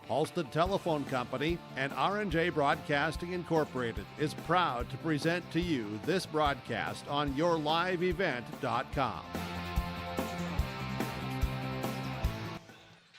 Halstead Telephone Company and R&J Broadcasting Incorporated is proud to present to you this broadcast on yourliveevent.com.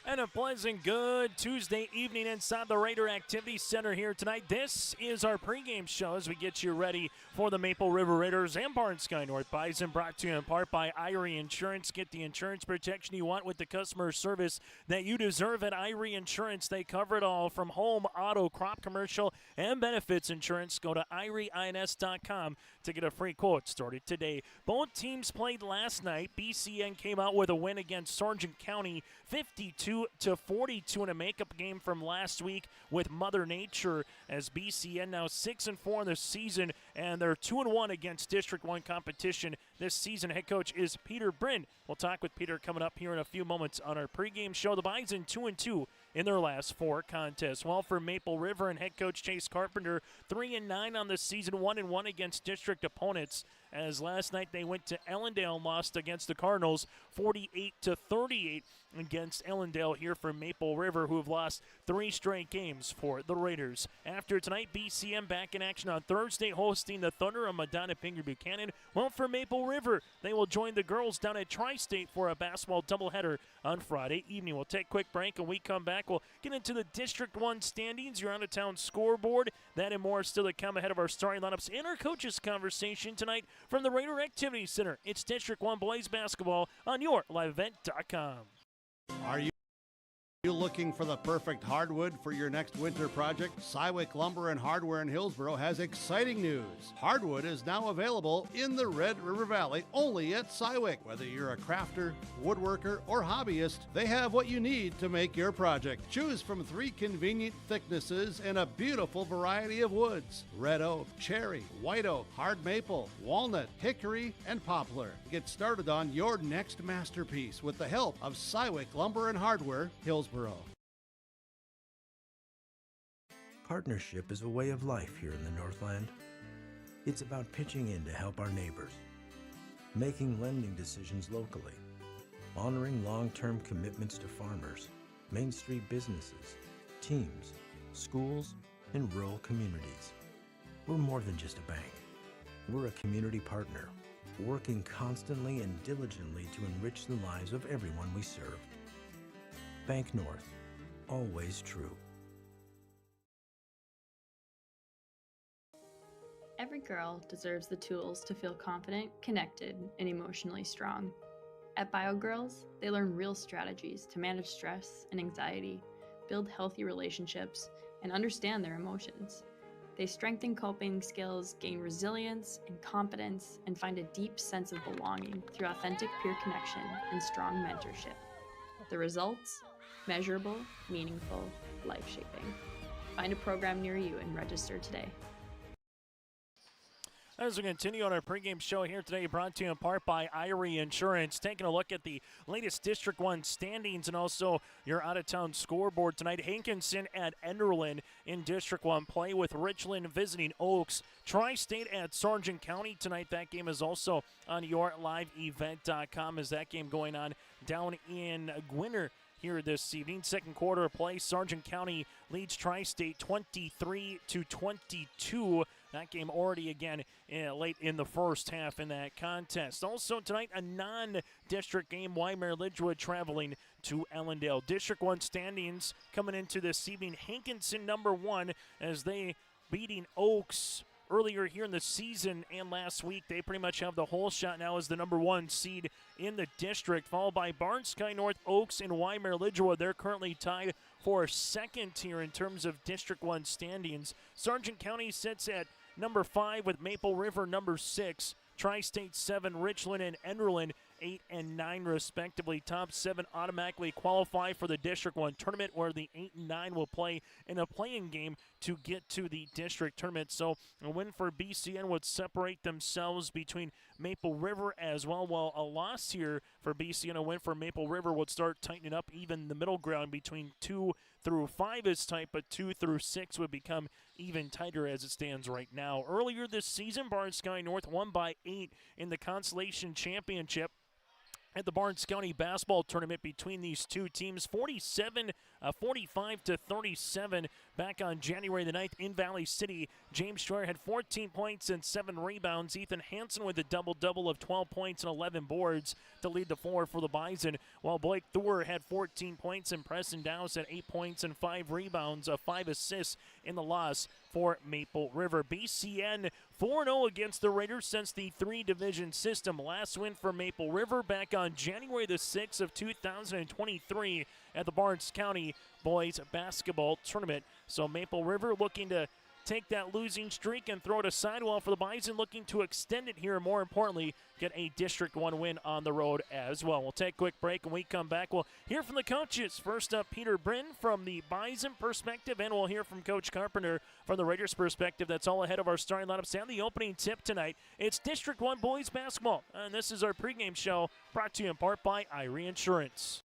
And a pleasant good Tuesday evening inside the Raider Activity Center here tonight. This is our pregame show as we get you ready for the Maple River Raiders and Barn Sky North Bison, brought to you in part by Irie Insurance. Get the insurance protection you want with the customer service that you deserve at Irie Insurance. They cover it all from home, auto, crop, commercial, and benefits insurance. Go to IrieINS.com to get a free quote started today. Both teams played last night. BCN came out with a win against Sargent County, 52-42 in a makeup game from last week with Mother Nature, as BCN now 6-4 in the season, and they're 2-1 against District 1 competition this season. Head coach is Peter Bryn. We'll talk with Peter coming up here in a few moments on our pregame show. The Bison 2-2 in their last 4 contests. Well, for Maple River and head coach Chase Carpenter, 3-9 on the season, 1-1 against district opponents, as last night they went to Ellendale and lost against the Cardinals 48-38 against Ellendale here for Maple River, who have lost 3 straight games for the Raiders. After tonight, BCM back in action on Thursday, hosting the Thunder of Madonna Pinger Buchanan. Well, for Maple River, they will join the girls down at Tri-State for a basketball doubleheader on Friday evening. We'll take a quick break, and we come back. We'll get into the District 1 standings, your out-of-town scoreboard. That and more still to come ahead of our starting lineups and our coaches conversation tonight from the Raider Activity Center. It's District 1 Boys Basketball on yourliveevent.com. Are you looking for the perfect hardwood for your next winter project? Cywick Lumber and Hardware in Hillsboro has exciting news. Hardwood is now available in the Red River Valley only at Cywick. Whether you're a crafter, woodworker, or hobbyist, they have what you need to make your project. Choose from 3 convenient thicknesses and a beautiful variety of woods: red oak, cherry, white oak, hard maple, walnut, hickory, and poplar. Get started on your next masterpiece with the help of Cywick Lumber and Hardware, Hillsboro. Partnership is a way of life here in the Northland. It's about pitching in to help our neighbors, making lending decisions locally, honoring long-term commitments to farmers, Main Street businesses, teams, schools, and rural communities. We're more than just a bank. We're a community partner, working constantly and diligently to enrich the lives of everyone we serve. Bank North, always true. Every girl deserves the tools to feel confident, connected, and emotionally strong. At BioGirls, they learn real strategies to manage stress and anxiety, build healthy relationships, and understand their emotions. They strengthen coping skills, gain resilience and confidence, and find a deep sense of belonging through authentic peer connection and strong mentorship. The results? Measurable, meaningful, life-shaping. Find a program near you and register today. As we continue on our pregame show here today, brought to you in part by Irie Insurance, taking a look at the latest District 1 standings and also your out-of-town scoreboard tonight. Hankinson at Enderlin in District 1 play, with Richland visiting Oaks. Tri-State at Sargent County tonight. That game is also on yourliveevent.com as that game going on down in Gwinner here this evening. Second quarter of play, Sargent County leads Tri-State 23-22. That game already again late in the first half in that contest. Also tonight, a non-district game, Waimea Lidgewood traveling to Ellendale. District 1 standings coming into this evening. Hankinson #1 as they beating Oaks earlier here in the season and last week. They pretty much have the whole shot now as the #1 seed in the district, followed by Barn Sky North, Oaks, and Waimea Lidgewood. They're currently tied for second here in terms of District 1 standings. Sargent County sits at #5 with Maple River #6. Tri-State 7, Richland and Enderlin 8 and 9 respectively. Top 7 automatically qualify for the District 1 tournament, where the 8 and 9 will play in a play-in game to get to the district tournament. So a win for BCN would separate themselves between Maple River as well, while a loss here for BCN, a win for Maple River, would start tightening up even the middle ground between 2 through 5 is tight, but 2 through 6 would become even tighter as it stands right now. Earlier this season, Barnes County North won by 8 in the Consolation Championship at the Barnes County basketball tournament between these two teams, 45 to 37 back on January the 9th in Valley City. James Schroyer had 14 points and 7 rebounds. Ethan Hansen with a double-double of 12 points and 11 boards to lead the floor for the Bison, while Blake Thor had 14 points and Preston Dowse had 8 points and 5 rebounds, 5 assists in the loss for Maple River. BCN 4-0 against the Raiders since the 3-division system. Last win for Maple River back on January the 6th of 2023 at the Barnes County Boys Basketball Tournament. So Maple River looking to take that losing streak and throw it aside, while for the Bison looking to extend it here, and more importantly, get a District 1 win on the road as well. We'll take a quick break. When we come back, we'll hear from the coaches. First up, Peter Bryn from the Bison perspective, and we'll hear from Coach Carpenter from the Raiders perspective. That's all ahead of our starting lineups and the opening tip tonight. It's District 1 Boys Basketball, and this is our pregame show brought to you in part by Irie Insurance.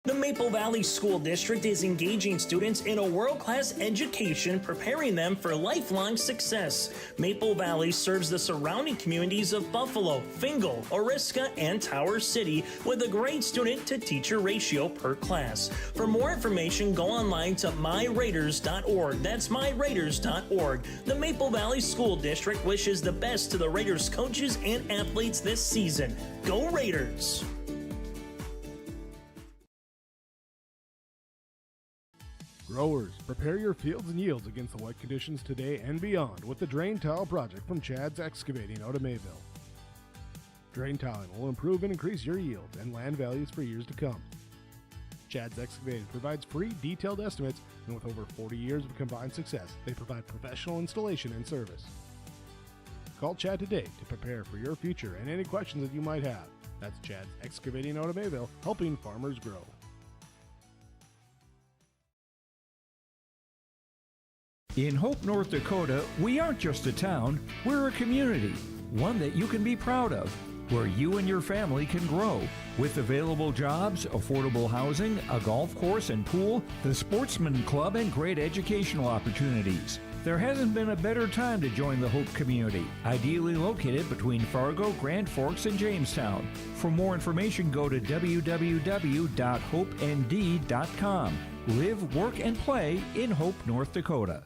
The Maple Valley School District is engaging students in a world-class education, preparing them for lifelong success. Maple Valley serves the surrounding communities of Buffalo, Fingal, Oriska, and Tower City with a great student-to-teacher ratio per class. For more information, go online to myraiders.org. That's myraiders.org. The Maple Valley School District wishes the best to the Raiders coaches and athletes this season. Go Raiders! Growers, prepare your fields and yields against the wet conditions today and beyond with the Drain Tile Project from Chad's Excavating out of Mayville. Drain tiling will improve and increase your yields and land values for years to come. Chad's Excavating provides free detailed estimates, and with over 40 years of combined success, they provide professional installation and service. Call Chad today to prepare for your future and any questions that you might have. That's Chad's Excavating out of Mayville, helping farmers grow. In Hope, North Dakota, we aren't just a town, we're a community, one that you can be proud of, where you and your family can grow. With available jobs, affordable housing, a golf course and pool, the Sportsman Club, and great educational opportunities. There hasn't been a better time to join the Hope community, ideally located between Fargo, Grand Forks, and Jamestown. For more information, go to www.hopend.com. Live, work, and play in Hope, North Dakota.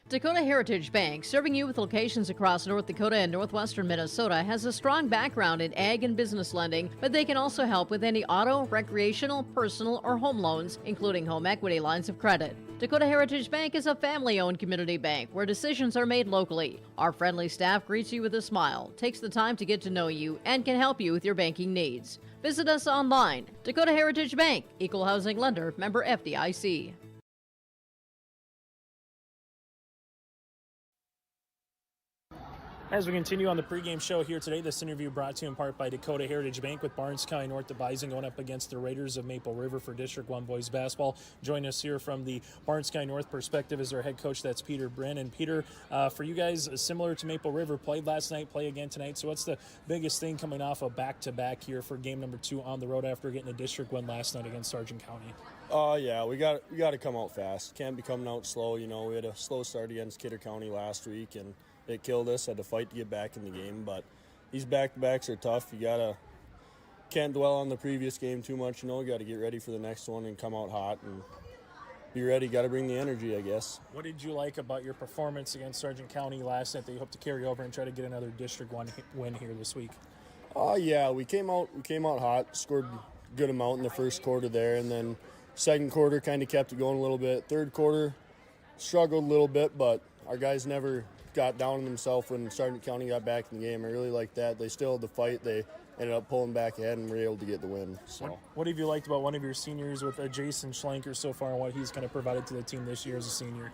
Dakota Heritage Bank, serving you with locations across North Dakota and northwestern Minnesota, has a strong background in ag and business lending, but they can also help with any auto, recreational, personal, or home loans, including home equity lines of credit. Dakota Heritage Bank is a family-owned community bank where decisions are made locally. Our friendly staff greets you with a smile, takes the time to get to know you, and can help you with your banking needs. Visit us online. Dakota Heritage Bank, Equal Housing Lender, member FDIC. As we continue on the pregame show here today, this interview brought to you in part by Dakota Heritage Bank, with Barnes County North, the Bison going up against the Raiders of Maple River for District 1 Boys Basketball. Join us here from the Barnes County North perspective is our head coach, that's Peter Bryn. And Peter, for you guys, similar to Maple River, played last night, play again tonight. So what's the biggest thing coming off of back-to-back here for game number 2 on the road after getting a district win last night against Sargent County? Yeah, we got to come out fast. Can't be coming out slow. You know, we had a slow start against Kidder County last week, and it killed us. Had to fight to get back in the game, but these back-to-backs are tough. You can't dwell on the previous game too much. You know, you got to get ready for the next one and come out hot and be ready. Got to bring the energy, I guess. What did you like about your performance against Sargent County last night that you hope to carry over and try to get another District 1 win here this week? Yeah, we came out hot, scored a good amount in the first quarter there, and then second quarter kind of kept it going a little bit. Third quarter struggled a little bit, but our guys never got down on themselves when Sargent County got back in the game. I really liked that. They still had the fight. They ended up pulling back ahead and were able to get the win. So, what have you liked about one of your seniors with Jason Schlenker so far and what he's kind of provided to the team this year as a senior?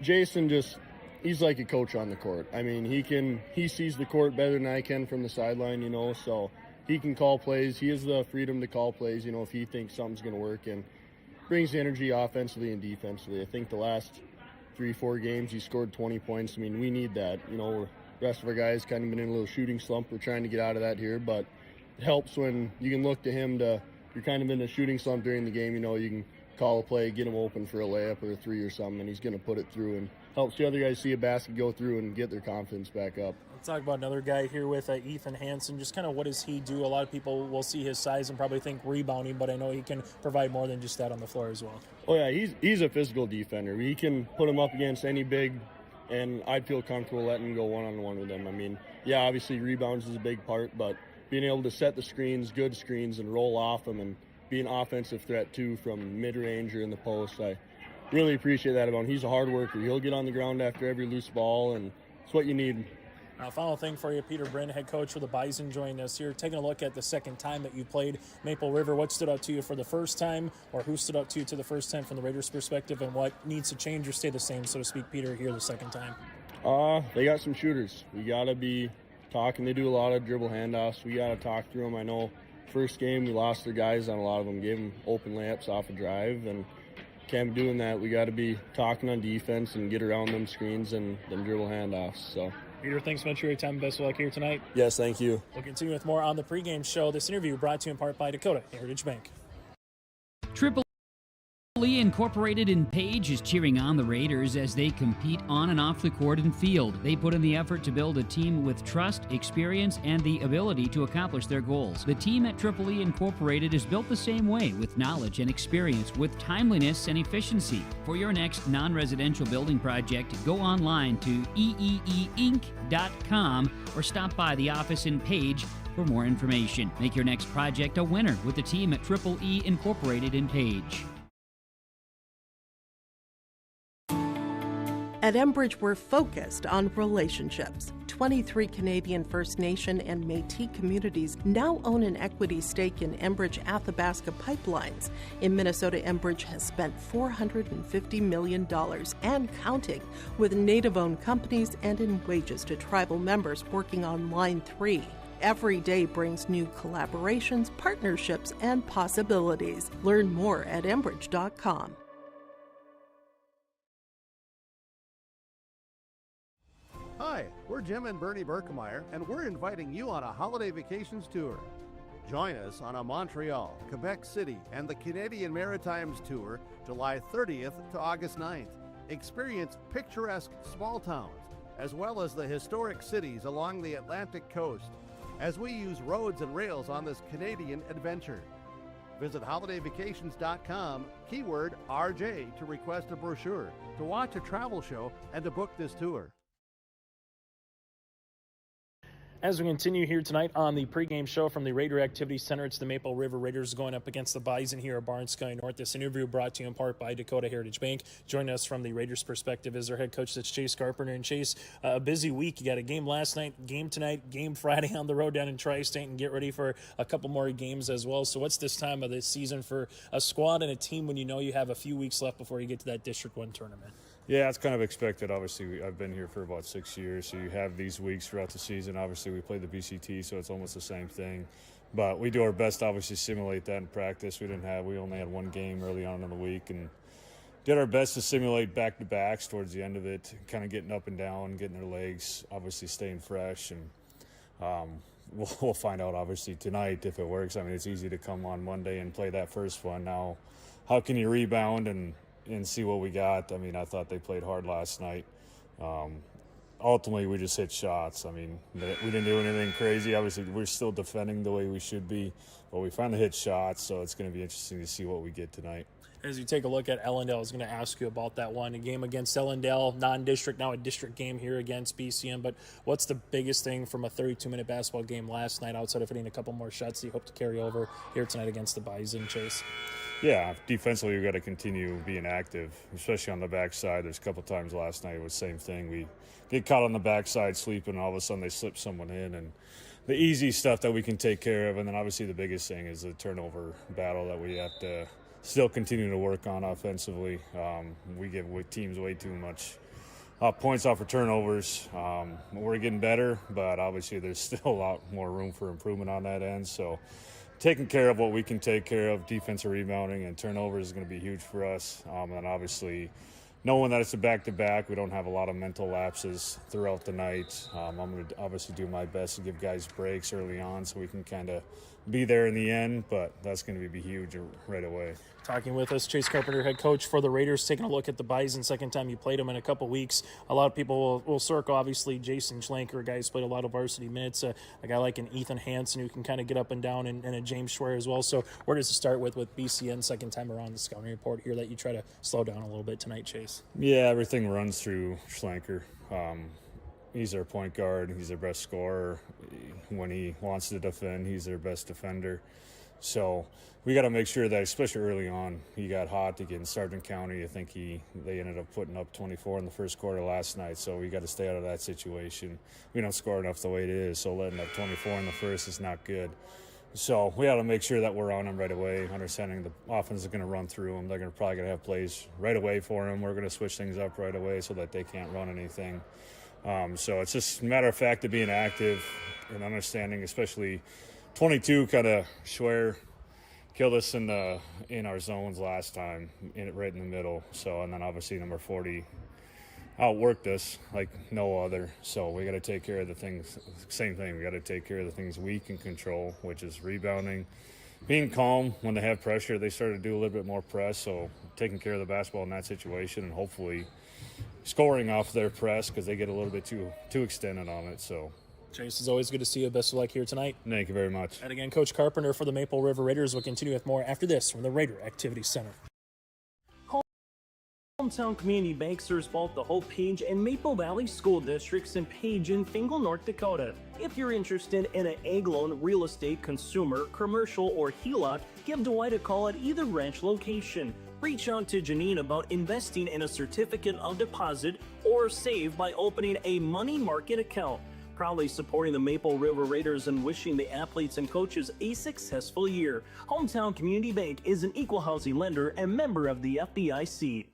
Jason just he's like a coach on the court. I mean, he sees the court better than I can from the sideline, so he can call plays. He has the freedom to call plays, if he thinks something's going to work, and brings energy offensively and defensively. I think the last 3-4 games he scored 20 points. I mean, we need that. The rest of our guys kind of been in a little shooting slump. We're trying to get out of that here, but it helps when you can look to him you're kind of in a shooting slump during the game, you can call a play, get him open for a layup or a three or something, and he's going to put it through, and helps the other guys see a basket go through and get their confidence back up. Let's talk about another guy here with Ethan Hansen. Just kind of what does he do? A lot of people will see his size and probably think rebounding, but I know he can provide more than just that on the floor as well. Oh, yeah, he's a physical defender. He can put him up against any big, and I'd feel comfortable letting him go one-on-one with him. I mean, yeah, obviously rebounds is a big part, but being able to set the screens, good screens, and roll off them and be an offensive threat, too, from mid-range or in the post, I really appreciate that about him. He's a hard worker. He'll get on the ground after every loose ball, and it's what you need. Final thing for you, Peter Bryn, head coach for the Bison, joining us here. Taking a look at the second time that you played Maple River, what stood out to you for the first time, or who stood out to you to the first time from the Raiders' perspective, and what needs to change or stay the same, so to speak, Peter, here the second time? They got some shooters. We got to be talking. They do a lot of dribble handoffs. We got to talk through them. I know first game we lost their guys on a lot of them, gave them open layups off a drive, and can't be doing that. We got to be talking on defense and get around them screens and them dribble handoffs. So, Peter, thanks so much for your time. Best of luck here tonight. Yes, thank you. We'll continue with more on the pregame show. This interview brought to you in part by Dakota Heritage Bank. Triple E Incorporated in Page is cheering on the Raiders as they compete on and off the court and field. They put in the effort to build a team with trust, experience, and the ability to accomplish their goals. The team at Triple E Incorporated is built the same way, with knowledge and experience, with timeliness and efficiency. For your next non-residential building project, go online to eeeinc.com or stop by the office in Page for more information. Make your next project a winner with the team at Triple E Incorporated in Page. At Enbridge, we're focused on relationships. 23 Canadian First Nation and Métis communities now own an equity stake in Enbridge Athabasca Pipelines. In Minnesota, Enbridge has spent $450 million and counting with Native-owned companies and in wages to tribal members working on Line 3. Every day brings new collaborations, partnerships, and possibilities. Learn more at Enbridge.com. Hi, we're Jim and Bernie Berkemeyer, and we're inviting you on a holiday vacations tour. Join us on a Montreal, Quebec City, and the Canadian Maritimes tour, July 30th to August 9th. Experience picturesque small towns, as well as the historic cities along the Atlantic coast, as we use roads and rails on this Canadian adventure. Visit holidayvacations.com, keyword RJ, to request a brochure, to watch a travel show, and to book this tour. As we continue here tonight on the pregame show from the Raider Activity Center, it's the Maple River Raiders going up against the Bison here at Barn Sky North. This interview brought to you in part by Dakota Heritage Bank. Joining us from the Raiders' perspective is our head coach, that's Chase Carpenter. And Chase, a busy week. You got a game last night, game tonight, game Friday on the road down in Tri-State, and get ready for a couple more games as well. So what's this time of the season for a squad and a team when you know you have a few weeks left before you get to that District 1 tournament? Yeah, it's kind of expected. Obviously, I've been here for about 6 years, so you have these weeks throughout the season. Obviously, we play the BCT, so it's almost the same thing. But we do our best to obviously simulate that in practice. We only had one game early on in the week, and did our best to simulate back-to-backs towards the end of it, kind of getting up and down, getting their legs, obviously staying fresh. And we'll find out, obviously, tonight if it works. I mean, it's easy to come on Monday and play that first one. Now, how can you rebound and see what we got? I mean, I thought they played hard last night. Ultimately, we just hit shots. I mean, we didn't do anything crazy. Obviously, we're still defending the way we should be, but we finally hit shots, so it's going to be interesting to see what we get tonight. As you take a look at Ellendale, I was going to ask you about that one. A game against Ellendale, non-district, now a district game here against BCM. But what's the biggest thing from a 32-minute basketball game last night outside of hitting a couple more shots that you hope to carry over here tonight against the Bison, Chase? Yeah, defensively we've got to continue being active, especially on the backside. There's a couple times last night it was the same thing. We get caught on the backside sleeping, and all of a sudden they slip someone in. And the easy stuff that we can take care of, and then obviously the biggest thing is the turnover battle that we have to still continue to work on offensively. We give teams way too much points off of turnovers. We're getting better, but obviously there's still a lot more room for improvement on that end. So taking care of what we can take care of, defensive rebounding and turnovers is going to be huge for us. And obviously knowing that it's a back-to-back, we don't have a lot of mental lapses throughout the night. I'm going to obviously do my best to give guys breaks early on so we can kind of be there in the end, but that's going to be huge right away. Talking with us, Chase Carpenter, head coach for the Raiders, taking a look at the Bison, second time you played them in a couple weeks. A lot of people will circle, obviously, Jason Schlenker, a guy who's played a lot of varsity minutes, a guy like an Ethan Hansen who can kind of get up and down, and a James Schwer as well. So where does it start with BCN second time around the scouting report here that you try to slow down a little bit tonight, Chase? Yeah, everything runs through Schlenker. He's their point guard. He's their best scorer. When he wants to defend, he's their best defender. So we got to make sure that, especially early on, he got hot against Sargent County. I think they ended up putting up 24 in the first quarter last night. So we got to stay out of that situation. We don't score enough the way it is. So letting up 24 in the first is not good. So we got to make sure that we're on him right away, understanding the offense is going to run through him. They're probably going to have plays right away for him. We're going to switch things up right away so that they can't run anything. So it's just a matter of fact of being active and understanding, especially 22 kind of Schwer killed us in our zones last time, right in the middle. So, and then obviously number 40 outworked us like no other. So we got to take care of the things, same thing. We got to take care of the things we can control, which is rebounding, being calm when they have pressure. They start to do a little bit more press. So taking care of the basketball in that situation and hopefully scoring off their press because they get a little bit too extended on it. So Chase, it's always good to see you. Best of luck here tonight. Thank you very much. And again, Coach Carpenter for the Maple River Raiders will continue with more after this from the Raider Activity Center. Hometown Community Bank serves both the Hope Page and Maple Valley School Districts in Page and Fingal, North Dakota. If you're interested in an ag loan, real estate, consumer, commercial, or HELOC, give Dwight a call at either branch location. Reach out to Janine about investing in a certificate of deposit or save by opening a money market account. Proudly supporting the Maple River Raiders and wishing the athletes and coaches a successful year. Hometown Community Bank is an equal housing lender and member of the FDIC.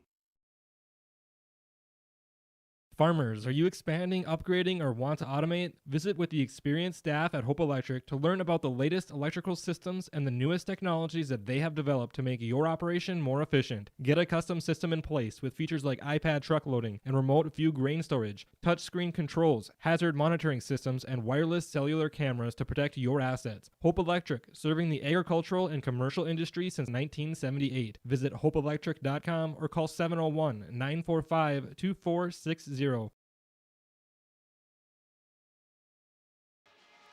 Farmers, are you expanding, upgrading, or want to automate? Visit with the experienced staff at Hope Electric to learn about the latest electrical systems and the newest technologies that they have developed to make your operation more efficient. Get a custom system in place with features like iPad truck loading and remote view grain storage, touchscreen controls, hazard monitoring systems, and wireless cellular cameras to protect your assets. Hope Electric, serving the agricultural and commercial industry since 1978. Visit hopeelectric.com or call 701-945-2460.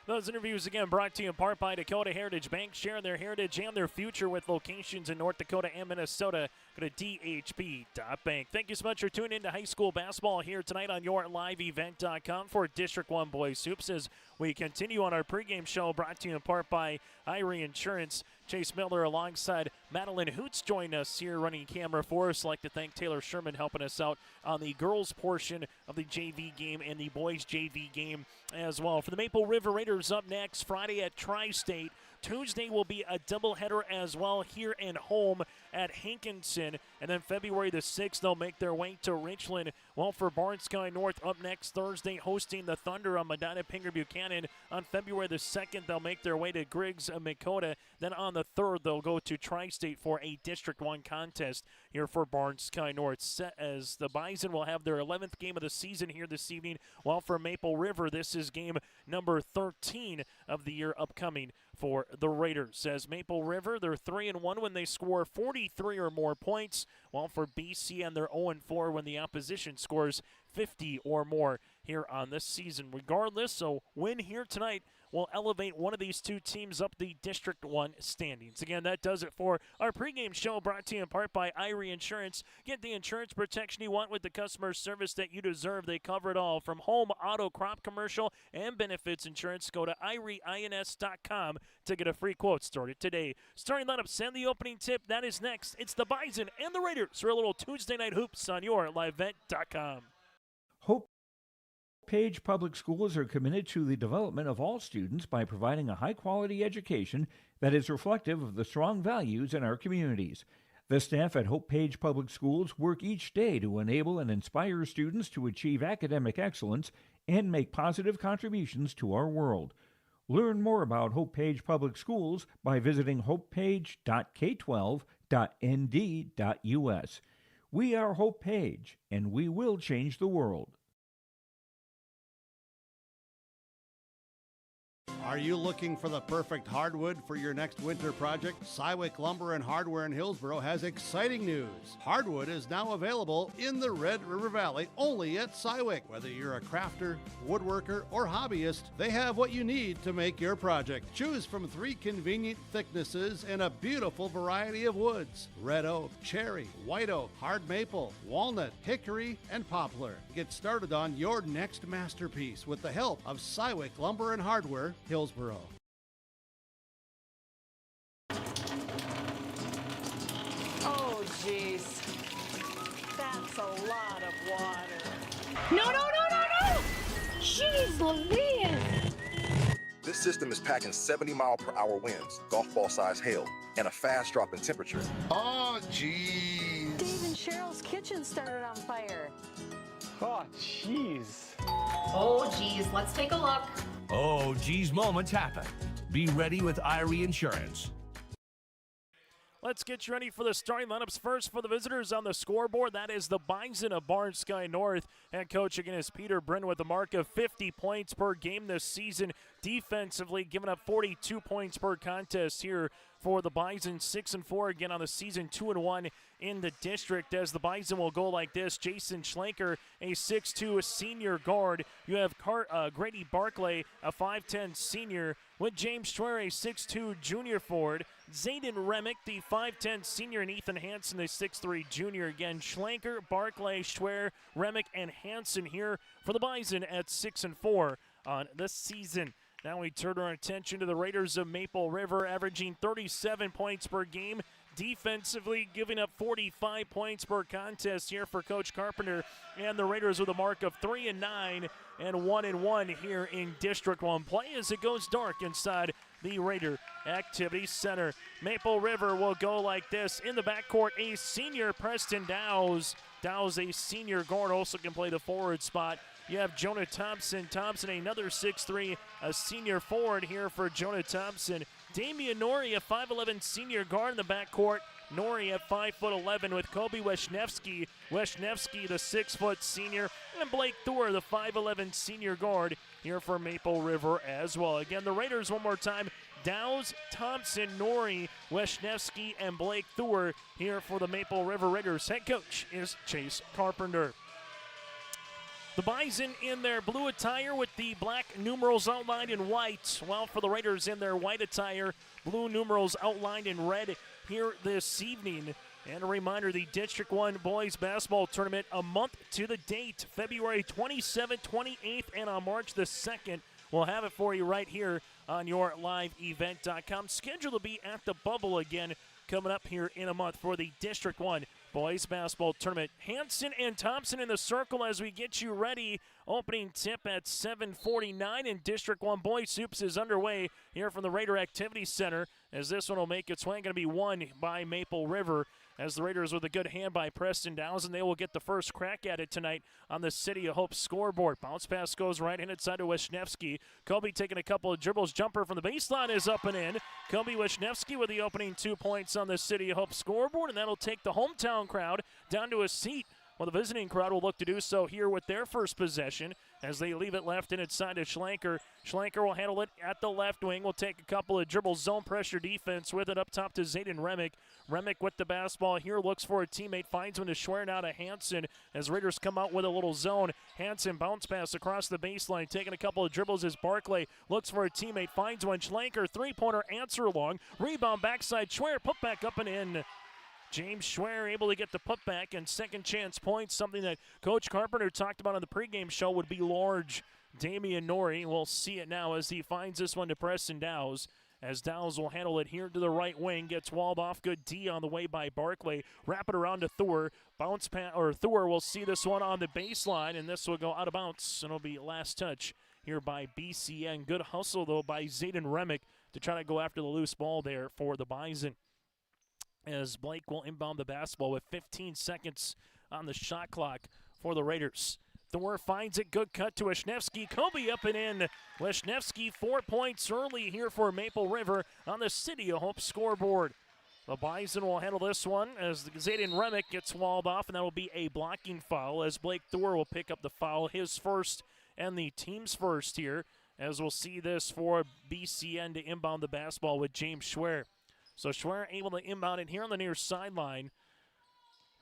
Those interviews again brought to you in part by Dakota Heritage Bank, sharing their heritage and their future with locations in North Dakota and Minnesota. Go to dhb.bank. Thank you so much for tuning in to high school basketball here tonight on yourliveevent.com for District 1 Boys Hoops as we continue on our pregame show brought to you in part by Irie Insurance. Chase Miller alongside Madeline Hoots join us here running camera for us. I'd like to thank Taylor Sherman helping us out on the girls portion of the JV game and the boys JV game as well. For the Maple River Raiders up next Friday at Tri-State. Tuesday will be a doubleheader as well here in home at Hankinson. And then February the 6th, they'll make their way to Richland. Well, for Barn Sky North up next Thursday, hosting the Thunder on Medina Pinger Buchanan. On February the 2nd, they'll make their way to Griggs and Makota. Then on the 3rd, they'll go to Tri-State for a District 1 contest here for Barn Sky North. Set as the Bison will have their 11th game of the season here this evening. While for Maple River, this is game number 13 of the year upcoming for the Raiders. As Maple River, they're 3-1 when they score 43 or more points, while for BCN, they're 0-4 when the opposition scores 50 or more here on this season. Regardless, so win here tonight will elevate one of these two teams up the District 1 standings. Again, that does it for our pregame show brought to you in part by Irie Insurance. Get the insurance protection you want with the customer service that you deserve. They cover it all from home, auto, crop, commercial, and benefits insurance. Go to irieins.com to get a free quote. Started today. Starting lineup, send the opening tip. That is next. It's the Bison and the Raiders for a little Tuesday night hoops on yourliveevent.com. Hope Page Public Schools are committed to the development of all students by providing a high-quality education that is reflective of the strong values in our communities. The staff at Hope Page Public Schools work each day to enable and inspire students to achieve academic excellence and make positive contributions to our world. Learn more about Hope Page Public Schools by visiting hopepage.k12.nd.us. We are Hope Page, and we will change the world. Are you looking for the perfect hardwood for your next winter project? Cywick Lumber and Hardware in Hillsboro has exciting news. Hardwood is now available in the Red River Valley only at Cywick. Whether you're a crafter, woodworker, or hobbyist, they have what you need to make your project. Choose from 3 convenient thicknesses and a beautiful variety of woods: red oak, cherry, white oak, hard maple, walnut, hickory, and poplar. Get started on your next masterpiece with the help of Cywick Lumber and Hardware, Hillsboro. Oh, jeez. That's a lot of water. No! Jeez Louise! This system is packing 70-mile-per-hour winds, golf ball-sized hail, and a fast drop in temperature. Oh, jeez. Dave and Cheryl's kitchen started on fire. Oh, jeez. Oh, geez, let's take a look. Oh, geez, moments happen. Be ready with Irie Insurance. Let's get you ready for the starting lineups. First for the visitors on the scoreboard, that is the Bison of Barn Sky North. Head coach again is Peter Brin with a mark of 50 points per game this season. Defensively, giving up 42 points per contest here for the Bison. 6-4 again on the season, 2-1 in the district, as the Bison will go like this. Jason Schlenker, a 6'2" senior guard. You have Grady Barclay, a 5'10" senior, with James Schwer, a 6'2" junior forward. Zayden Remick, the 5'10" senior, and Ethan Hansen, the 6'3" junior. Again, Schlenker, Barclay, Schwer, Remick, and Hansen here for the Bison at 6-4 on the season. Now we turn our attention to the Raiders of Maple River, averaging 37 points per game. Defensively, giving up 45 points per contest here for Coach Carpenter, and the Raiders with a mark of 3-9 and 1-1 here in District 1 play as it goes dark inside the Raider Activity Center. Maple River will go like this. In the backcourt, a senior, Preston Dowse. Dowse, a senior guard, also can play the forward spot. You have Jonah Thompson. Thompson, another 6'3", a senior forward here for Jonah Thompson. Damian Nori, a 5'11" senior guard in the backcourt. Nori at 5'11" with Kobe Wisniewski. Wisniewski, the 6' senior, and Blake Thor, the 5'11" senior guard here for Maple River as well. Again, the Raiders one more time. Dowse, Thompson, Nori, Wisniewski, and Blake Thor here for the Maple River Raiders. Head coach is Chase Carpenter. The Bison in their blue attire with the black numerals outlined in white, while for the Raiders in their white attire, blue numerals outlined in red here this evening. And a reminder, the District 1 Boys Basketball Tournament a month to the date, February 27th, 28th, and on March the 2nd. We'll have it for you right here on your liveevent.com. Scheduled to be at the Bubble again coming up here in a month for the District 1 Boys Basketball Tournament. Hansen and Thompson in the circle as we get you ready. Opening tip at 7:49, and District 1 Boys Hoops is underway here from the Raider Activity Center, as this one will make its way. Going to be won by Maple River, as the Raiders with a good hand by Preston Downs, and they will get the first crack at it tonight on the City of Hope scoreboard. Bounce pass goes right-handed side to Wisniewski. Kobe taking a couple of dribbles. Jumper from the baseline is up and in. Kobe Wisniewski with the opening 2 points on the City of Hope scoreboard, and that'll take the hometown crowd down to a seat. Well, the visiting crowd will look to do so here with their first possession as they leave it left inside to Schlenker. Schlenker will handle it at the left wing. Will take a couple of dribbles, zone pressure defense with it up top to Zayden Remick. Remick with the basketball here, looks for a teammate, finds one to Schwer, now to Hansen as Raiders come out with a little zone. Hansen bounce pass across the baseline, taking a couple of dribbles as Barclay looks for a teammate, finds one. Schlenker, three-pointer, answer long. Rebound backside, Schwer, put back up and in. James Schwer able to get the putback and second chance points, something that Coach Carpenter talked about on the pregame show would be large. Damian Nori will see it now as he finds this one to Preston Dowse, as Dowse will handle it here to the right wing, gets walled off, good D on the way by Barclay. Wrap it around to Thor. Bounce pass, or Thor will see this one on the baseline, and this will go out of bounds, and it'll be last touch here by BCN. Good hustle, though, by Zayden Remick to try to go after the loose ball there for the Bison. as Blake will inbound the basketball with 15 seconds on the shot clock for the Raiders. Thor finds it, good cut to Wisniewski. Kobe up and in. Wisniewski 4 points early here for Maple River on the City of Hope scoreboard. The Bison will handle this one as Zayden Remick gets walled off, and that will be a blocking foul as Blake Thor will pick up the foul, his first and the team's first here, as we'll see this for BCN to inbound the basketball with James Schwer. So Schwer able to inbound it here on the near sideline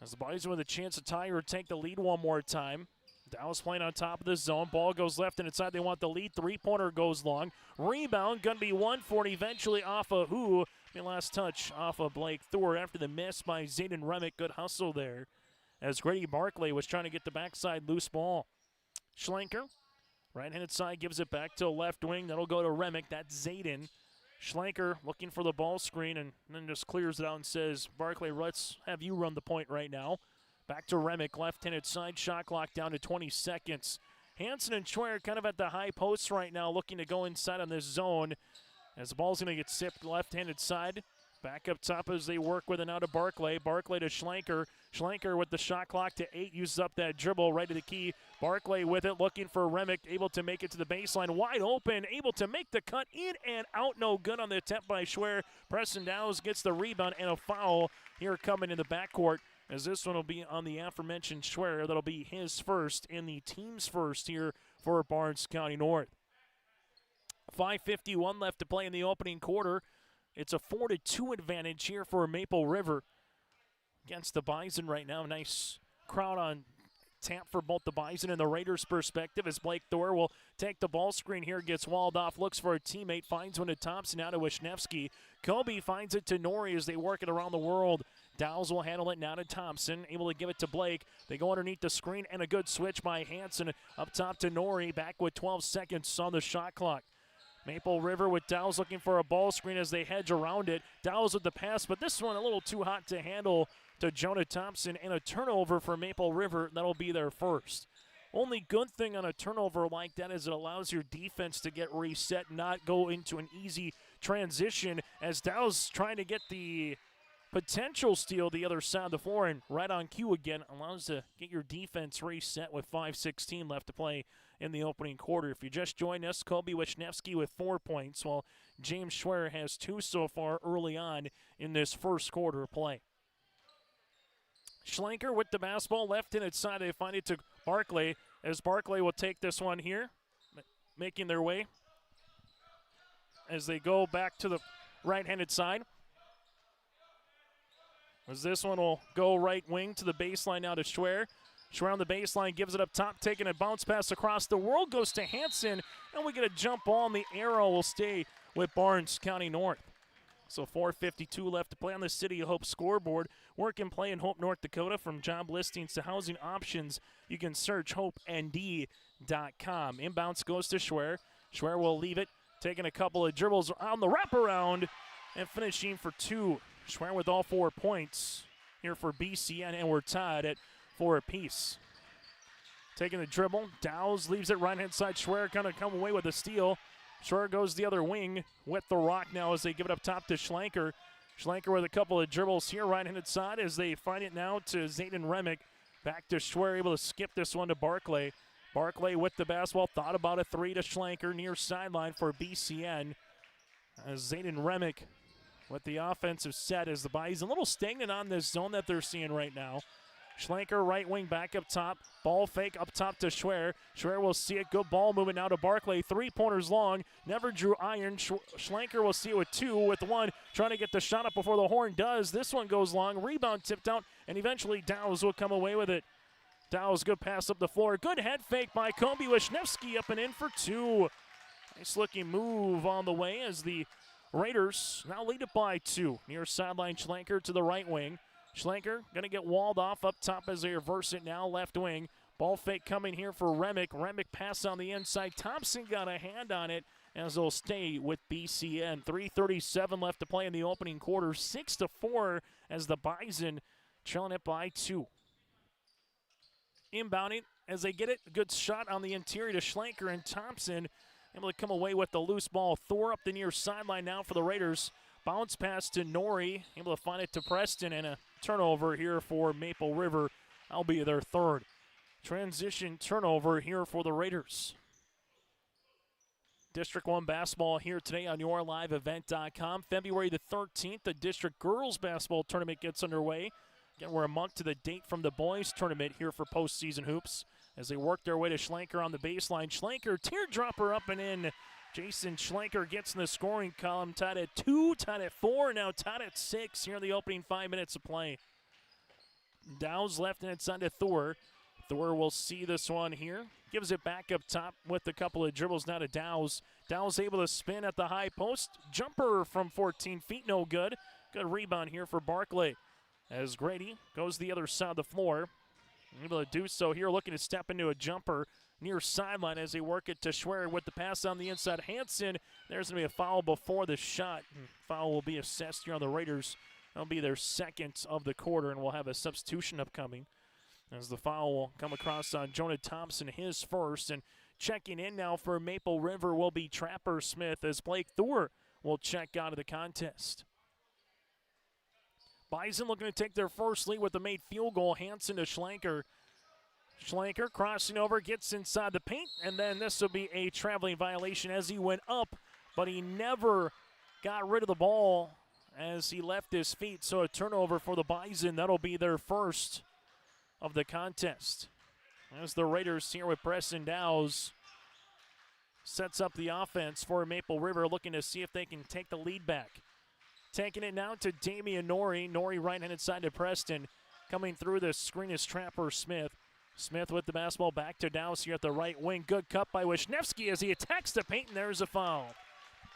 as the Bison with a chance to tie or take the lead one more time. Dallas playing on top of the zone. Ball goes left and inside. They want the lead. Three-pointer goes long. Rebound going to be 1 for it eventually off of who? The last touch off of Blake Thor after the miss by Zayden Remick. Good hustle there as Grady Barclay was trying to get the backside loose ball. Schlenker, right-handed side, gives it back to left wing. That'll go to Remick. That's Zayden. Schlenker looking for the ball screen and then just clears it out and says, Barclay, let's have you run the point right now. Back to Remick, left-handed side, shot clock down to 20 seconds. Hansen and Schwer kind of at the high post right now, looking to go inside on this zone as the ball's going to get sipped left-handed side. Back up top as they work with it now to Barclay. Barclay to Schlenker. Schlenker with the shot clock to 8, uses up that dribble right to the key. Barclay with it, looking for Remick, able to make it to the baseline. Wide open, able to make the cut in and out. No good on the attempt by Schwer. Preston Dowes gets the rebound and a foul here coming in the backcourt, as this one will be on the aforementioned Schwer. That'll be his first and the team's first here for Barnes County North. 5:51 left to play in the opening quarter. It's a 4-2 advantage here for Maple River against the Bison right now. Nice crowd on tap for both the Bison and the Raiders' perspective as Blake Thor will take the ball screen here, gets walled off, looks for a teammate, finds one to Thompson, now to Wisniewski. Kobe finds it to Nori as they work it around the world. Dowles will handle it now to Thompson, able to give it to Blake. They go underneath the screen, and a good switch by Hansen up top to Nori, back with 12 seconds on the shot clock. Maple River with Dowles looking for a ball screen as they hedge around it. Dowles with the pass, but this one a little too hot to handle to Jonah Thompson, and a turnover for Maple River. That'll be their first. Only good thing on a turnover like that is it allows your defense to get reset, not go into an easy transition as Dowles trying to get the potential steal the other side of the floor, and right on cue again, allows to get your defense reset with 5:16 left to play in the opening quarter. If you just joined us, Kobe Wisniewski with 4 points, while James Schwer has 2 so far early on in this first quarter of play. Schlenker with the basketball, left-handed side. They find it to Barclay, as Barclay will take this one here, making their way as they go back to the right-handed side. As this one will go right wing to the baseline now to Schwer. Schwer on the baseline, gives it up top, taking a bounce pass across the world, goes to Hansen, and we get a jump ball, and the arrow will stay with Barnes County North. So 4:52 left to play on the City of Hope scoreboard. Work and play in Hope, North Dakota. From job listings to housing options, you can search HopeND.com. Inbounds goes to Schwer. Schwer will leave it, taking a couple of dribbles on the wraparound and finishing for 2. Schwer with all 4 points here for BCN, and we're tied at 4 apiece. Taking the dribble, Dowles leaves it right-hand side. Schwer kind of come away with a steal. Schwer goes the other wing with the rock now as they give it up top to Schlenker. Schlenker with a couple of dribbles here, right-handed side, as they find it now to Zayden Remick. Back to Schwer, able to skip this one to Barclay. Barclay with the basketball, thought about a 3 to Schlenker near sideline for BCN. As Zayden Remick with the offensive set as the Bison a little stagnant on this zone that they're seeing right now. Schlenker right wing back up top. Ball fake up top to Schwer. Schwer will see it. Good ball movement now to Barclay. 3-pointers long. Never drew iron. Schlenker will see it with 2 with 1. Trying to get the shot up before the horn does. This one goes long. Rebound tipped out. And eventually Dowles will come away with it. Dowles, good pass up the floor. Good head fake by Kobe Wisniewski up and in for 2. Nice looking move on the way as the Raiders now lead it by 2. Near sideline Schlenker to the right wing. Schlenker going to get walled off up top as they reverse it now, left wing. Ball fake coming here for Remick. Remick pass on the inside. Thompson got a hand on it as they'll stay with BCN. 3:37 left to play in the opening quarter. 6-4 as the Bison trailing it by 2. Inbounding as they get it. Good shot on the interior to Schlenker, and Thompson able to come away with the loose ball. Thor up the near sideline now for the Raiders. Bounce pass to Norrie, able to find it to Preston, and a turnover here for Maple River. That'll be their third. Transition turnover here for the Raiders. District 1 basketball here today on yourliveevent.com. February the 13th, the District Girls Basketball Tournament gets underway. Again, we're a month to the date from the boys tournament here for postseason hoops as they work their way to Schlenker on the baseline. Schlenker, teardropper up and in. Jason Schlenker gets in the scoring column, tied at 2, tied at 4, now tied at 6 here in the opening 5 minutes of play. Dow's left and inside to Thor. Thor will see this one here. Gives it back up top with a couple of dribbles now to Dow's. Dow's able to spin at the high post. Jumper from 14 feet, no good. Good rebound here for Barclay. As Grady goes the other side of the floor. Able to do so here, looking to step into a jumper near sideline as they work it to Schwer with the pass on the inside. Hansen, there's going to be a foul before the shot. Foul will be assessed here on the Raiders. That'll be their second of the quarter, and we'll have a substitution upcoming as the foul will come across on Jonah Thompson, his first. And checking in now for Maple River will be Trapper Smith as Blake Thor will check out of the contest. Bison looking to take their first lead with the made field goal. Hansen to Schlenker. Schlenker crossing over, gets inside the paint, and then this will be a traveling violation as he went up, but he never got rid of the ball as he left his feet. So a turnover for the Bison. That'll be their first of the contest. As the Raiders here with Preston Dow's sets up the offense for Maple River, looking to see if they can take the lead back. Taking it now to Damian Norrie. Norrie right-handed side to Preston. Coming through the screen is Trapper Smith. Smith with the basketball back to Dow's here at the right wing. Good cut by Wisniewski as he attacks the paint, and there's a foul.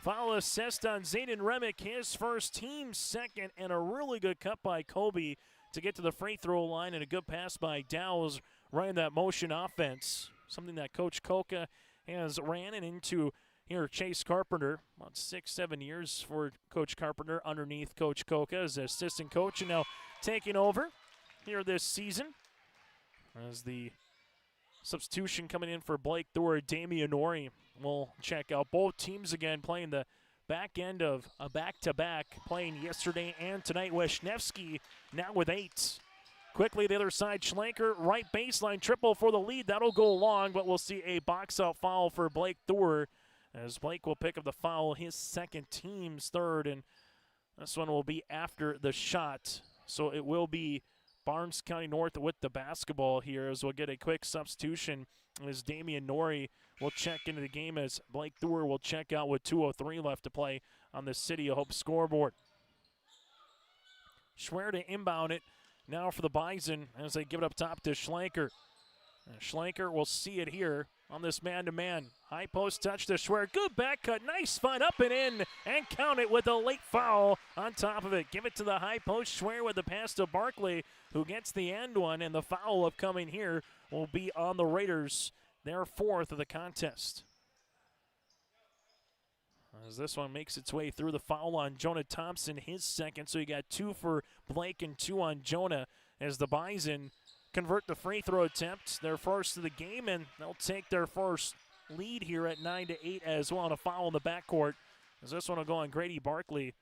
Foul assist on Zayden Remick, his first, team second, and a really good cut by Kobe to get to the free throw line, and a good pass by Dow's running that motion offense. Something that Coach Koka has ran and into here Chase Carpenter. About 6-7 years for Coach Carpenter underneath Coach Koka as assistant coach, and now taking over here this season. As the substitution coming in for Blake Thor, Damian Norrie will check out. Both teams again playing the back end of a back-to-back, playing yesterday and tonight. Wisniewski now with 8. Quickly the other side, Schlenker, right baseline, triple for the lead. That'll go long, but we'll see a box-out foul for Blake Thor as Blake will pick up the foul, his second, team's third, and this one will be after the shot. So it will be Barnes County North with the basketball here as we'll get a quick substitution as Damian Norrie will check into the game as Blake Thor will check out with 2:03 left to play on the City of Hope scoreboard. Schwer to inbound it now for the Bison as they give it up top to Schlenker. And Schlenker will see it here on this man-to-man. High post touch to Schwer. Good back cut. Nice find up and in. And count it with a late foul on top of it. Give it to the high post. Schwer with the pass to Barkley, who gets the end one. And the foul upcoming here will be on the Raiders, their fourth of the contest. As this one makes its way through, the foul on Jonah Thompson, his second. So you got 2 for Blake and 2 on Jonah as the Bison convert the free throw attempt, their first of the game, and they'll take their first lead here at 9-8 as well, and a foul in the backcourt as this one will go on Grady Barkley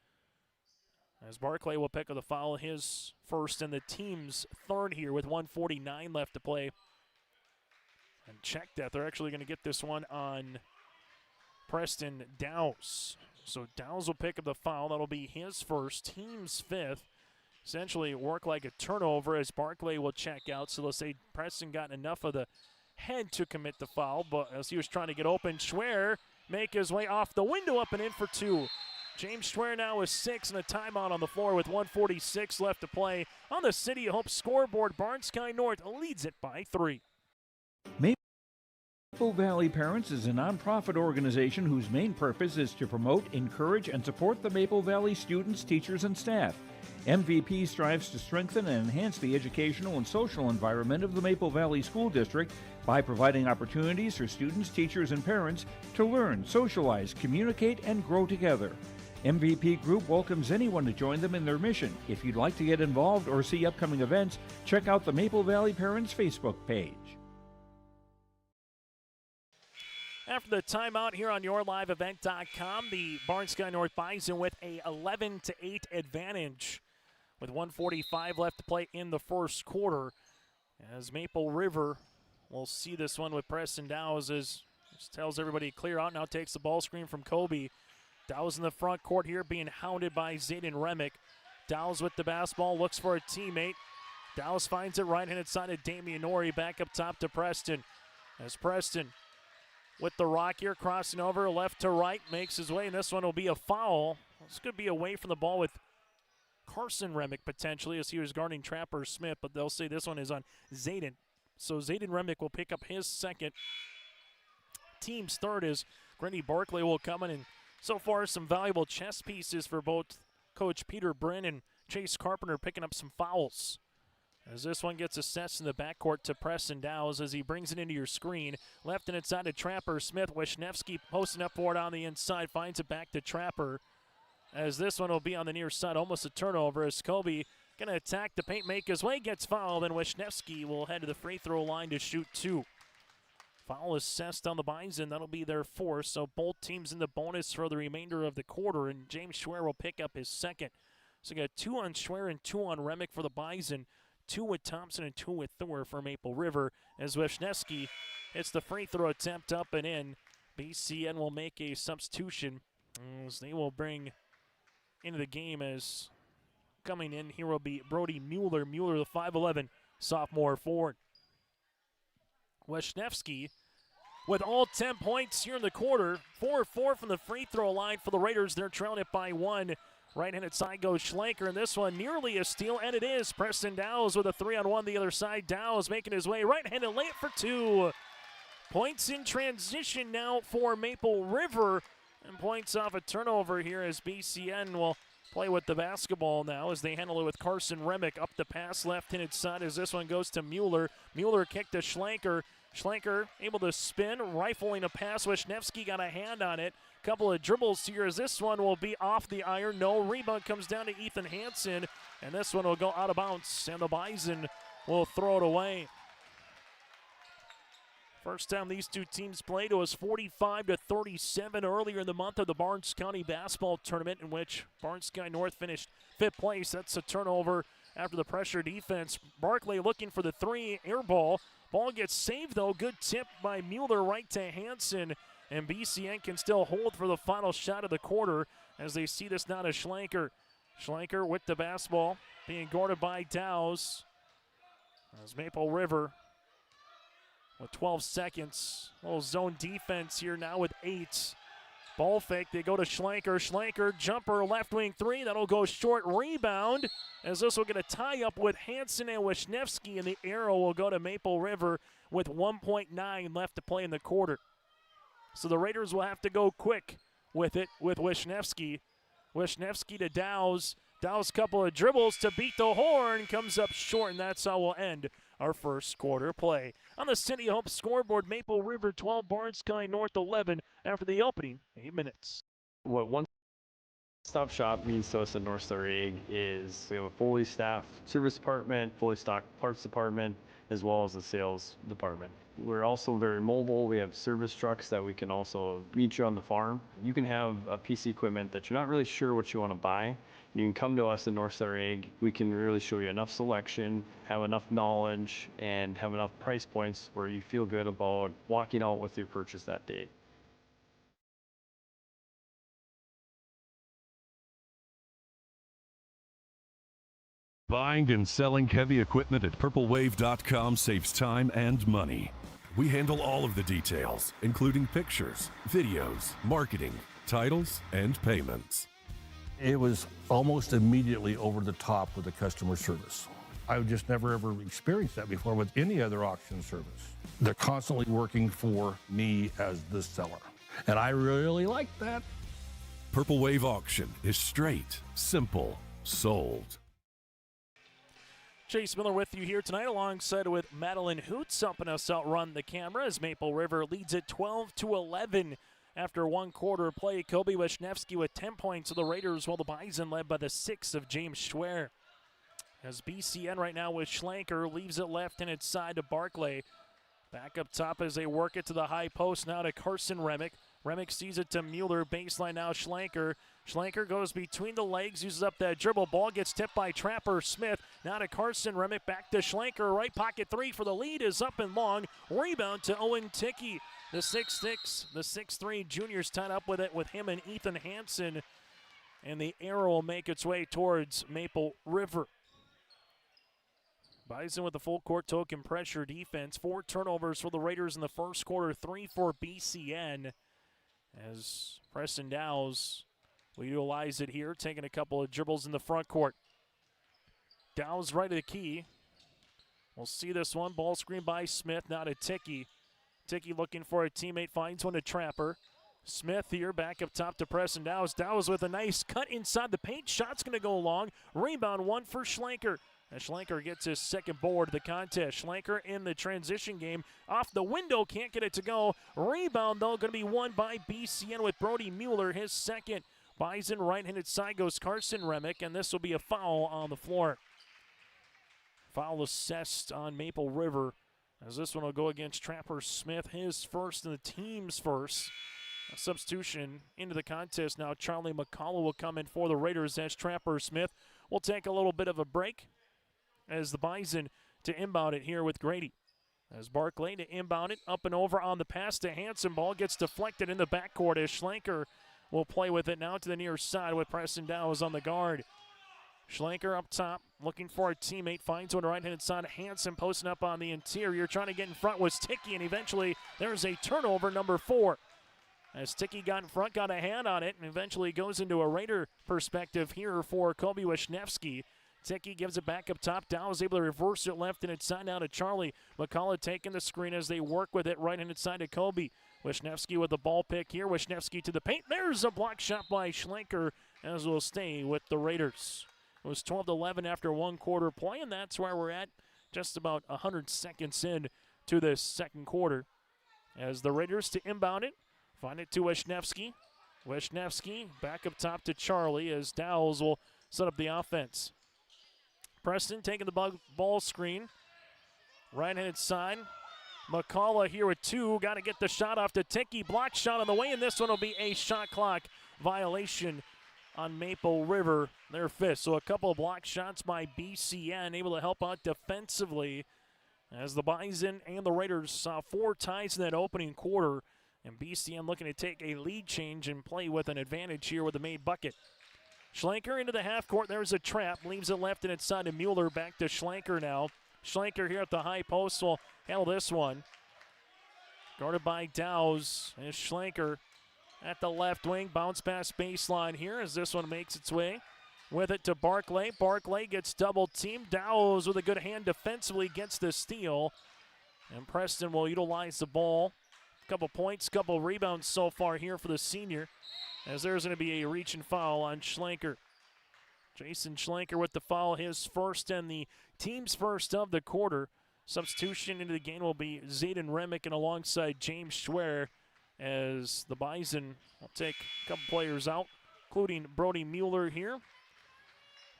as Barkley will pick up the foul, his first and the team's third here with 1:49 left to play. And check that, they're actually going to get this one on Preston Dow's. So Dow's will pick up the foul. That'll be his first, team's fifth. Essentially work like a turnover as Barkley will check out. So let's say Preston got enough of the head to commit the foul, but as he was trying to get open, Schwer make his way off the window up and in for 2. James Schwer now with 6 and a timeout on the floor with 1:46 left to play on the City of Hope scoreboard. Barnes County North leads it by 3. Maple Valley Parents is a nonprofit organization whose main purpose is to promote, encourage, and support the Maple Valley students, teachers, and staff. MVP strives to strengthen and enhance the educational and social environment of the Maple Valley School District by providing opportunities for students, teachers, and parents to learn, socialize, communicate, and grow together. MVP Group welcomes anyone to join them in their mission. If you'd like to get involved or see upcoming events, check out the Maple Valley Parents Facebook page. After the timeout here on YourLiveEvent.com, the Barn Sky North Bison with a 11-8 advantage with 1:45 left to play in the first quarter. As Maple River will see this one with Preston Dowes as just tells everybody to clear out. Now takes the ball screen from Kobe. Dowes in the front court here being hounded by Zayden Remick. Dowes with the basketball, looks for a teammate. Dowes finds it right-handed side of Damian Norrie, back up top to Preston. As Preston with the rock here, crossing over left to right, makes his way, and this one will be a foul. This could be away from the ball with Carson Remick potentially as he was guarding Trapper Smith, but they'll say this one is on Zayden. So Zayden Remick will pick up his second. Team's third is Granny Barkley will come in, and so far some valuable chess pieces for both Coach Peter Brin and Chase Carpenter picking up some fouls. As this one gets assessed in the backcourt to Preston Dowes as he brings it into your screen. Left and inside to Trapper Smith. Wisniewski posting up for it on the inside. Finds it back to Trapper. As this one will be on the near side. Almost a turnover as Kobe going to attack the paint, make his way, gets fouled. And Wisniewski will head to the free throw line to shoot two. Foul assessed on the Bison. That'll be their fourth. So both teams in the bonus for the remainder of the quarter. And James Schwer will pick up his second. So we got 2 on Schwer and 2 on Remick for the Bison. 2 with Thompson and 2 with Thor for Maple River. As Wisniewski hits the free throw attempt up and in. BCN will make a substitution as they will bring into the game as coming in here will be Brody Mueller. Mueller, the 5'11" sophomore forward. Wisniewski with all 10 points here in the quarter. 4-4 from the free throw line for the Raiders. They're trailing it by 1. Right-handed side goes Schlenker, and this one nearly a steal, and it is. Preston Dowes with a 3-on-1 the other side. Dowes making his way right-handed layup for 2. Points in transition now for Maple River, and points off a turnover here as BCN will play with the basketball now as they handle it with Carson Remick. Up the pass left-handed side as this one goes to Mueller. Mueller kicked to Schlenker. Schlenker able to spin, rifling a pass. Wisniewski got a hand on it. Couple of dribbles here as this one will be off the iron. No, rebound comes down to Ethan Hansen, and this one will go out of bounds, and the Bison will throw it away. First time these two teams played, it was 45-37 earlier in the month of the Barnes County Basketball Tournament, in which Barnes Sky North finished 5th place. That's a turnover after the pressure defense. Barkley looking for the 3, air ball. Ball gets saved, though. Good tip by Mueller right to Hansen. And BCN can still hold for the final shot of the quarter as they see this now to Schlenker. Schlenker with the basketball, being guarded by Dowes. As Maple River with 12 seconds. A little zone defense here now with 8. Ball fake, they go to Schlenker. Schlenker, jumper, left wing 3. That'll go short. Rebound as this will get a tie-up with Hansen and Wisniewski, and the arrow will go to Maple River with 1.9 left to play in the quarter. So the Raiders will have to go quick with it with Wisniewski. Wisniewski to Dowes. Dowes couple of dribbles to beat the horn. Comes up short, and that's how we'll end our first quarter play. On the City Hope scoreboard, Maple River 12, Barnes Sky North 11 after the opening 8 minutes. What one-stop shop means to us at North Star Ag is we have a fully staffed service department, fully stocked parts department, as well as a sales department. We're also very mobile. We have service trucks that we can also meet you on the farm. You can have a piece of equipment that you're not really sure what you want to buy. You can come to us at North Star Ag. We can really show you enough selection, have enough knowledge, and have enough price points where you feel good about walking out with your purchase that day. Buying and selling heavy equipment at purplewave.com saves time and money. We handle all of the details, including pictures, videos, marketing, titles, and payments. It was almost immediately over the top with the customer service. I've just never ever experienced that before with any other auction service. They're constantly working for me as the seller, and I really like that. Purple Wave Auction is straight, simple, sold. Chase Miller with you here tonight alongside with Madeline Hoots helping us outrun the camera as Maple River leads it 12-11 after one quarter play. Kobe Wisniewski with 10 points of the Raiders, while the Bison led by the 6 of James Schwer. As BCN right now with Schlenker leaves it left and inside to Barkley. Back up top as they work it to the high post now to Carson Remick. Remick sees it to Mueller. Baseline now Schlenker. Schlenker goes between the legs, uses up that dribble. Ball gets tipped by Trapper Smith. Now to Carson Remick. Back to Schlenker. Right pocket three for the lead is up and long. Rebound to Owen Ticky. The 6'6", the 6'3" junior's tied up with it with him and Ethan Hansen. And the arrow will make its way towards Maple River. Bison with the full court token pressure defense. 4 turnovers for the Raiders in the first quarter, 3 for BCN. As Preston Dow's will utilize it here, taking a couple of dribbles in the front court. Dow's right of the key. We'll see this one. Ball screen by Smith, now to Ticky. Ticky looking for a teammate, finds one to Trapper. Smith here, back up top to Preston Dow's. Dow's with a nice cut inside the paint. Shot's going to go long. Rebound one for Schlenker. As Schlenker gets his second board of the contest. Schlenker in the transition game. Off the window, can't get it to go. Rebound, though, going to be won by BCN with Brody Mueller, his second. Bison right-handed side goes Carson Remick, and this will be a foul on the floor. Foul assessed on Maple River, as this one will go against Trapper Smith, his first and the team's first. A substitution into the contest now. Charlie McCullough will come in for the Raiders as Trapper Smith. We'll take a little bit of a break as the Bison to inbound it here with Grady. As Barclay to inbound it, up and over on the pass to Hansen. Ball gets deflected in the backcourt as Schlenker will play with it now to the near side with Preston Dow's on the guard. Schlenker up top, looking for a teammate, finds one right-handed side. Hansen posting up on the interior, trying to get in front was Ticky, and eventually there's a turnover, number 4. As Ticky got in front, got a hand on it, and eventually goes into a Raider perspective here for Kobe Wisniewski. Ticky gives it back up top. Dow is able to reverse it left and inside now to Charlie. McCullough taking the screen as they work with it right hand side to Kobe. Wisniewski with the ball pick here. Wisniewski to the paint. There's a block shot by Schlenker as we'll stay with the Raiders. It was 12-11 after one quarter play, and that's where we're at, just about 100 seconds in to this second quarter. As the Raiders to inbound it, find it to Wisniewski. Wisniewski back up top to Charlie as Dowles will set up the offense. Preston taking the ball screen. Right-handed side. McCullough here with 2. Got to get the shot off to Ticky. Block shot on the way, and this one will be a shot clock violation on Maple River, their 5th. So a couple of block shots by BCN, able to help out defensively as the Bison and the Raiders saw 4 ties in that opening quarter, and BCN looking to take a lead change and play with an advantage here with a made bucket. Schlenker into the half court. There's a trap. Leaves it left and inside to Mueller. Back to Schlenker now. Schlenker here at the high post will handle this one. Guarded by Dow's. And Schlenker at the left wing. Bounce pass baseline here as this one makes its way. With it to Barclay. Barclay gets double teamed. Dow's with a good hand defensively gets the steal. And Preston will utilize the ball. Couple points, couple rebounds so far here for the senior, as there's going to be a reach and foul on Schlenker. Jason Schlenker with the foul, his first and the team's first of the quarter. Substitution into the game will be Zayden Remick and alongside James Schwer, as the Bison will take a couple players out, including Brody Mueller here.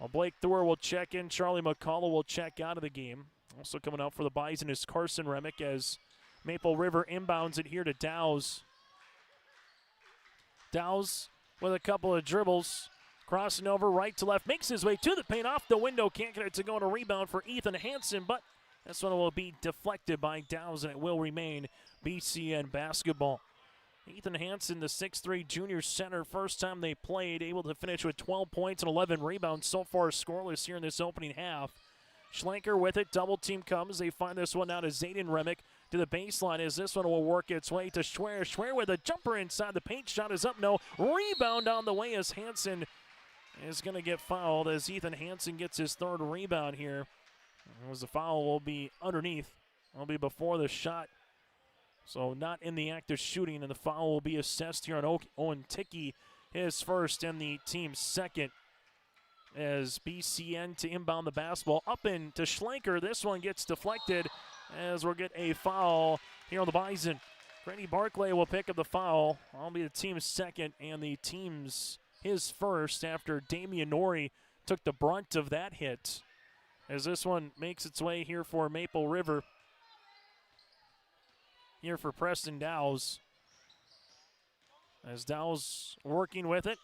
Well, Blake Thor will check in. Charlie McCullough will check out of the game. Also coming out for the Bison is Carson Remick as Maple River inbounds it here to Dow's. Dow's with a couple of dribbles, crossing over right to left, makes his way to the paint, off the window, can't get it to go on a rebound for Ethan Hansen, but this one will be deflected by Dow's, and it will remain BCN basketball. Ethan Hansen, the 6'3" junior center, first time they played, able to finish with 12 points and 11 rebounds, so far scoreless here in this opening half. Schlenker with it, double team comes, they find this one out to Zayden Remick. To the baseline as this one will work its way to Schwer. Schwer with a jumper inside the paint. Shot is up. No. Rebound on the way as Hansen is going to get fouled as Ethan Hansen gets his 3rd rebound here. As the foul will be underneath. Will be before the shot. So not in the act of shooting, and the foul will be assessed here on Owen Ticky, his first and the team's second. As BCN to inbound the basketball up into Schlenker. This one gets deflected as we'll get a foul here on the Bison. Grady Barclay will pick up the foul. That'll be the team's second and the team's his first after Damian Norrie took the brunt of that hit. As this one makes its way here for Maple River. here for Preston Dow's. As Dow's working with it.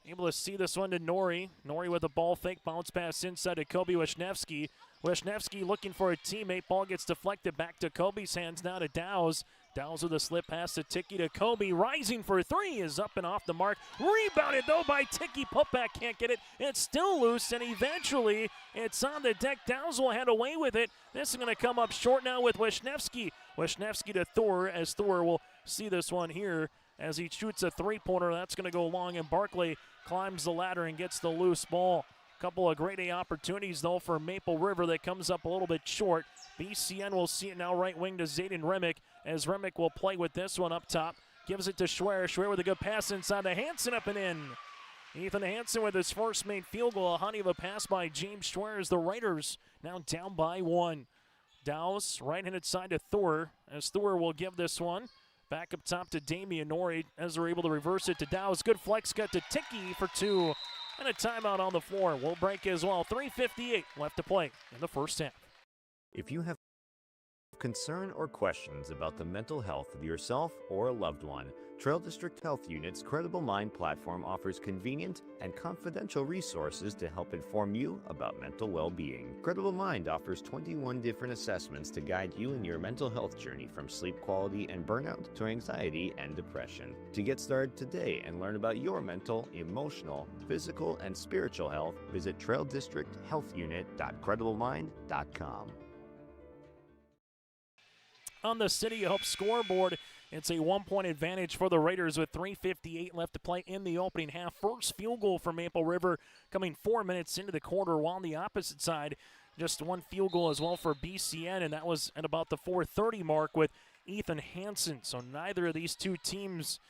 Able to see this one to Nori. Nori with a ball fake, bounce pass inside to Kobe Wisniewski. Wisniewski looking for a teammate. Ball gets deflected back to Kobe's hands, now to Dow's. Dow's with a slip pass to Tiki to Kobe. Rising for three is up and off the mark. Rebounded though by Tiki. Putback can't get it. It's still loose, and eventually it's on the deck. Dow's will head away with it. This is going to come up short now with Wisniewski. Wisniewski to Thor, as Thor will see this one here as he shoots a three-pointer. That's going to go long, and Barkley climbs the ladder and gets the loose ball. Couple of grade A opportunities, though, for Maple River that comes up a little bit short. BCN will see it now right wing to Zayden Remick, as Remick will play with this one up top. Gives it to Schwer. Schwer with a good pass inside to Hansen, up and in. Ethan Hansen with his first made field goal. A honey of a pass by James Schwer as the Raiders now down by one. Dow's right-handed side to Thor, as Thor will give this one back up top to Damian Nori as they're able to reverse it to Dow's. Good flex cut to Tiki for two. And a timeout on the floor. We'll break as well. 3:58 left to play in the first half. If you have concern or questions about the mental health of yourself or a loved one, Trail District Health Unit's Credible Mind platform offers convenient and confidential resources to help inform you about mental well-being. Credible Mind offers 21 different assessments to guide you in your mental health journey, from sleep quality and burnout to anxiety and depression. To get started today and learn about your mental, emotional, physical, and spiritual health, visit traildistricthealthunit.crediblemmind.com. On the City of Hope scoreboard, it's a 1-point advantage for the Raiders with 3:58 left to play in the opening half. First field goal for Maple River coming 4 minutes into the quarter, while on the opposite side, just one field goal as well for BCN, and that was at about the 4:30 mark with Ethan Hansen. So neither of these two teams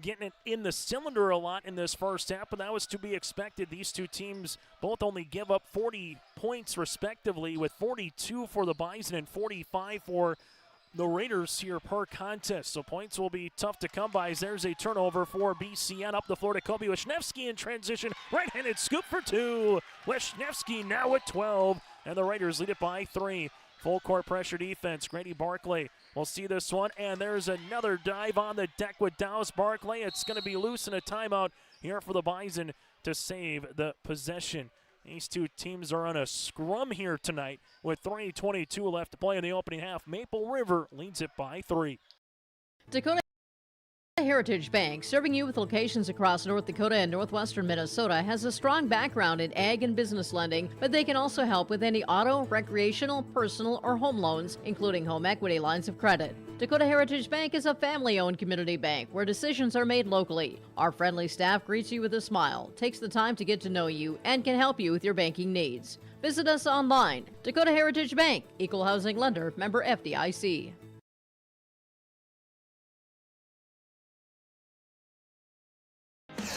getting it in the cylinder a lot in this first half, but that was to be expected. These two teams both only give up 40 points respectively, with 42 for the Bison and 45 for the Raiders here per contest. So points will be tough to come by as there's a turnover for BCN. Up the floor to Kobe Wisniewski in transition. Right-handed scoop for two. Wisniewski now at 12, and the Raiders lead it by 3. Full court pressure defense. Grady Barkley will see this one, and there's another dive on the deck with Dow's Barkley. It's going to be loose, and a timeout here for the Bison to save the possession. These two teams are on a scrum here tonight with 3:22 left to play in the opening half. Maple River leads it by 3. Dakota Heritage Bank, serving you with locations across North Dakota and northwestern Minnesota, has a strong background in ag and business lending, but they can also help with any auto, recreational, personal, or home loans, including home equity lines of credit. Dakota Heritage Bank is a family-owned community bank where decisions are made locally. Our friendly staff greets you with a smile, takes the time to get to know you, and can help you with your banking needs. Visit us online. Dakota Heritage Bank, Equal Housing Lender, member FDIC.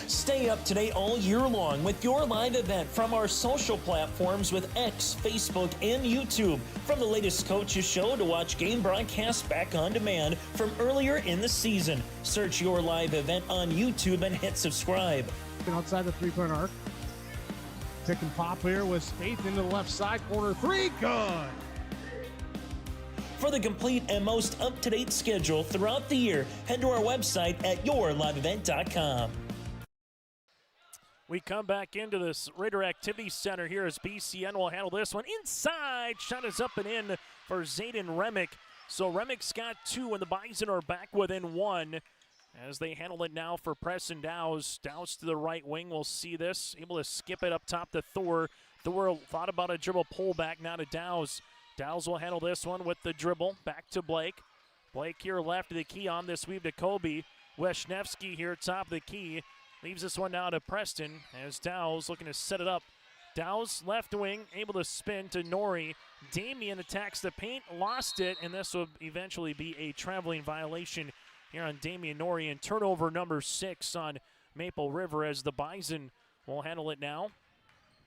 Stay up to date all year long with your live event from our social platforms with X, Facebook, and YouTube. From the latest coaches show to watch game broadcasts back on demand from earlier in the season. Search your live event on YouTube and hit subscribe. Outside the three-point arc. Pick and pop here with Spaeth into the left side corner. Three, good. For the complete and most up-to-date schedule throughout the year, head to our website at yourliveevent.com. We come back into this Raider Activity Center here as BCN will handle this one. Inside, shot is up and in for Zayden Remick. So Remick's got 2, and the Bison are back within 1 as they handle it now for Preston Dow's. Dow's to the right wing. We'll see this. Able to skip it up top to Thor. Thor thought about a dribble pullback now to Dow's. Dow's will handle this one with the dribble. Back to Blake. Blake here left of the key on this weave to Kobe. Wisniewski here top of the key. Leaves this one now to Preston as Dow's looking to set it up. Dow's left wing, able to spin to Nori. Damian attacks the paint, lost it, and this will eventually be a traveling violation here on Damian Nori. And turnover number 6 on Maple River as the Bison will handle it now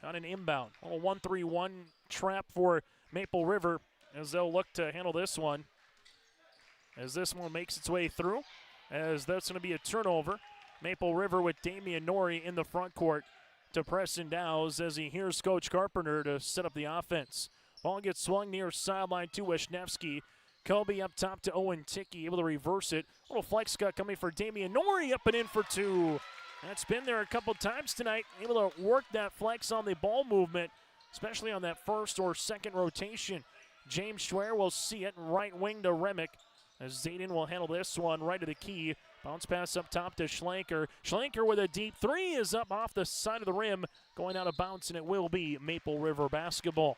on an inbound. A 1-3-1 trap for Maple River as they'll look to handle this one. As this one makes its way through, as that's going to be a turnover. Maple River with Damian Nori in the front court to Preston Dow's as he hears Coach Carpenter to set up the offense. Ball gets swung near sideline to Wisniewski. Kobe up top to Owen Ticky, able to reverse it. Little flex cut coming for Damian Norrie, up and in for 2. That's been there a couple times tonight, able to work that flex on the ball movement, especially on that first or second rotation. James Schwer will see it, right wing to Remick, as Zayden will handle this one right to the key. Bounce pass up top to Schlenker. Schlenker with a deep 3 is up off the side of the rim, going out of bounds, and it will be Maple River basketball.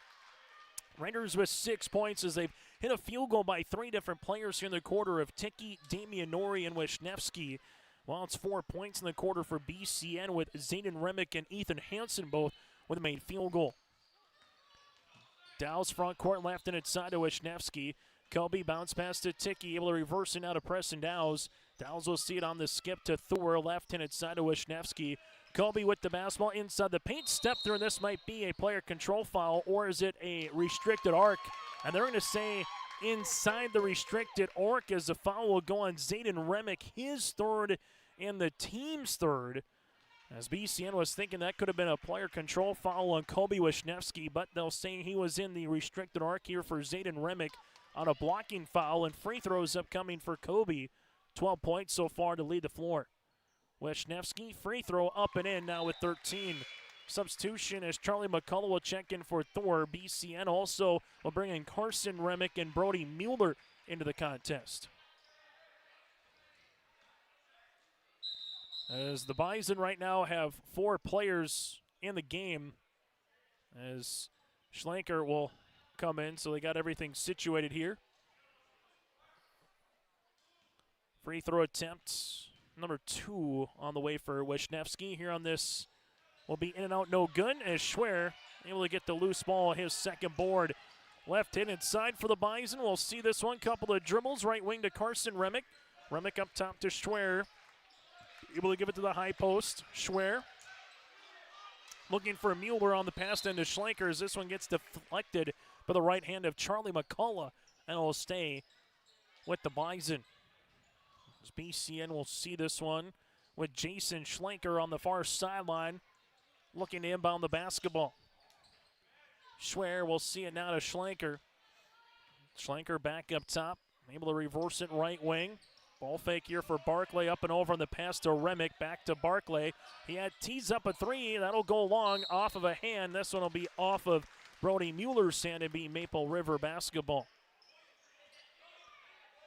Raiders with 6 points as they've hit a field goal by 3 different players here in the quarter of Ticky, Damian Norrie, and Wisniewski. Well, it's 4 points in the quarter for BCN with Zayden Remick and Ethan Hansen both with a made field goal. Dow's front court left-handed side to Wisniewski. Kobe bounce pass to Ticky, able to reverse it out of Preston Dow's. Dow's will see it on the skip to Thor, left-handed side to Wisniewski. Kobe with the basketball inside the paint, step through, and this might be a player control foul, or is it a restricted arc? And they're going to say inside the restricted arc as the foul will go on Zayden Remick, his third and the team's third. As BCN was thinking that could have been a player control foul on Kobe Wisniewski, but they'll say he was in the restricted arc here for Zayden Remick on a blocking foul, and free throws upcoming for Kobe. 12 points so far to lead the floor. Wisniewski, free throw up and in now with 13. Substitution as Charlie McCullough will check in for Thor. BCN also will bring in Carson Remick and Brody Mueller into the contest. As the Bison right now have 4 players in the game, as Schlenker will come in, so they got everything situated here. Free throw attempt number 2 on the way for Wisniewski. Here on this will be in and out, no good, as Schwer able to get the loose ball, his second board. Left-handed side for the Bison. We'll see this one. Couple of dribbles, right wing to Carson Remick. Remick up top to Schwer. Able to give it to the high post. Schwer looking for Mueller on the pass end to Schlenker as this one gets deflected by the right hand of Charlie McCullough, and will stay with the Bison. As BCN will see this one with Jason Schlenker on the far sideline looking to inbound the basketball. Schwer will see it now to Schlenker. Schlenker back up top, able to reverse it right wing. Ball fake here for Barclay, up and over on the pass to Remick, back to Barclay. He had tees up a 3, that'll go long off of a hand. This one will be off of Brody Mueller's hand and be Maple River basketball.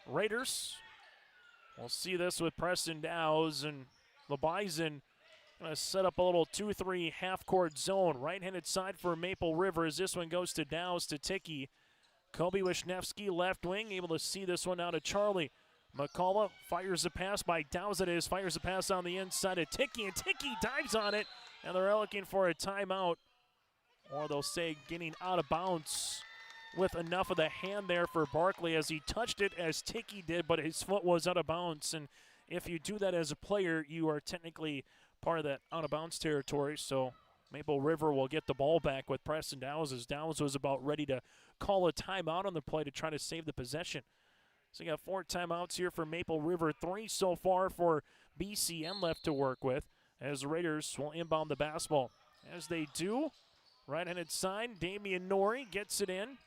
Raiders, we'll see this with Preston Dow's, and the Bison going to set up a little 2-3 half-court zone. Right-handed side for Maple River as this one goes to Dow's to Ticky. Kobe Wisniewski, left wing, able to see this one out to Charlie. McCullough fires a pass by Dow's, it is, fires a pass on the inside of Ticky, and Ticky dives on it, and they're looking for a timeout, or they'll say getting out of bounds with enough of the hand there for Barkley as he touched it as Ticky did, but his foot was out of bounds, and if you do that as a player, you are technically part of that out of bounds territory, so Maple River will get the ball back with Preston Dow's as Dow's was about ready to call a timeout on the play to try to save the possession. So you got 4 timeouts here for Maple River, 3 so far for BCN left to work with, as the Raiders will inbound the basketball. As they do, right-handed side, Damian Norrie gets it in.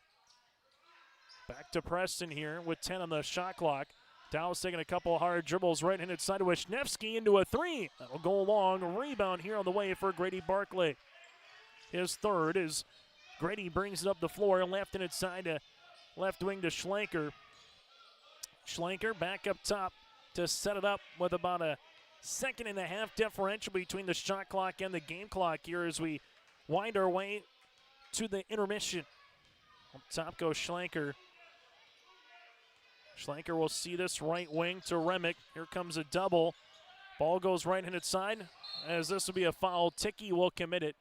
Back to Preston here with 10 on the shot clock. Dow's taking a couple of hard dribbles, right-handed side to Wisniewski into a 3. That'll go long. Rebound here on the way for Grady Barclay. His third is Grady brings it up the floor, left-handed side to left wing to Schlenker. Schlenker back up top to set it up with about a 1.5 differential between the shot clock and the game clock here as we wind our way to the intermission. Up top goes Schlenker. Schlenker will see this right wing to Remick. Here comes a double. Ball goes right-handed side as this will be a foul. Ticky will commit it.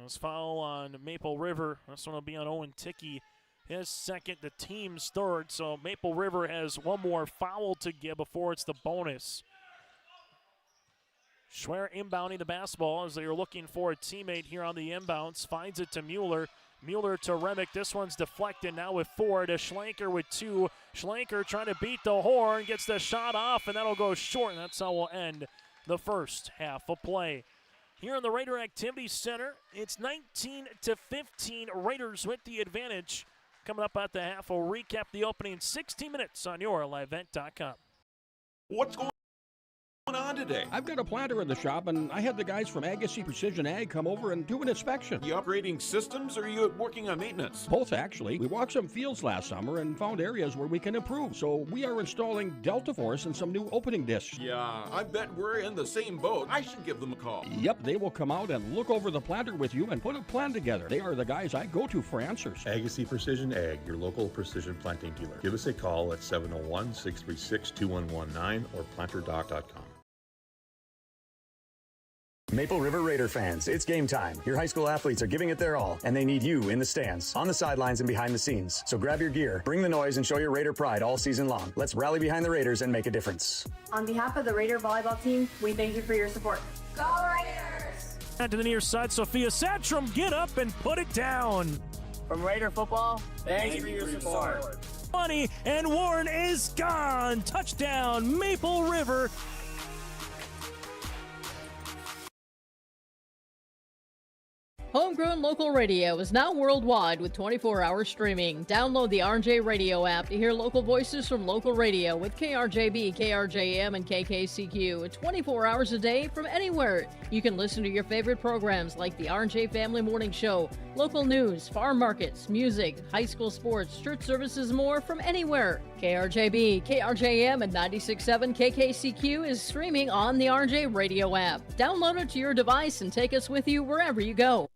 This foul on Maple River. This one will be on Owen Ticky. His second, the team's third. So Maple River has one more foul to give before it's the bonus. Schwer inbounding the basketball as they are looking for a teammate here on the inbounds. Finds it to Mueller. Mueller to Remick. This one's deflected now with 4 to Schlenker with 2. Schlenker trying to beat the horn. Gets the shot off, and that'll go short. And that's how we'll end the first half of play. Here in the Raider Activity Center, it's 19-15. Raiders with the advantage. Coming up at the half, we'll recap the opening 60 minutes on yourlivevent.com. What's going on today? I've got a planter in the shop, and I had the guys from Agassi Precision Ag come over and do an inspection. You upgrading systems, or are you working on maintenance? Both, actually. We walked some fields last summer and found areas where we can improve. So we are installing Delta Force and some new opening discs. Yeah, I bet we're in the same boat. I should give them a call. Yep, they will come out and look over the planter with you and put a plan together. They are the guys I go to for answers. Agassi Precision Ag, your local precision planting dealer. Give us a call at 701-636-2119 or planterdoc.com. Maple River Raider fans, it's game time. Your high school athletes are giving it their all, and they need you in the stands, on the sidelines, and behind the scenes. So grab your gear, bring the noise, and show your Raider pride all season long. Let's rally behind the Raiders and make a difference. On behalf of the Raider volleyball team, we thank you for your support. Go Raiders! To the near side, Sophia Satcham, get up and put it down. From Raider football, thank you for your support. Money, and Warren is gone. Touchdown, Maple River. Homegrown local radio is now worldwide with 24-hour streaming. Download the RJ Radio app to hear local voices from local radio with KRJB, KRJM, and KKCQ 24 hours a day from anywhere. You can listen to your favorite programs like the RJ Family Morning Show, local news, farm markets, music, high school sports, church services, more from anywhere. KRJB, KRJM, and 96.7 KKCQ is streaming on the RJ Radio app. Download it to your device and take us with you wherever you go.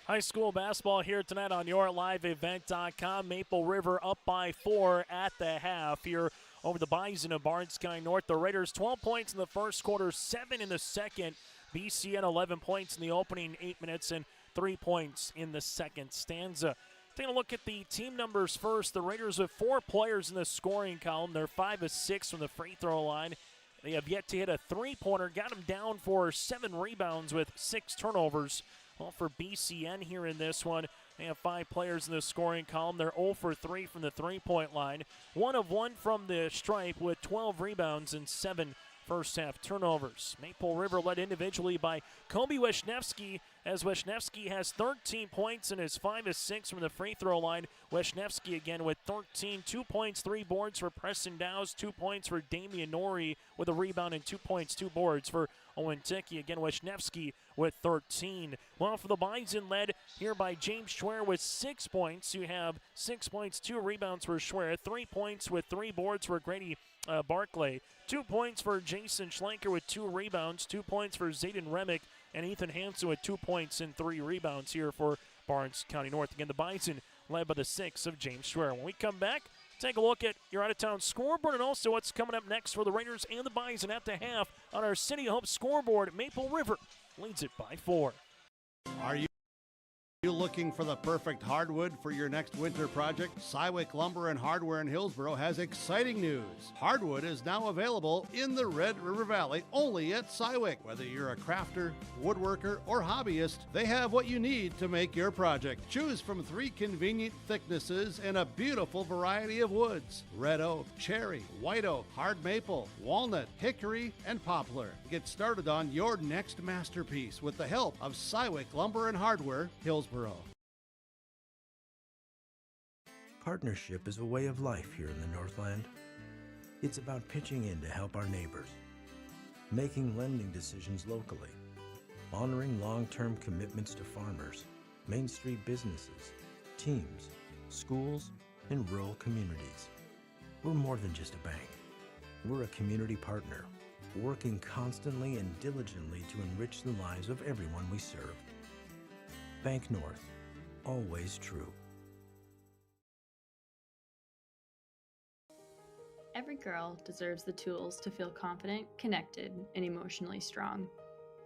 High school basketball here tonight on yourliveevent.com. Maple River up by 4 at the half here over the Bison of Barnes Sky North. The Raiders 12 points in the first quarter, 7 in the second. BCN 11 points in the opening 8 minutes and 3 points in the second stanza. Taking a look at the team numbers first. The Raiders with 4 players in the scoring column. They're 5 of 6 from the free throw line. They have yet to hit a three-pointer. Got them down for 7 rebounds with 6 turnovers. Well, for BCN here in this one, they have 5 players in the scoring column. They're 0 for 3 from the three-point line. 1 of 1 from the stripe with 12 rebounds and 7 first-half turnovers. Maple River led individually by Kobe Wisniewski, as Wisniewski has 13 points and is 5 of 6 from the free throw line. Wisniewski again with 13, 2 points, 3 boards for Preston Dowes, 2 points for Damian Norrie with a rebound, and 2 points, 2 boards for Owen Tickey. Again, Wisniewski with 13. Well, for the Bison, led here by James Schwer with 6 points. You have 6 points, 2 rebounds for Schwer, 3 points with 3 boards for Grady Barclay, 2 points for Jason Schlenker with 2 rebounds, 2 points for Zayden Remick, and Ethan Hansen with 2 points and 3 rebounds here for Barnes County North. Again, the Bison led by the 6 of James Schwer. When we come back, take a look at your out-of-town scoreboard and also what's coming up next for the Raiders and the Bison at the half on our City Hope scoreboard. Maple River leads it by 4. Are you looking for the perfect hardwood for your next winter project? Cywick Lumber and Hardware in Hillsboro has exciting news. Hardwood is now available in the Red River Valley only at Cywick. Whether you're a crafter, woodworker, or hobbyist, they have what you need to make your project. Choose from 3 convenient thicknesses and a beautiful variety of woods: red oak, cherry, white oak, hard maple, walnut, hickory, and poplar. Get started on your next masterpiece with the help of Cywick Lumber and Hardware, Hillsboro. Partnership is a way of life here in the Northland. It's about pitching in to help our neighbors, making lending decisions locally, honoring long-term commitments to farmers, Main Street businesses, teams, schools, and rural communities. We're more than just a bank. We're a community partner, working constantly and diligently to enrich the lives of everyone we serve. Bank North, always true. Every girl deserves the tools to feel confident, connected, and emotionally strong.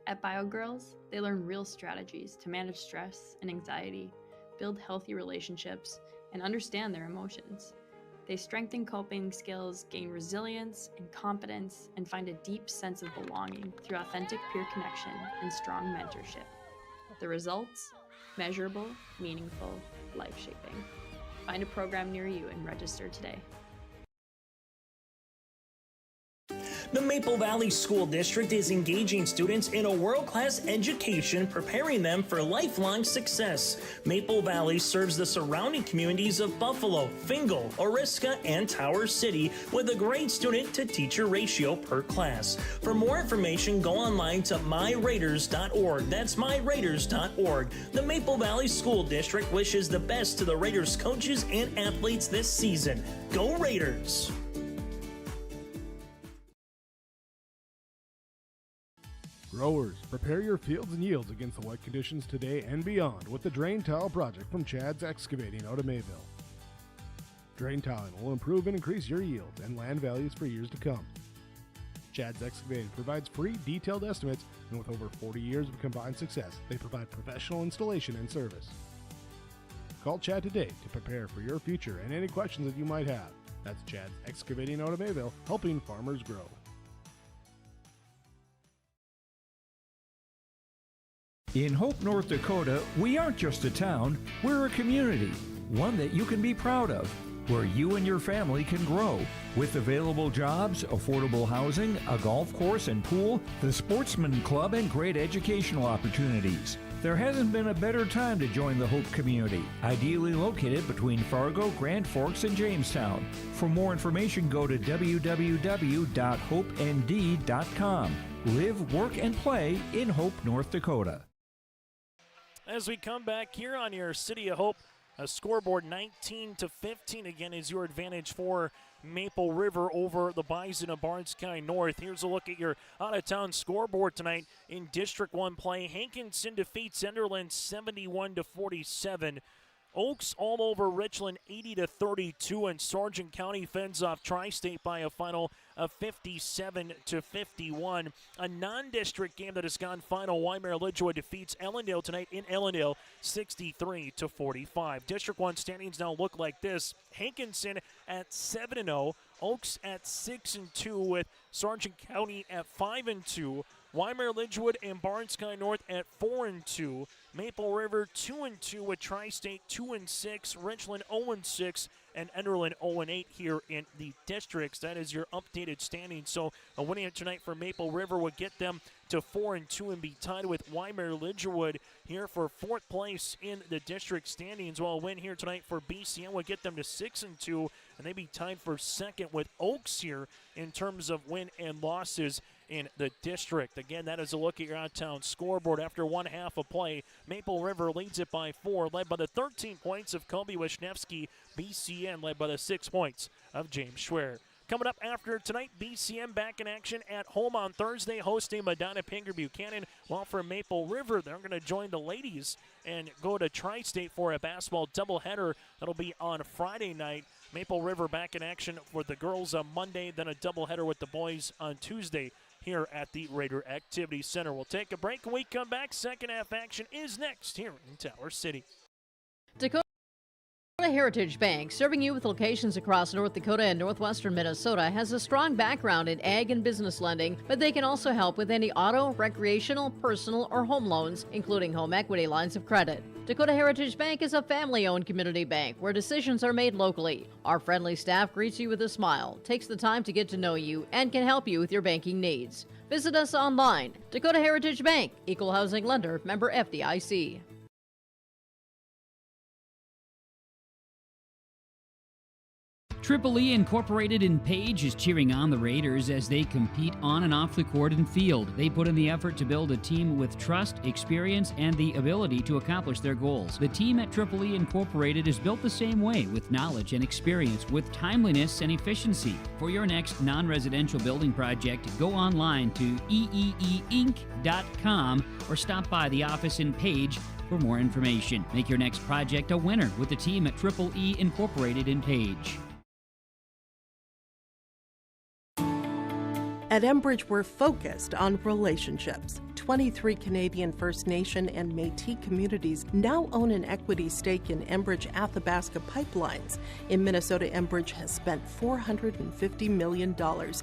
At BioGirls, they learn real strategies to manage stress and anxiety, build healthy relationships, and understand their emotions. They strengthen coping skills, gain resilience and confidence, and find a deep sense of belonging through authentic peer connection and strong mentorship. The results? Measurable, meaningful, life-shaping. Find a program near you and register today. The Maple Valley School District is engaging students in a world-class education, preparing them for lifelong success. Maple Valley serves the surrounding communities of Buffalo, Fingal, Oriska, and Tower City with a grade student-to-teacher ratio per class. For more information, go online to myraiders.org. That's myraiders.org. The Maple Valley School District wishes the best to the Raiders coaches and athletes this season. Go Raiders! Growers, prepare your fields and yields against the wet conditions today and beyond with the Drain Tile project from Chad's Excavating out of Mayville. Drain tiling will improve and increase your yield and land values for years to come. Chad's Excavating provides free, detailed estimates, and with over 40 years of combined success, they provide professional installation and service. Call Chad today to prepare for your future and any questions that you might have. That's Chad's Excavating out of Mayville, helping farmers grow. In Hope, North Dakota, we aren't just a town, we're a community, one that you can be proud of, where you and your family can grow. With available jobs, affordable housing, a golf course and pool, the Sportsman Club, and great educational opportunities. There hasn't been a better time to join the Hope community, ideally located between Fargo, Grand Forks, and Jamestown. For more information, go to www.hopend.com. Live, work, and play in Hope, North Dakota. As we come back here on your City of Hope, a scoreboard 19-15 again is your advantage for Maple River over the Bison of Barnes County North. Here's a look at your out-of-town scoreboard tonight in District 1 play. Hankinson defeats Enderlin 71-47. Oaks all over Richland 80-32, and Sargent County fends off Tri-State by a final of 57-51. A non-district game that has gone final. Waimea-Lidgewood defeats Ellendale tonight in Ellendale 63-45. District 1 standings now look like this. Hankinson at 7-0, Oaks at 6-2 with Sargent County at 5-2. Waimea-Lidgewood and Barnes County North at 4-2. Maple River 2-2 with Tri-State 2-6. Richland 0-6. And Enderlin 0-8 here in the districts. That is your updated standing. So a winning tonight for Maple River would get them to 4-2 and be tied with Waimea-Lidgewood here for fourth place in the district standings. While a win here tonight for BCM would get them to 6-2, and they'd be tied for second with Oaks here in terms of win and losses in the district. Again, that is a look at your out-of-town scoreboard. After one half of play, Maple River leads it by 4, led by the 13 points of Kobe Wisniewski. BCM led by the 6 points of James Schwer. Coming up after tonight, BCM back in action at home on Thursday, hosting Madonna Pinger Buchanan. While for Maple River, they're going to join the ladies and go to Tri-State for a basketball doubleheader. That'll be on Friday night. Maple River back in action for the girls on Monday, then a doubleheader with the boys on Tuesday here at the Raider Activity Center. We'll take a break. When we come back, second half action is next here in Tower City. Dakota Heritage Bank, serving you with locations across North Dakota and northwestern Minnesota, has a strong background in ag and business lending, but they can also help with any auto, recreational, personal, or home loans, including home equity lines of credit. Dakota Heritage Bank is a family-owned community bank where decisions are made locally. Our friendly staff greets you with a smile, takes the time to get to know you, and can help you with your banking needs. Visit us online. Dakota Heritage Bank, Equal Housing Lender, member FDIC. Triple E Incorporated in Page is cheering on the Raiders as they compete on and off the court and field. They put in the effort to build a team with trust, experience, and the ability to accomplish their goals. The team at Triple E Incorporated is built the same way, with knowledge and experience, with timeliness and efficiency. For your next non-residential building project, go online to eeeinc.com or stop by the office in Page for more information. Make your next project a winner with the team at Triple E Incorporated in Page. At Enbridge, we're focused on relationships. 23 Canadian First Nation and Métis communities now own an equity stake in Enbridge Athabasca Pipelines. In Minnesota, Enbridge has spent $450 million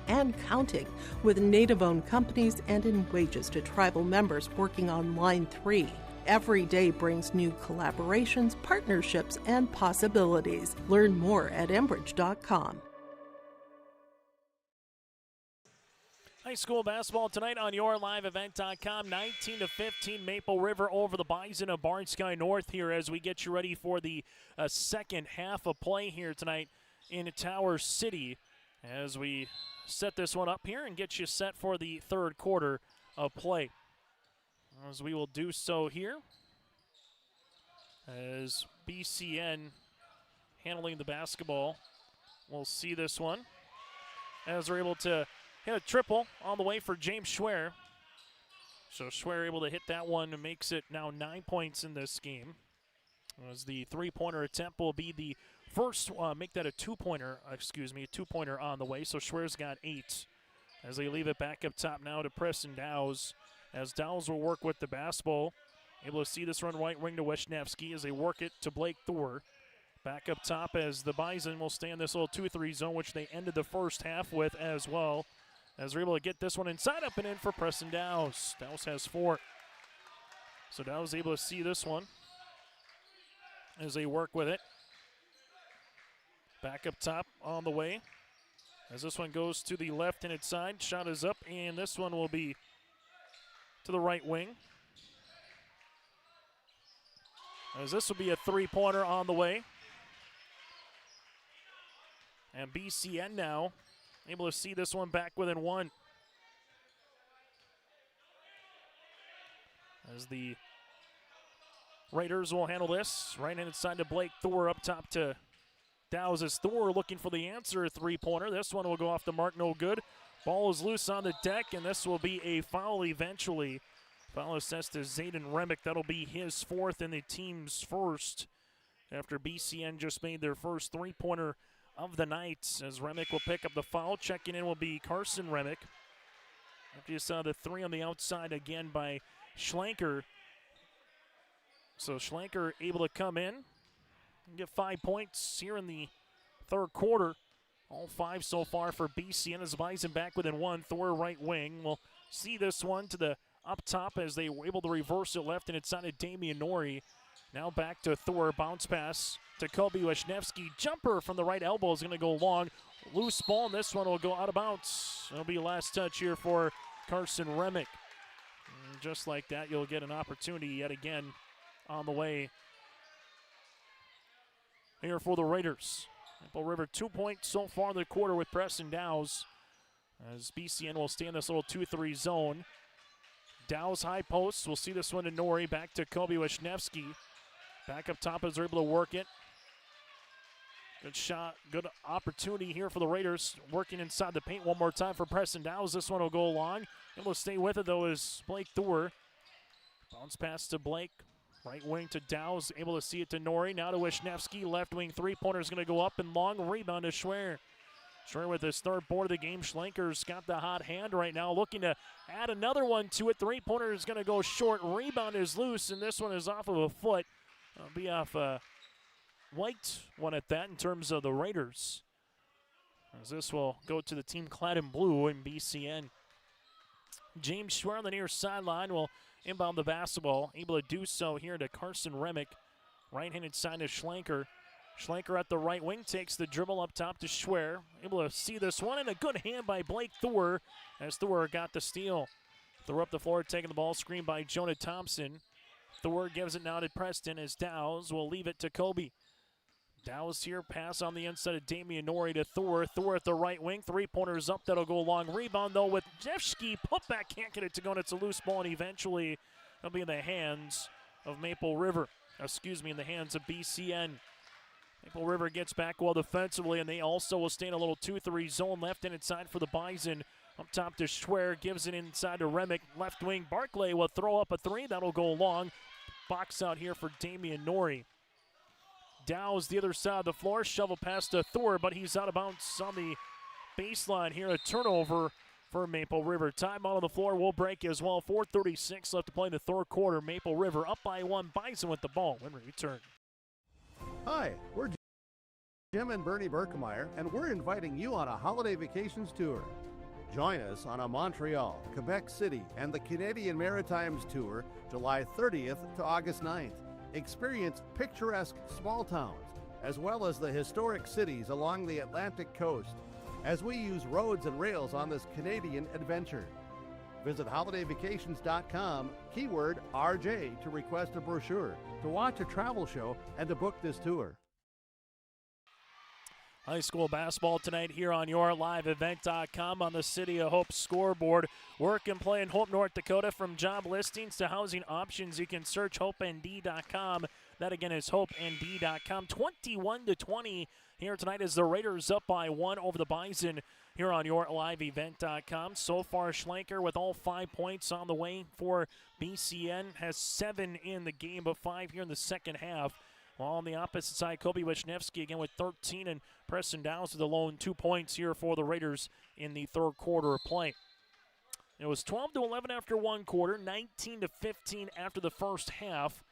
and counting with Native-owned companies and in wages to tribal members working on Line 3. Every day brings new collaborations, partnerships, and possibilities. Learn more at Enbridge.com. High school basketball tonight on YourLiveEvent.com. 19-15 Maple River over the Bison of Barn Sky North here as we get you ready for the second half of play here tonight in Tower City as we set this one up here and get you set for the third quarter of play. As we will do so here as BCN handling the basketball. We'll see this one as they're able to hit a triple on the way for James Schwer. So Schwer able to hit that one and makes it now 9 points in this game. As the three-pointer attempt will be the first, make that a two-pointer on the way. So Schwer's got 8. As they leave it back up top now to Preston Dowes. As Dowes will work with the basketball. Able to see this run right wing to Wisniewski as they work it to Blake Thor. Back up top as the Bison will stay in this little 2-3 zone, which they ended the first half with as well. As they're able to get this one inside up and in for Preston Dowes. Dowes has 4. So Dowes able to see this one as they work with it. Back up top on the way. As this one goes to the left-handed side. Shot is up, and this one will be to the right wing. As this will be a three-pointer on the way. And BCN now able to see this one back within 1. As the Raiders will handle this. Right-handed side to Blake Thor up top to Dowes as Thor looking for the answer three-pointer. This one will go off the mark, no good. Ball is loose on the deck, and this will be a foul eventually. Foul assessed to Zayden Remick. That'll be his 4th and the team's first after BCN just made their first three-pointer of the night, as Remick will pick up the foul. Checking in will be Carson Remick. After you saw the 3 on the outside again by Schlenker. So Schlenker able to come in and get 5 points here in the third quarter. All 5 so far for BCN as Bison back within 1. Thor right wing. We'll see this one to the up top as they were able to reverse it left and it's on to Damian Norrie. Now back to Thor, bounce pass to Kobe Wisniewski. Jumper from the right elbow is going to go long. Loose ball, and this one will go out of bounds. It'll be last touch here for Carson Remick. And just like that, you'll get an opportunity yet again on the way here for the Raiders. Maple River 2 points so far in the quarter with Preston Dowes. As BCN will stay in this little 2-3 zone. Dowes high post. We'll see this one to Norrie. Back to Kobe Wisniewski. Back up top as they're able to work it. Good shot, good opportunity here for the Raiders. Working inside the paint one more time for Preston Dowes. This one will go long. Able to stay with it though is Blake Thor. Bounce pass to Blake. Right wing to Dowes. Able to see it to Norrie. Now to Wisniewski. Left wing three-pointer is going to go up and long. Rebound to Schwer. Schwer with his third board of the game. Schlenker's got the hot hand right now. Looking to add another one to it. Three-pointer is going to go short. Rebound is loose, and this one is off of a foot. It'll be off a white one at that in terms of the Raiders. As this will go to the team clad in blue in BCN. James Schwer on the near sideline will inbound the basketball. Able to do so here to Carson Remick. Right-handed side to Schlenker. Schlenker at the right wing takes the dribble up top to Schwer. Able to see this one, and a good hand by Blake Thor as Thor got the steal. Thor up the floor, taking the ball, screen by Jonah Thompson. Thor gives it now to Preston as Dowes will leave it to Kobe. Dowes here, pass on the inside of Damian Norrie to Thor. Thor at the right wing, three-pointers up, that'll go long. Rebound though with Jeffsky, putback, can't get it to go, and it's a loose ball, and eventually it'll be in the hands of Maple River. In the hands of BCN. Maple River gets back well defensively, and they also will stay in a little 2-3 zone left and inside for the Bison. Up top to Schwer, gives it inside to Remick. Left wing, Barclay will throw up a 3. That'll go long. Box out here for Damian Norrie. Dowes the other side of the floor, shovel pass to Thor, but he's out of bounds on the baseline here. A turnover for Maple River. Timeout on the floor will break as well. 4:36 left to play in the third quarter. Maple River up by 1. Bison with the ball when we return. Hi, we're Jim and Bernie Berkemeyer, and we're inviting you on a holiday vacations tour. Join us on a Montreal, Quebec City, and the Canadian Maritimes tour July 30th to August 9th. Experience picturesque small towns, as well as the historic cities along the Atlantic coast. as we use roads and rails on this Canadian adventure. Visit holidayvacations.com, keyword RJ, to request a brochure, to watch a travel show, and to book this tour. High school basketball tonight here on yourliveevent.com on the City of Hope scoreboard. Work and play in Hope, North Dakota. From job listings to housing options, you can search hopeND.com. That again is hopeND.com. 21-20 here tonight as the Raiders up by 1 over the Bison here on yourliveevent.com. So far, Schlenker with all 5 points on the way for BCN. Has 7 in the game, but 5 here in the second half. While on the opposite side, Kobe Wisniewski again with 13, and Preston Downs with the lone 2 points here for the Raiders in the third quarter of play. It was 12-11 after one quarter, 19-15 after the first half.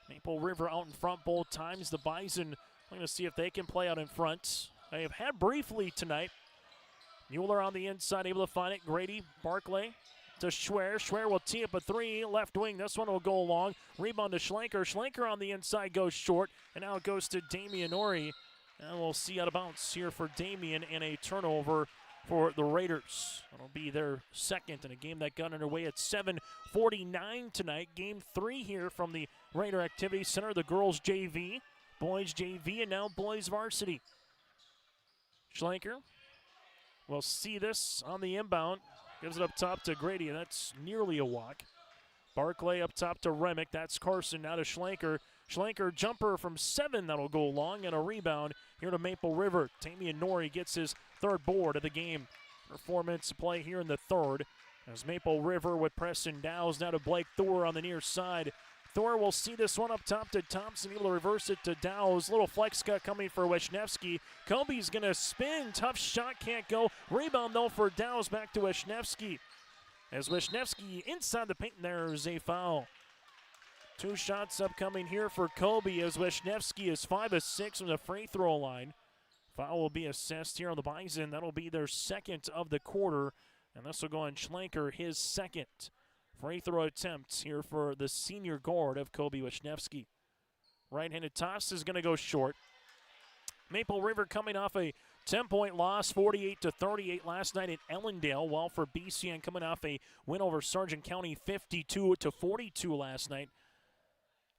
Maple River out in front both times. The Bison, I'm going to see if they can play out in front. They have had briefly tonight. Mueller on the inside, able to find it. Grady, Barclay to Schwer. Schwer will tee up a 3, left wing. This one will go long. Rebound to Schlenker. Schlenker on the inside goes short, and now it goes to Damian Norrie. And we'll see out of bounds here for Damian, and a turnover for the Raiders. It'll be their second in a game that got underway at 7:49 tonight. Game 3 here from the Raider Activity Center. The girls JV, boys JV, and now boys varsity. Schlenker will see this on the inbound. Gives it up top to Grady, and that's nearly a walk. Barclay up top to Remick. That's Carson now to Schlenker. Schlenker jumper from 7 that'll go long, and a rebound here to Maple River. Damian Norrie gets his third board of the game. 4 minutes to play here in the third. As Maple River with Preston Downs now to Blake Thor on the near side. Thor will see this one up top to Thompson, able to reverse it to Downs. Little flex cut coming for Wisniewski. Kobe's going to spin. Tough shot, can't go. Rebound, though, for Downs, back to Wisniewski. As Wisniewski inside the paint, there's a foul. 2 shots upcoming here for Kobe as Wisniewski is 5 of 6 from the free throw line. Foul will be assessed here on the Bison. That'll be their second of the quarter, and this will go on Schlenker, his second. Free throw attempts here for the senior guard of Kobe Wisniewski. Right-handed toss is going to go short. Maple River coming off a 10-point loss, 48-38 last night in Ellendale, while for BCN coming off a win over Sargent County 52-42 last night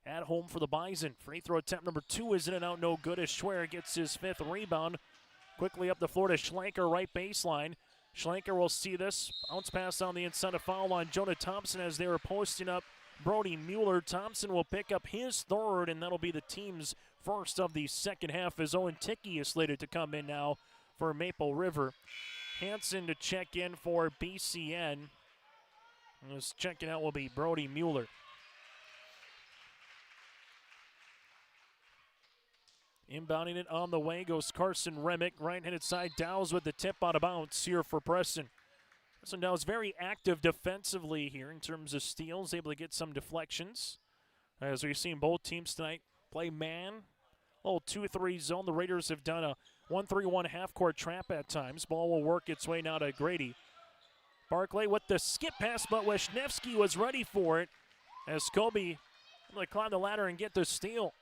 at home for the Bison. Free throw attempt number 2 is in and out, no good as Schwer gets his 5th rebound. Quickly up the floor to Schlenker, right baseline. Schlenker will see this. Bounce pass on the inside of foul line. Jonah Thompson as they were posting up Brody Mueller. Thompson will pick up his third, and that'll be the team's first of the second half as Owen Tickey is slated to come in now for Maple River. Hansen to check in for BCN. Just checking out will be Brody Mueller. Inbounding it on the way goes Carson Remick. Right-handed side, Dow's with the tip out of bounds here for Preston. Preston Dow's very active defensively here in terms of steals, able to get some deflections. As we've seen both teams tonight play man. Little 2-3 zone. The Raiders have done a 1-3-1 half-court trap at times. Ball will work its way now to Grady. Barclay with the skip pass, but Wisniewski was ready for it as Kobe able to climb the ladder and get the steal.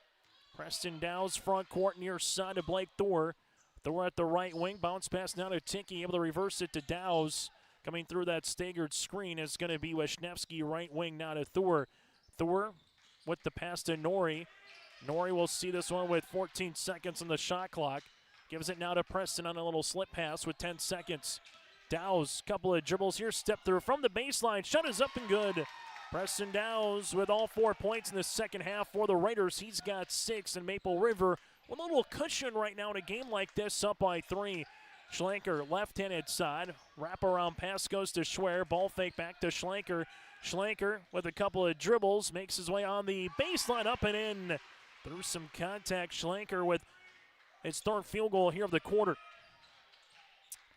Preston Dow's front court near side to Blake Thor. Thor at the right wing. Bounce pass now to Tinkey, able to reverse it to Dow's. Coming through that staggered screen is going to be Wisniewski, right wing now to Thor. Thor with the pass to Norrie. Norrie will see this one with 14 seconds on the shot clock. Gives it now to Preston on a little slip pass with 10 seconds. Dow's, couple of dribbles here, step through from the baseline. Shot is up and good. Preston Dow's with all 4 points in the second half for the Raiders. He's got 6, and Maple River with a little cushion right now in a game like this, up by 3. Schlenker, left-handed side. Wraparound pass goes to Schwer. Ball fake back to Schlenker. Schlenker with a couple of dribbles makes his way on the baseline, up and in. Through some contact, Schlenker with his third field goal here of the quarter.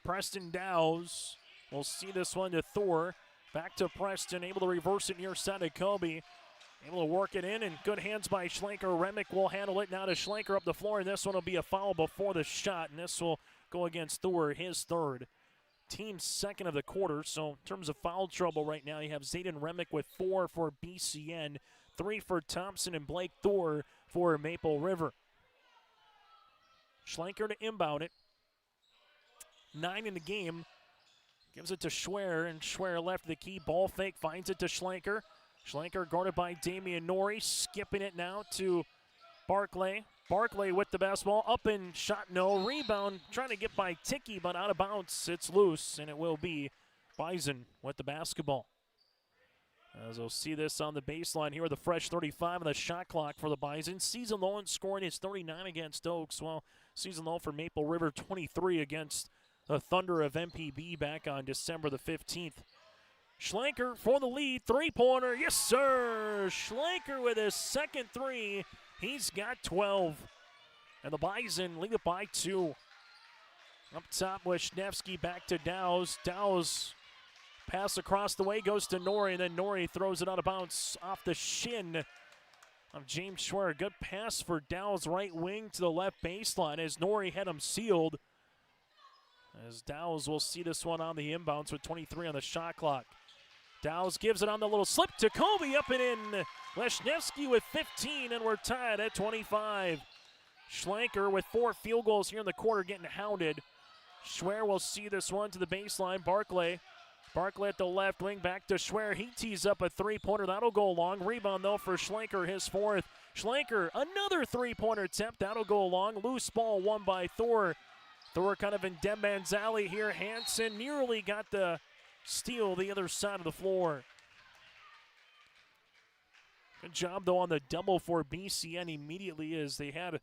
Preston Dow's will see this one to Thor. Back to Preston, able to reverse it near side to Kobe. Able to work it in, and good hands by Schlenker. Remick will handle it now to Schlenker up the floor, and this one will be a foul before the shot, and this will go against Thor, his third. Team's second of the quarter, so in terms of foul trouble right now, you have Zayden Remick with 4 for BCN, 3 for Thompson and Blake Thor for Maple River. Schlenker to inbound it. 9 in the game. Gives it to Schwer, and Schwer left the key. Ball fake, finds it to Schlenker. Schlenker guarded by Damian Norrie, skipping it now to Barclay. Barclay with the basketball, up and shot, no. Rebound, trying to get by Ticky, but out of bounds. It's loose, and it will be Bison with the basketball. As we'll see this on the baseline here with a fresh 35 on the shot clock for the Bison. Season low in scoring is 39 against Oaks, while season low for Maple River 23 against the Thunder of MPB back on December the 15th. Schlenker for the lead, three-pointer, yes sir! Schlenker with his second three, he's got 12. And the Bison lead it by 2. Up top, Wisniewski back to Dowse. Dowse pass across the way, goes to Norrie, and then Norrie throws it out of bounds off the shin of James Schwer. Good pass for Dowse, right wing to the left baseline as Norrie had him sealed. As Dowse will see this one on the inbounds with 23 on the shot clock. Dowse gives it on the little slip to Kobe, up and in. Wisniewski with 15, and we're tied at 25. Schlenker with 4 field goals here in the quarter, getting hounded. Schwer will see this one to the baseline. Barclay at the left wing, back to Schwer. He tees up a three-pointer. That'll go long. Rebound, though, for Schlenker, his 4th. Schlenker, another three-pointer attempt. That'll go long. Loose ball won by Thor. Thor kind of in dead man's alley here. Hansen nearly got the steal the other side of the floor. Good job, though, on the double for BCN immediately as they had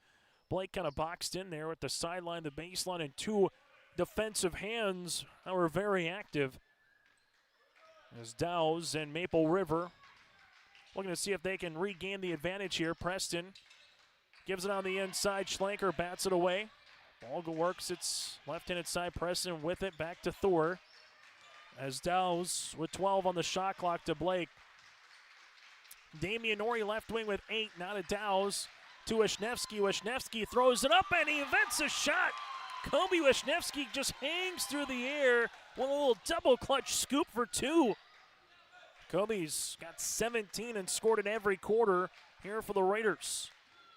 Blake kind of boxed in there with the sideline, the baseline, and 2 defensive hands that were very active. As Dowse and Maple River looking to see if they can regain the advantage here. Preston gives it on the inside. Schlenker bats it away. Ball works its left-handed side. Preston with it back to Thor. As Dowse with 12 on the shot clock to Blake. Damian Norrie left wing with 8. Now to Dowse. To Wisniewski. Wisniewski throws it up and he invents a shot. Kobe Wisniewski just hangs through the air with a little double clutch scoop for 2. Kobe's got 17 and scored in every quarter here for the Raiders.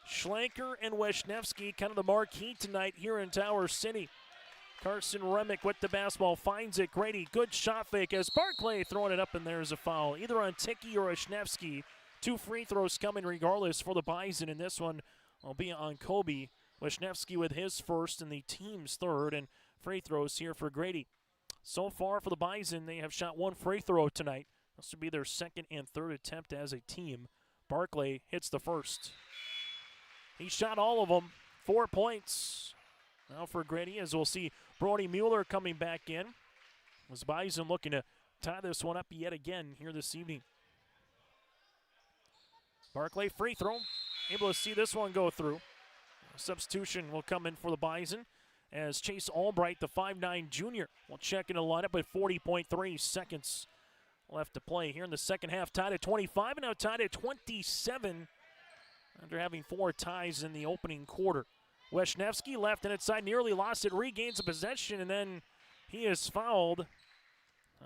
Schlenker and Wisniewski kind of the marquee tonight here in Tower City. Carson Remick with the basketball, finds it. Grady, good shot fake as Barclay throwing it up, and there's a foul. Either on Ticky or Wisniewski. 2 free throws coming regardless for the Bison, and this one will be on Kobe. Wisniewski with his first and the team's 3rd, and free throws here for Grady. So far for the Bison, they have shot 1 free throw tonight. This would be their 2nd and 3rd attempt as a team. Barclay hits the first. He shot all of them. 4 points. Now for Grady, as we'll see Brody Mueller coming back in. As Bison looking to tie this one up yet again here this evening. Barclay free throw. Able to see this one go through. Substitution will come in for the Bison as Chase Albright, the 5'9 junior, will check in the lineup with 40.3 seconds left to play here in the second half. Tied at 25 and now tied at 27 after having 4 ties in the opening quarter. Wisniewski left and inside, nearly lost it, regains a possession, and then he is fouled.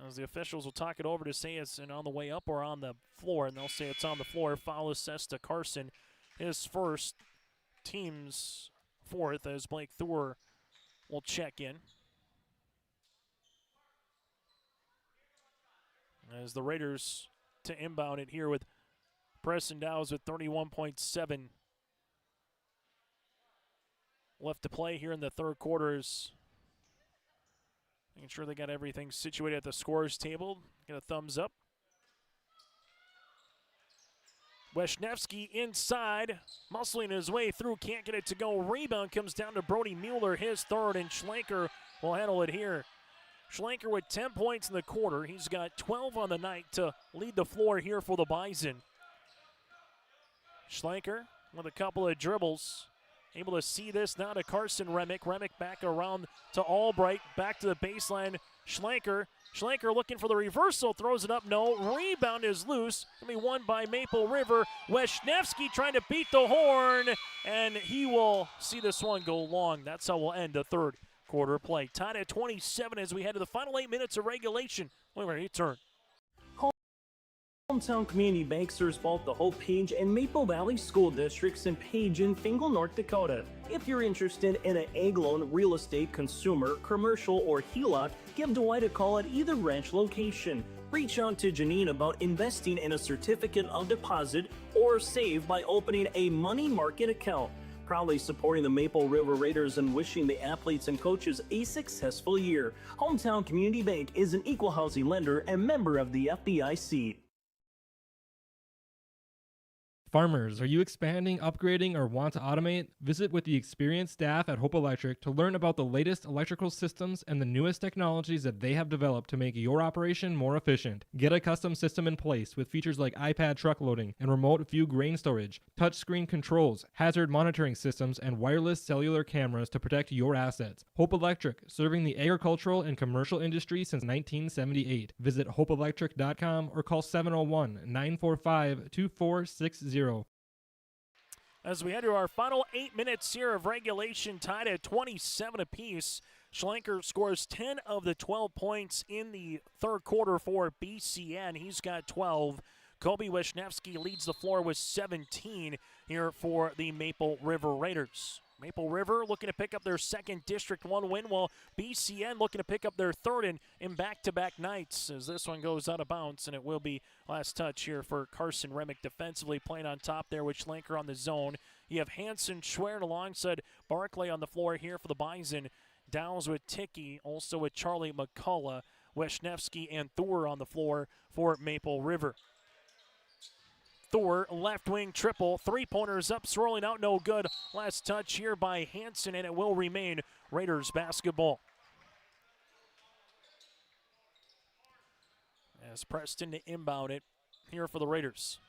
As the officials will talk it over to say it's on the way up or on the floor, and they'll say it's on the floor. Foul assessed to Carson, his first, team's 4th, as Blake Thor will check in. As the Raiders to inbound it here with Preston Dowse with 31.7 left to play here in the 3rd quarters. Making sure they got everything situated at the scorers table. Get a thumbs up. Wisniewski inside, muscling his way through, can't get it to go. Rebound comes down to Brody Mueller, his 3rd, and Schlenker will handle it here. Schlenker with 10 points in the quarter. He's got 12 on the night to lead the floor here for the Bison. Schlenker with a couple of dribbles. Able to see this now to Carson Remick. Remick back around to Albright. Back to the baseline. Schlenker looking for the reversal. Throws it up. No. Rebound is loose. Going to be won by Maple River. Wisniewski trying to beat the horn. And he will see this one go long. That's how we'll end the 3rd quarter play. Tied at 27 as we head to the final 8 minutes of regulation. Wait, return. Hometown Community Bank serves both the Hope Page and Maple Valley School Districts in Page and Fingal, North Dakota. If you're interested in an ag loan, real estate, consumer, commercial, or HELOC, give Dwight a call at either branch location. Reach out to Janine about investing in a certificate of deposit or save by opening a money market account. Proudly supporting the Maple River Raiders and wishing the athletes and coaches a successful year. Hometown Community Bank is an equal housing lender and member of the FDIC. Farmers, are you expanding, upgrading, or want to automate? Visit with the experienced staff at Hope Electric to learn about the latest electrical systems and the newest technologies that they have developed to make your operation more efficient. Get a custom system in place with features like iPad truck loading and remote view grain storage, touchscreen controls, hazard monitoring systems, and wireless cellular cameras to protect your assets. Hope Electric, serving the agricultural and commercial industry since 1978. Visit hopeelectric.com or call 701-945-2460. As we head to our final 8 minutes here of regulation, tied at 27 apiece. Schlenker scores 10 of the 12 points in the third quarter for BCN. He's got 12. Kobe Wisniewski leads the floor with 17 here for the Maple River Raiders. Maple River looking to pick up their second District 1 win, while BCN looking to pick up their third in back-to-back nights, as this one goes out of bounds, and it will be last touch here for Carson Remick defensively playing on top there with Schlenker on the zone. You have Hanson Schwert alongside Barclay on the floor here for the Bison. Downs with Ticky, also with Charlie McCullough, Wisniewski, and Thor on the floor for Maple River. Thor, left wing triple, three-pointers up, swirling out, no good. Last touch here by Hanson, and it will remain Raiders basketball. As Preston to inbound it here for the Raiders.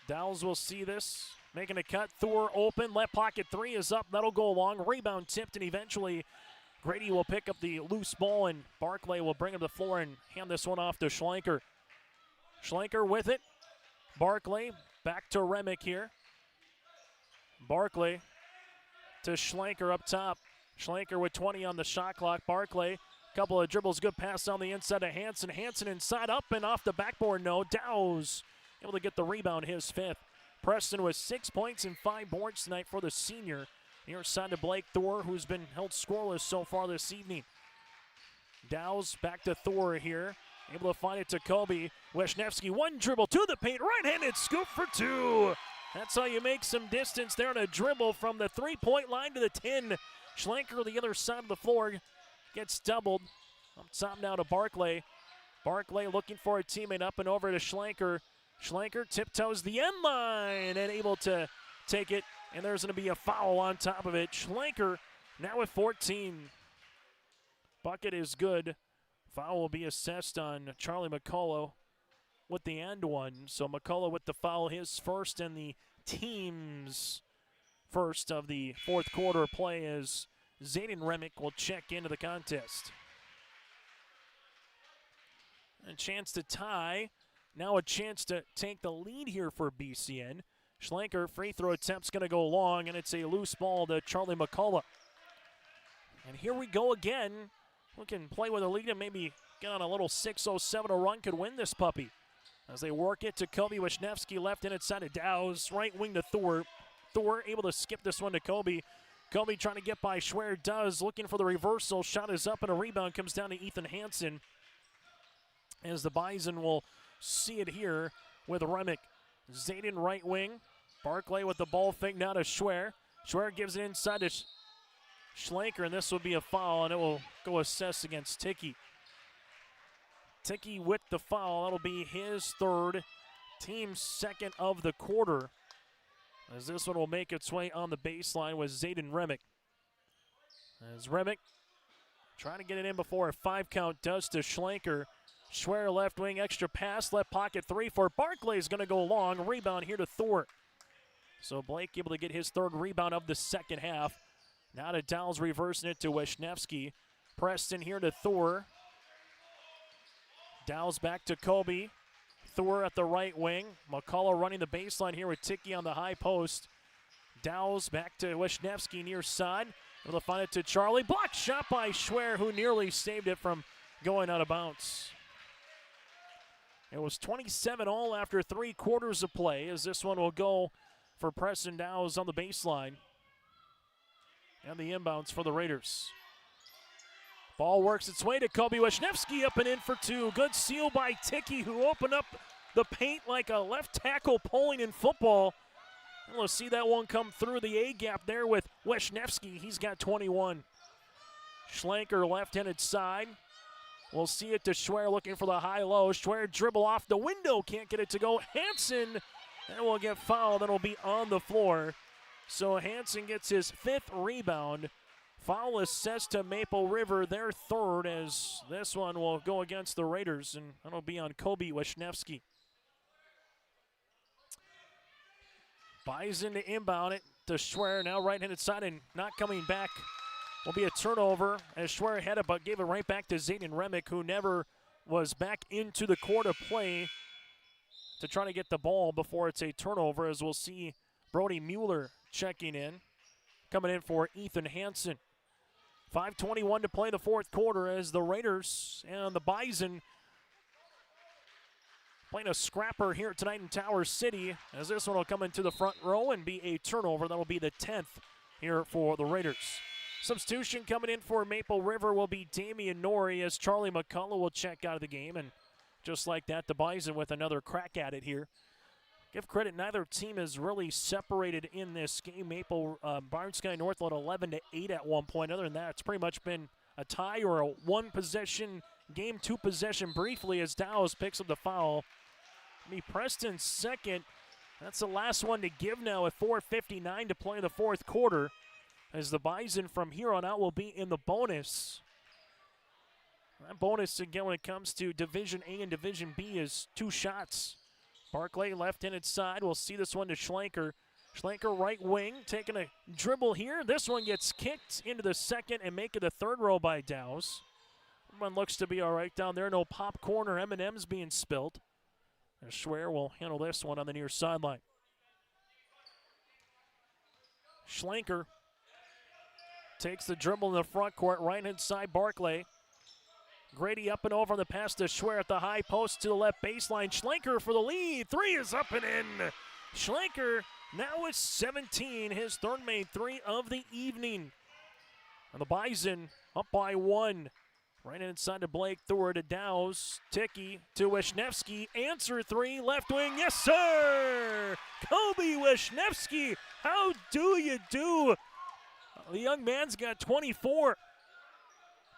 Dowles will see this, making a cut. Thor open, left pocket three is up, that'll go long. Rebound tipped, and eventually Grady will pick up the loose ball, and Barclay will bring him to the floor and hand this one off to Schlenker. Schlenker with it. Barclay back to Remick here. Barclay to Schlenker up top. Schlenker with 20 on the shot clock. Barclay, couple of dribbles, good pass on the inside to Hanson. Hanson inside, up and off the backboard, no. Dowes able to get the rebound, his fifth. Preston with 6 points and 5 boards tonight for the senior. Near side to Blake Thor, who's been held scoreless so far this evening. Dowes back to Thor here. Able to find it to Kobe. Wisniewski, one dribble to the paint. Right-handed scoop for two. That's how you make some distance there on a dribble from the three-point line to the 10. Schlenker, the other side of the floor, gets doubled. Up top now to Barclay. Barclay looking for a teammate, up and over to Schlenker. Schlenker tiptoes the end line and able to take it. And there's going to be a foul on top of it. Schlenker now with 14. Bucket is good. Foul will be assessed on Charlie McCullough with the end one. So McCullough with the foul, his first and the team's first of the fourth quarter play, as Zayden Remick will check into the contest. A chance to tie. Now a chance to take the lead here for BCN. Schlenker, free throw attempt's going to go long, and it's a loose ball to Charlie McCullough. And here we go again. We can play with a lead and maybe get on a little 6-0-7 run, could win this puppy. As they work it to Kobe Wisniewski, left in inside of Dowes, right wing to Thor. Thor able to skip this one to Kobe. Kobe trying to get by Schwer, does, looking for the reversal. Shot is up and a rebound comes down to Ethan Hansen. As the Bison will see it here with Remick. Zayden right wing. Barclay with the ball fake now to Schwer. Schwer gives it inside to Schlenker, and this will be a foul, and it will go assess against Ticky. Ticky with the foul. That'll be his third, team's second of the quarter, as this one will make its way on the baseline with Zayden Remick. As Remick trying to get it in before a 5 count does to Schlenker. Schwer left wing, extra pass, left pocket three for Barclay is going to go long. Rebound here to Thor. So Blake able to get his third rebound of the second half. Now to Dowles, reversing it to Wisniewski. Preston here to Thor. Dowles back to Kobe. Thor at the right wing. McCullough running the baseline here with Ticky on the high post. Dowles back to Wisniewski near side. Able to find it to Charlie. Blocked shot by Schwer, who nearly saved it from going out of bounds. It was 27-all after 3 quarters of play, as this one will go for Preston Dow's on the baseline. And the inbounds for the Raiders. Ball works its way to Kobe Wisniewski, up and in for 2. Good steal by Ticky, who opened up the paint like a left tackle pulling in football. And we'll see that one come through the A-gap there with Wisniewski. He's got 21. Schlenker left-handed side. We'll see it to Schwer looking for the high-low. Schwer dribble off the window, can't get it to go. Hansen, and will get fouled, and will be on the floor. So Hansen gets his 5th rebound. Foul assessed to Maple River, their 3rd, as this one will go against the Raiders, and that'll be on Kobe Wisniewski. Bison to inbound it to Schwer, now right-handed side, and not coming back. Will be a turnover as Schwer had it, but gave it right back to Zayden Remick, who never was back into the court of play to try to get the ball before it's a turnover, as we'll see Brody Mueller checking in, coming in for Ethan Hansen. 5:21 to play the 4th quarter as the Raiders and the Bison playing a scrapper here tonight in Tower City, as this one will come into the front row and be a turnover. That'll be the 10th here for the Raiders. Substitution coming in for Maple River will be Damian Norrie, as Charlie McCullough will check out of the game. And just like that, the Bison with another crack at it here. Give credit, neither team is really separated in this game. Barn Sky North led 11-8 at one point. Other than that, it's pretty much been a tie or a one-possession game, 2-possession briefly, as Dow's picks up the foul. It'll be Preston's 2nd. That's the last one to give now with 4:59 to play the 4th quarter, as the Bison from here on out will be in the bonus. That bonus, again, when it comes to Division A and Division B, is 2 shots. Barclay left-handed side. We'll see this one to Schlenker. Schlenker right wing, taking a dribble here. This one gets kicked into the 2nd and make it the 3rd row by Dows. One looks to be all right down there. No popcorn or M&Ms being spilled. And Schwer will handle this one on the near sideline. Schlenker takes the dribble in the front court, right-hand side, Barclay. Grady up and over on the pass to Schwer at the high post to the left baseline. Schlenker for the lead. 3 is up and in. Schlenker now with 17, his 3rd made 3 of the evening. And the Bison up by 1. Right inside to Blake, Thor to Dows. Ticky to Wisniewski. Answer 3, left wing. Yes, sir! Kobe Wisniewski, how do you do? The young man's got 24.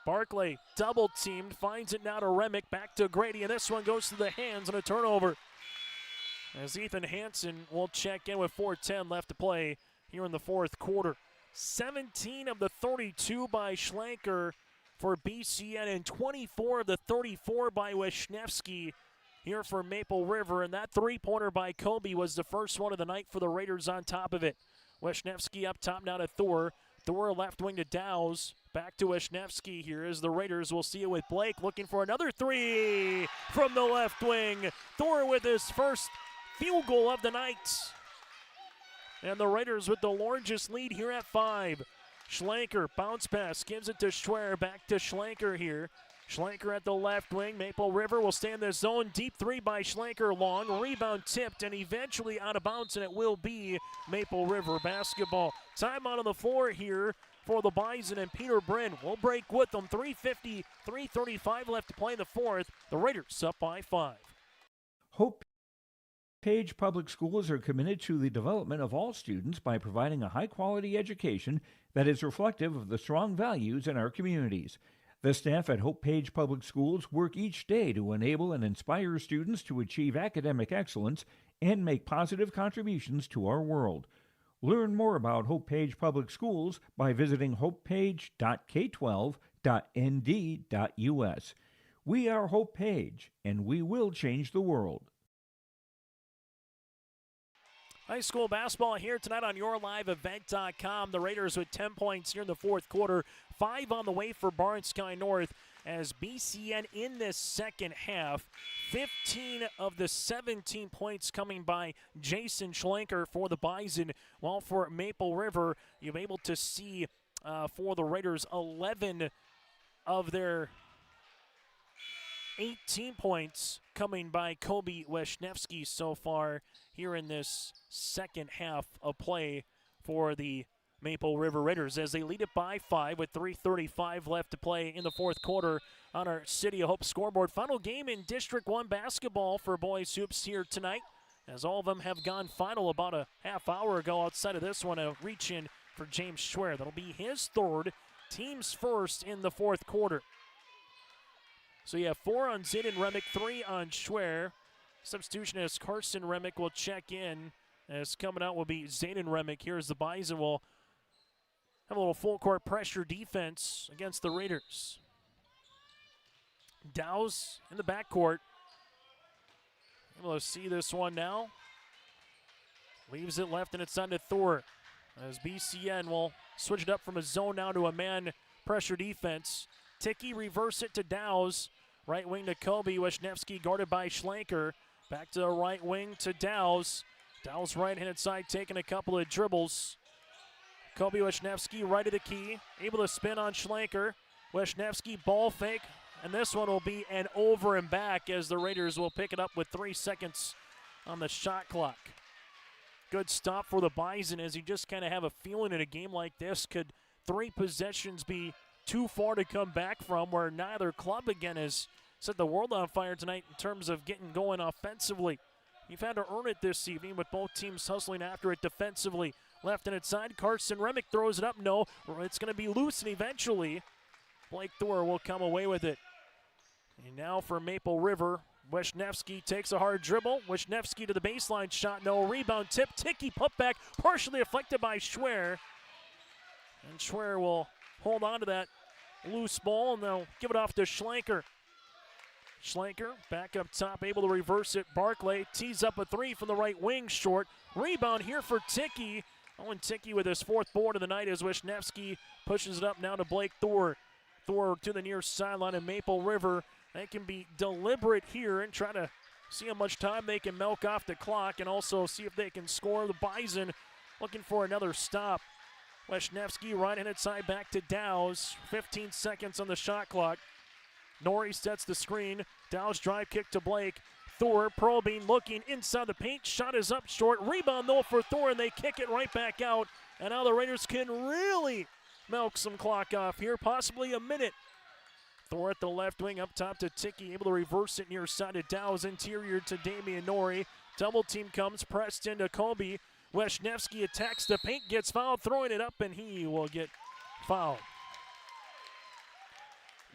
Barclay double teamed, finds it now to Remick, back to Grady, and this one goes to the hands on a turnover. As Ethan Hansen will check in with 4:10 left to play here in the 4th quarter. 17 of the 32 by Schlenker for BCN, and 24 of the 34 by Wisniewski here for Maple River. And that 3-pointer by Kobe was the first one of the night for the Raiders on top of it. Wisniewski up top now to Thor. Thor left wing to Dows. Back to Wisniewski here as the Raiders will see it with Blake looking for another 3 from the left wing. Thor with his first field goal of the night. And the Raiders with the largest lead here at 5. Schlenker, bounce pass, gives it to Schwer, back to Schlenker here. Schlenker at the left wing. Maple River will stay in the zone. Deep 3 by Schlenker, long. Rebound tipped and eventually out of bounds, and it will be Maple River basketball. Timeout on the floor here for the Bison, and Peter Bryn will break with them. 3:50, 3:35 left to play in the 4th. The Raiders up by 5. Hope Page Public Schools are committed to the development of all students by providing a high-quality education that is reflective of the strong values in our communities. The staff at Hope Page Public Schools work each day to enable and inspire students to achieve academic excellence and make positive contributions to our world. Learn more about Hope Page Public Schools by visiting hopepage.k12.nd.us. We are Hope Page, and we will change the world. High school basketball here tonight on YourLiveEvent.com. The Raiders with 10 points here in the 4th quarter. 5 on the way for Barn Sky North as BCN in this 2nd half. 15 of the 17 points coming by Jason Schlenker for the Bison. While for Maple River, you'll be able to see for the Raiders 11 of their 18 points coming by Kobe Wisniewski so far here in this second half of play for the Maple River Raiders as they lead it by 5 with 3:35 left to play in the fourth quarter on our City of Hope scoreboard. Final game in District 1 basketball for boys hoops here tonight, as all of them have gone final about a half hour ago. Outside of this one, a reach in for James Schwer. That'll be his third, team's first in the fourth quarter. So you have 4 on Zayden Remick, 3 on Schwer. Substitution as Carson Remick will check in. As coming out will be Zayden Remick. Here's the Bison will have a little full court pressure defense against the Raiders. Dow's in the backcourt. Able to see this one now. Leaves it left and it's on to Thor. As BCN will switch it up from a zone now to a man pressure defense. Ticky reverse it to Dow's. Right wing to Kobe. Wisniewski guarded by Schlenker. Back to the right wing to Dow's. Dow's right-handed side taking a couple of dribbles. Kobe Wisniewski right of the key. Able to spin on Schlenker. Wisniewski ball fake. And this one will be an over and back as the Raiders will pick it up with 3 seconds on the shot clock. Good stop for the Bison as you just kind of have a feeling in a game like this. Could 3 possessions be too far to come back from, where neither club again has set the world on fire tonight in terms of getting going offensively. You've had to earn it this evening with both teams hustling after it defensively. Left and inside, Carson Remick throws it up. No, it's going to be loose, and eventually Blake Thor will come away with it. And now for Maple River, Wisniewski takes a hard dribble. Wisniewski to the baseline shot, no rebound. Tip, Ticky putback, partially deflected by Schwer. And Schwer will hold on to that loose ball, and they'll give it off to Schlenker. Schlenker back up top, able to reverse it. Barclay tees up a 3 from the right wing, short. Rebound here for Ticky. Owen Ticky with his 4th board of the night as Wisniewski pushes it up now to Blake Thor. Thor to the near sideline, and Maple River, they can be deliberate here and try to see how much time they can milk off the clock and also see if they can score. The Bison looking for another stop. Wisniewski right-handed side back to Dow's. 15 seconds on the shot clock. Nori sets the screen. Dow's drive kick to Blake. Thor probing, looking inside the paint. Shot is up short. Rebound though for Thor, and they kick it right back out. And now the Raiders can really milk some clock off here, possibly a minute. Thor at the left wing, up top to Ticky, able to reverse it near side of Dow's, interior to Damian Nori. Double team comes, pressed into Kobe. Wisniewski attacks the paint, gets fouled, throwing it up, and he will get fouled.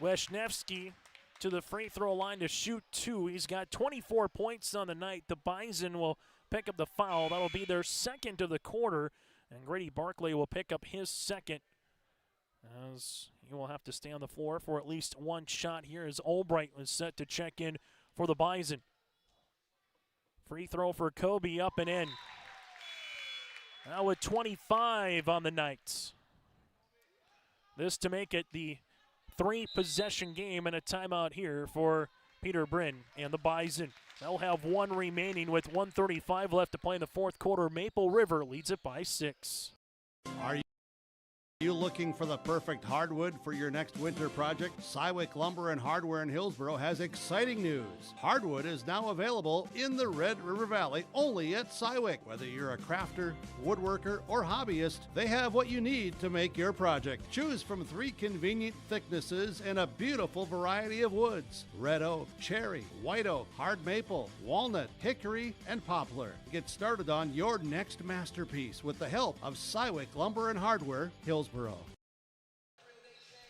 Wisniewski to the free throw line to shoot 2. He's got 24 points on the night. The Bison will pick up the foul. That'll be their 2nd of the quarter, and Grady Barclay will pick up his 2nd, as he will have to stay on the floor for at least 1 shot here as Albright was set to check in for the Bison. Free throw for Kobe, up and in. Now with 25 on the night. This to make it the 3-possession game and a timeout here for Peter Bryn and the Bison. They'll have 1 remaining with 1:35 left to play in the fourth quarter. Maple River leads it by 6. Are you looking for the perfect hardwood for your next winter project? Cywick Lumber and Hardware in Hillsboro has exciting news. Hardwood is now available in the Red River Valley, only at Cywick. Whether you're a crafter, woodworker, or hobbyist, they have what you need to make your project. Choose from 3 convenient thicknesses and a beautiful variety of woods: red oak, cherry, white oak, hard maple, walnut, hickory, and poplar. Get started on your next masterpiece with the help of Cywick Lumber and Hardware, Hillsboro.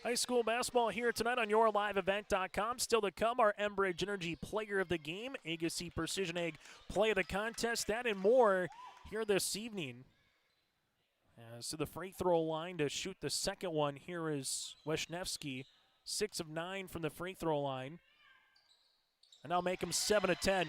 High school basketball here tonight on YourLiveEvent.com. Still to come, our Enbridge Energy Player of the Game, Agassi Precision Egg Play of the Contest, that and more here this evening. So the free throw line to shoot the 2nd one here is Wisniewski, 6 of 9 from the free throw line. And now make him 7 of 10.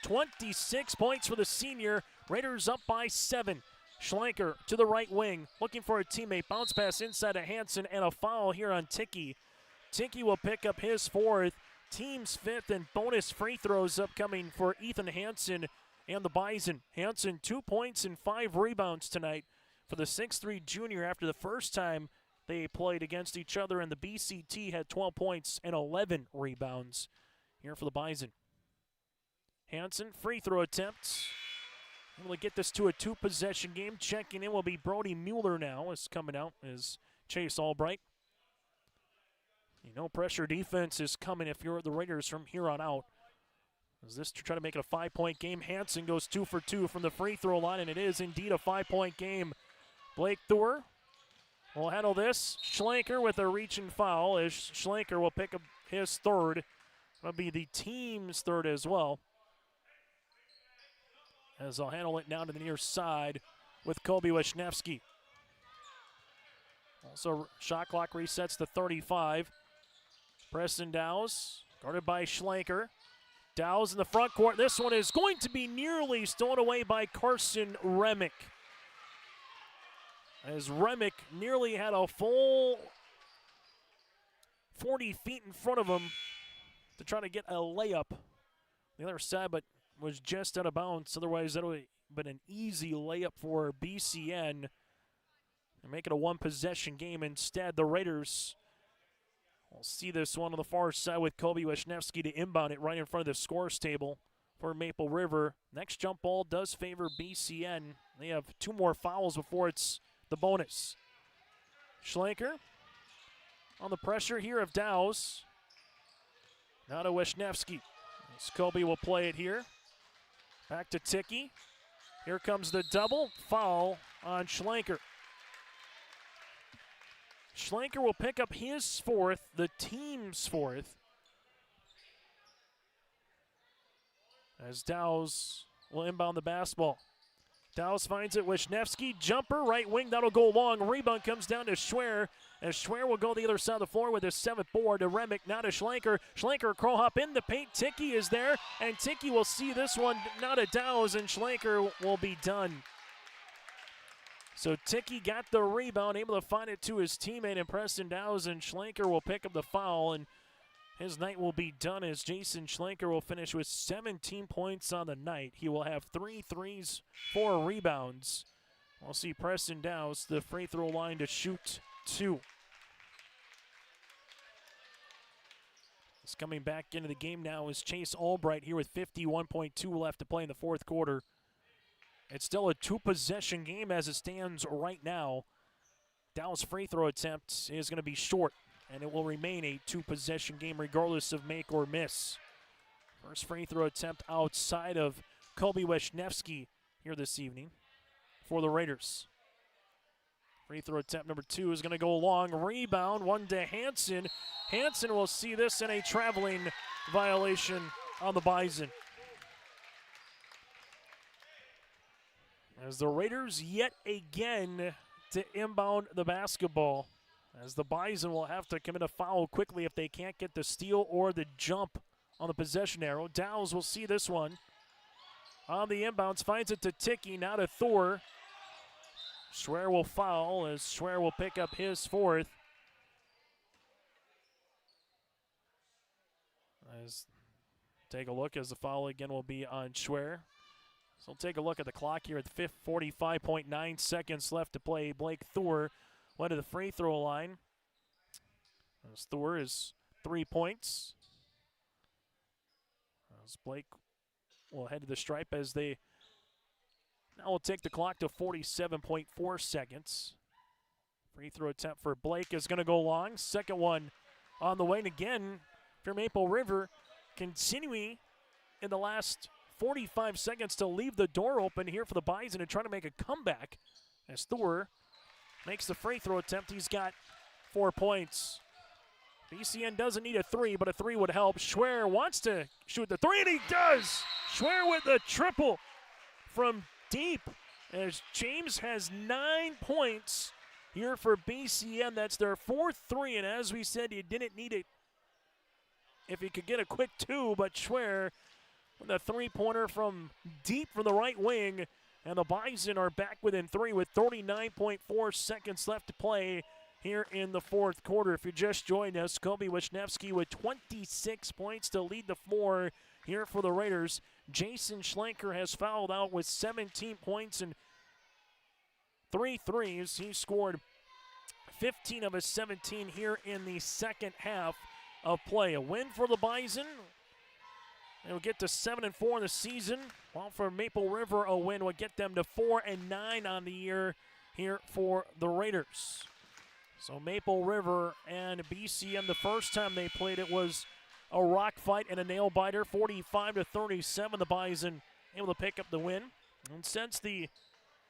26 points for the senior. Raiders up by 7. Schlenker to the right wing, looking for a teammate. Bounce pass inside to Hansen, and a foul here on Ticky. Ticky will pick up his 4th, team's 5th, and bonus free throws upcoming for Ethan Hansen and the Bison. Hansen 2 points and 5 rebounds tonight for the 6'3 junior after the first time they played against each other, and the BCT had 12 points and 11 rebounds here for the Bison. Hansen, free throw attempt. Able to get this to a 2-possession game. Checking in will be Brody Mueller now. Is coming out is Chase Albright. You know, pressure defense is coming if you're the Raiders from here on out. As this to try to make it a 5-point game. Hansen goes 2 for 2 from the free throw line, and it is indeed a 5-point game. Blake Thor will handle this. Schlenker with a reaching foul as Schlenker will pick up his third. That'll be the team's third as well. As I'll handle it now to the near side with Kobe Wisniewski. Also, shot clock resets to 35. Preston Dowse, guarded by Schlenker. Dowse in the front court. This one is going to be nearly stolen away by Carson Remick. As Remick nearly had a full 40 feet in front of him to try to get a layup on the other side, but was just out of bounds. Otherwise, that would have been an easy layup for BCN. They're making a 1-possession game. Instead, the Raiders will see this one on the far side with Kobe Wisniewski to inbound it right in front of the scores table for Maple River. Next jump ball does favor BCN. They have 2 more fouls before it's the bonus. Schlenker on the pressure here of Dowse. Now to Wisniewski. Kobe will play it here. Back to Ticky. Here comes the double. Foul on Schlenker. Schlenker will pick up his 4th, the team's 4th. As Dowse will inbound the basketball. Dowse finds it. Wisniewski, jumper, right wing, that'll go long. Rebound comes down to Schwer, as Schwer will go the other side of the floor with his 7th board to Remick, now to Schlenker. Schlenker crawl hop in the paint. Ticky is there, and Ticky will see this one, now to Dowse, and Schlenker will be done. So Ticky got the rebound, able to find it to his teammate in Preston Dowse, and Schlenker will pick up the foul, and his night will be done as Jason Schlenker will finish with 17 points on the night. He will have 3 threes, 4 rebounds. We'll see Preston Dowse, the free throw line to shoot 2. He's coming back into the game now is Chase Albright here with 51.2 left to play in the 4th quarter. It's still a 2-possession game as it stands right now. Dow's free throw attempt is going to be short, and it will remain a 2-possession game regardless of make or miss. First free throw attempt outside of Kobe Wisniewski here this evening for the Raiders. Free throw attempt number 2 is going to go long. Rebound, one to Hansen. Hansen will see this in a traveling violation on the Bison. As the Raiders yet again to inbound the basketball, as the Bison will have to commit a foul quickly if they can't get the steal or the jump on the possession arrow. Dowse will see this one. On the inbounds, finds it to Ticky, now to Thor. Schwer will foul as Schwer will pick up his 4th. Take a look as the foul again will be on Schwer. So we'll take a look at the clock here at the 45.9 seconds left to play. Blake Thor went to the free throw line. As Thor is 3 points. As Blake will head to the stripe as they now will take the clock to 47.4 seconds. Free throw attempt for Blake is going to go long. Second one on the way. And again, for Maple River, continuing in the last 45 seconds to leave the door open here for the Bison and try to make a comeback. As Thor makes the free throw attempt, he's got 4 points. BCN doesn't need a 3, but a 3 would help. Schwer wants to shoot the 3, and he does! Schwer with the triple from deep, as James has 9 points here for BCN. That's their 4th 3, and as we said, you didn't need it if he could get a quick 2, but Schwer with a 3-pointer from deep from the right wing, and the Bison are back within 3 with 39.4 seconds left to play here in the 4th quarter. If you just joined us, Kobe Wisniewski with 26 points to lead the floor here for the Raiders. Jason Schlenker has fouled out with 17 points and 3 threes. He scored 15 of his 17 here in the second half of play. A win for the Bison. They'll get to 7-4 in the season, while for Maple River, a win would get them to 4-9 on the year here for the Raiders. So Maple River and BCM, the first time they played it was a rock fight and a nail biter, 45-37. The Bison able to pick up the win. And since the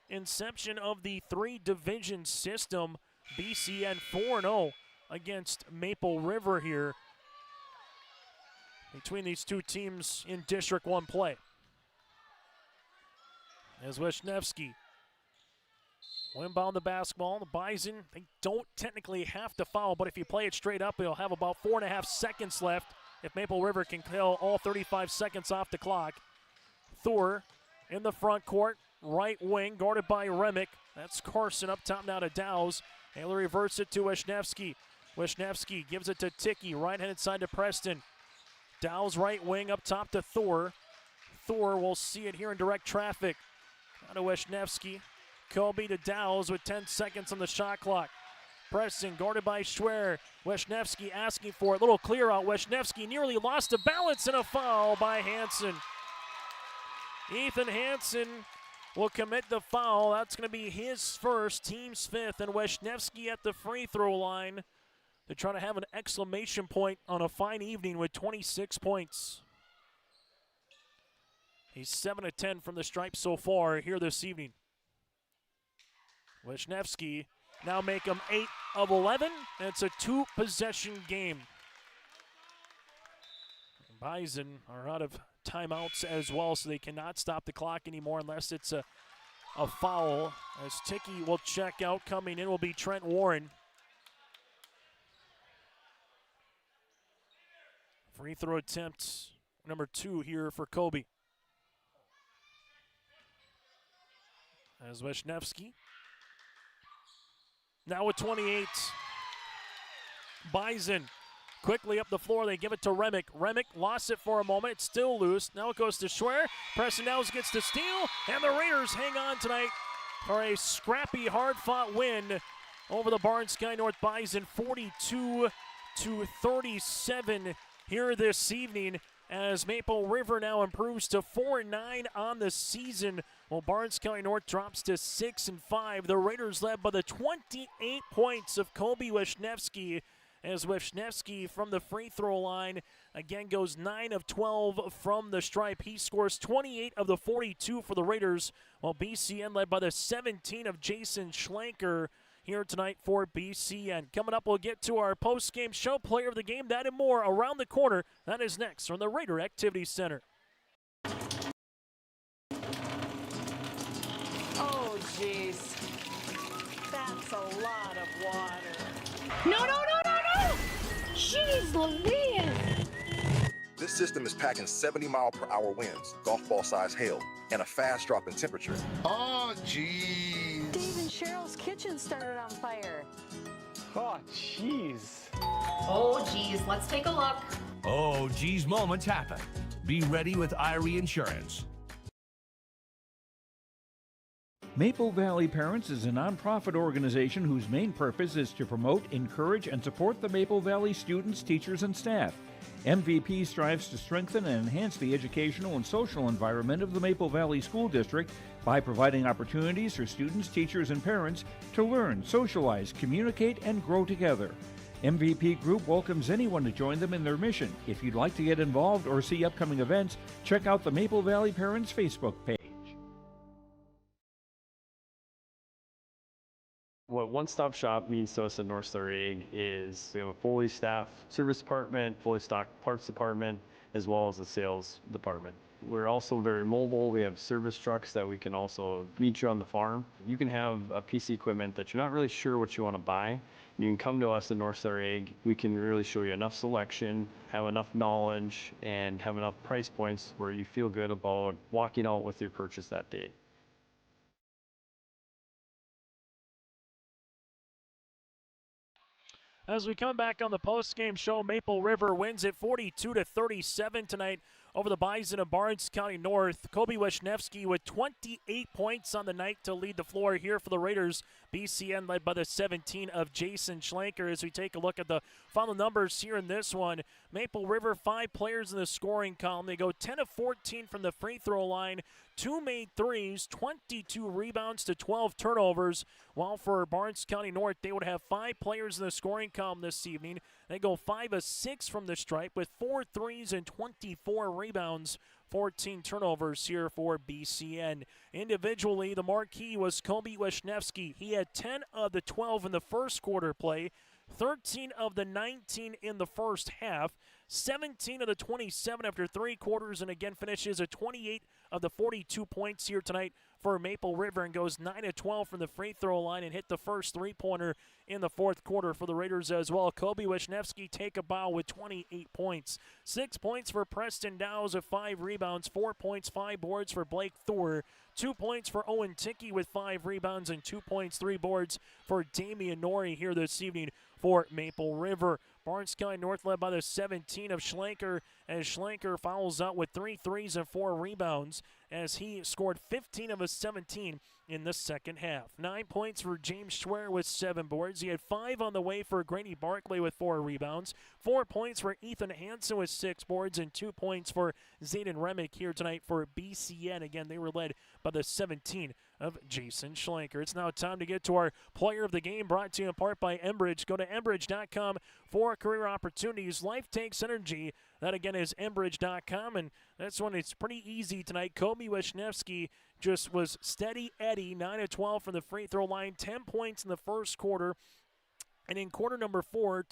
inception of the three-division system, BCN 4-0 against Maple River here between these two teams in District 1 play. As Wisniewski will inbound the basketball. The Bison, they don't technically have to foul, but if you play it straight up, they'll have about 4.5 seconds left if Maple River can kill all 35 seconds off the clock. Thor in the front court, right wing, guarded by Remick. That's Carson up top now to Dowse. They'll reverse it to Wisniewski. Wisniewski gives it to Ticky, right-handed side to Preston. Dowse right wing up top to Thor. Thor will see it here in direct traffic. Now to Wisniewski. Kobe to Dowse with 10 seconds on the shot clock. Preston guarded by Schwer. Wisniewski asking for it. Little clear out. Wisniewski nearly lost a balance and a foul by Hansen. Ethan Hansen will commit the foul. That's going to be his first, team's fifth, and Wisniewski at the free throw line to try to have an exclamation point on a fine evening with 26 points. He's 7 of 10 from the stripe so far here this evening. Wisniewski now make him 8 of 11, and it's a two-possession game. Bison are out of timeouts as well, so they cannot stop the clock anymore unless it's a foul. As Ticky will check out, coming in will be Trent Warren. Free throw attempt number 2 here for Kobe. As Wisniewski. Now with 28. Bison quickly up the floor. They give it to Remick. Remick lost it for a moment. It's still loose. Now it goes to Schwer. Preston Dowse gets the steal. And the Raiders hang on tonight for a scrappy, hard-fought win over the Barnes Sky North Bison, 42-37 here this evening, as Maple River now improves to 4-9 on the season, while Barnes County North drops to 6-5. The Raiders led by the 28 points of Kobe Wisniewski, as Wisniewski from the free throw line again goes 9 of 12 from the stripe. He scores 28 of the 42 for the Raiders, while BCN led by the 17 of Jason Schlenker here tonight for BCN. Coming up, we'll get to our post-game show, player of the game, that and more around the corner. That is next from the Raider Activity Center. Oh, jeez. That's a lot of water. No! Jeez Louise! This system is packing 70-mile-per-hour winds, golf ball-sized hail, and a fast drop in temperature. Oh, jeez. Dave and Cheryl's kitchen started on fire. Oh, jeez. Oh, jeez. Let's take a look. Oh, geez, moments happen. Be ready with Irie Insurance. Maple Valley Parents is a nonprofit organization whose main purpose is to promote, encourage, and support the Maple Valley students, teachers, and staff. MVP strives to strengthen and enhance the educational and social environment of the Maple Valley School District by providing opportunities for students, teachers, and parents to learn, socialize, communicate, and grow together. MVP Group welcomes anyone to join them in their mission. If you'd like to get involved or see upcoming events, check out the Maple Valley Parents Facebook page. What one-stop shop means to us at North Star Ag is we have a fully staffed service department, fully stocked parts department, as well as a sales department. We're also very mobile. We have service trucks that we can also meet you on the farm. You can have a piece of equipment that you're not really sure what you want to buy. You can come to us at North Star Ag. We can really show you enough selection, have enough knowledge, and have enough price points where you feel good about walking out with your purchase that day. As we come back on the post-game show, Maple River wins it 42-37 tonight over the Bison of Barnes County North. Kobe Wisniewski with 28 points on the night to lead the floor here for the Raiders. BCN led by the 17 of Jason Schlenker. As we take a look at the final numbers here in this one, Maple River, 5 players in the scoring column. They go 10 of 14 from the free throw line, 2 made threes, 22 rebounds to 12 turnovers, while for Barnes County North, they would have 5 players in the scoring column this evening. They go 5 of 6 from the stripe with 4 threes and 24 rebounds, 14 turnovers here for BCN. Individually, the marquee was Kobe Wisniewski. He had 10 of the 12 in the first quarter play, 13 of the 19 in the first half, 17 of the 27 after 3 quarters, and again finishes at 28 of the 42 points here tonight for Maple River, and goes 9 of 12 from the free throw line and hit the first 3-pointer in the fourth quarter for the Raiders as well. Kobe Wisniewski take a bow with 28 points. 6 points for Preston Dowes with 5 rebounds, 4 points, 5 boards for Blake Thor, 2 points for Owen Tickey with 5 rebounds, and 2 points, 3 boards for Damian Norrie here this evening for Maple River. Barnes County North led by the 17 of Schlenker, as Schlenker fouls out with 3 threes and 4 rebounds, as he scored 15 of his 17 in the second half. 9 points for James Schwer with 7 boards. He had 5 on the way for Grady Barkley with 4 rebounds. 4 points for Ethan Hansen with 6 boards, and 2 points for Zayden Remick here tonight for BCN. Again, they were led by the 17 of Jason Schlenker. It's now time to get to our player of the game, brought to you in part by Enbridge. Go to Enbridge.com for career opportunities. Life takes energy. That again is Enbridge.com, and that's one. It's pretty easy tonight. Kobe Wisniewski just was steady Eddie, 9 of 12 from the free throw line, 10 points in the first quarter, and in quarter number 4,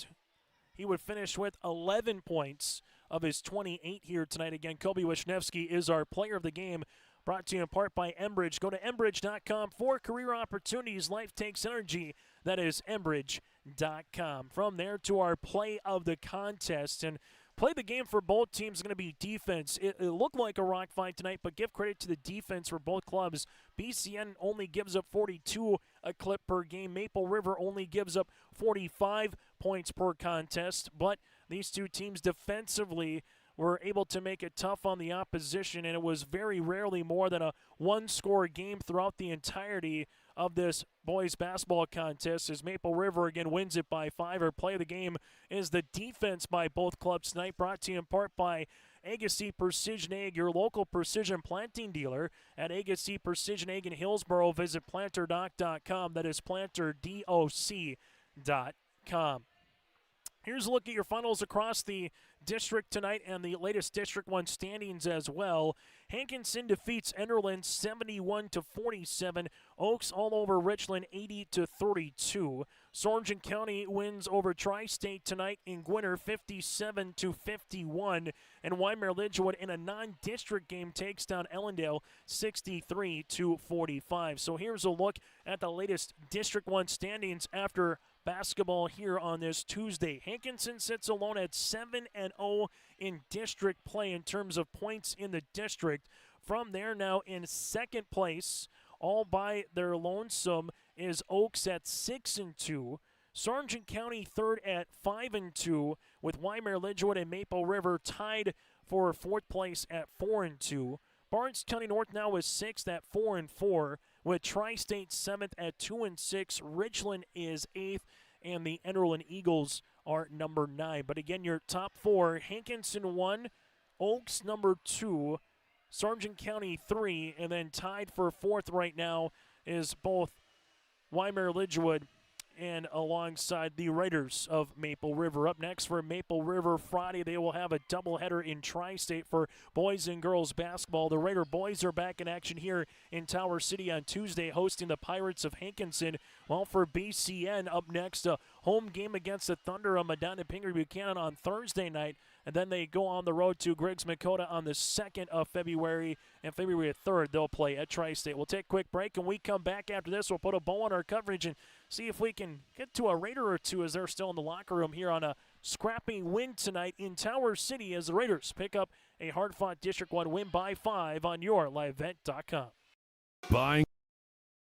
he would finish with 11 points of his 28 here tonight. Again, Kobe Wisniewski is our player of the game, brought to you in part by Enbridge. Go to Enbridge.com for career opportunities. Life takes energy. That is Enbridge.com. From there to our play of the contest, and play the game for both teams is going to be defense. It looked like a rock fight tonight, but give credit to the defense for both clubs. BCN only gives up 42 a clip per game. Maple River only gives up 45 points per contest, but these two teams defensively were able to make it tough on the opposition, and it was very rarely more than a one-score game throughout the entirety of this boys basketball contest, as Maple River again wins it by 5. Our play of the game is the defense by both clubs tonight, brought to you in part by Agassi Precision Ag, your local precision planting dealer. At Agassi Precision Ag in Hillsboro, visit planterdoc.com. That is planterdoc.com. Here's a look at your funnels across the district tonight and the latest District 1 standings as well. Hankinson defeats Enderlin 71-47. Oaks all over Richland 80-32. Sargent County wins over Tri-State tonight in Gwinner 57-51. And Weimar Lidgewood in a non-district game takes down Ellendale 63-45. So here's a look at the latest District 1 standings after basketball here on this Tuesday. Hankinson sits alone at 7-0 in district play in terms of points in the district. From there now in second place, all by their lonesome, is Oaks at 6-2. Sargent County third at 5-2, with Weimar Lidgewood and Maple River tied for fourth place at 4-2. Barnes County North now is 6th at 4-4, with Tri-State 7th at 2-6. Richland is 8th, and the Enderlin Eagles are number 9. But again, your top 4, Hankinson 1, Oaks number 2, Sargent County 3, and then tied for 4th right now is both Weimar Lidgewood and alongside the Raiders of Maple River. Up next for Maple River Friday, they will have a doubleheader in Tri-State for boys and girls basketball. The Raider boys are back in action here in Tower City on Tuesday, hosting the Pirates of Hankinson. While for BCN, up next, a home game against the Thunder on Madonna Pingree Buchanan on Thursday night. And then they go on the road to Griggs Makota on the 2nd of February. And February 3rd, they'll play at Tri-State. We'll take a quick break, and we come back after this. We'll put a bow on our coverage and see if we can get to a Raider or two as they're still in the locker room here on a scrappy win tonight in Tower City as the Raiders pick up a hard-fought District 1 win by 5 on your LiveVent.com. Buying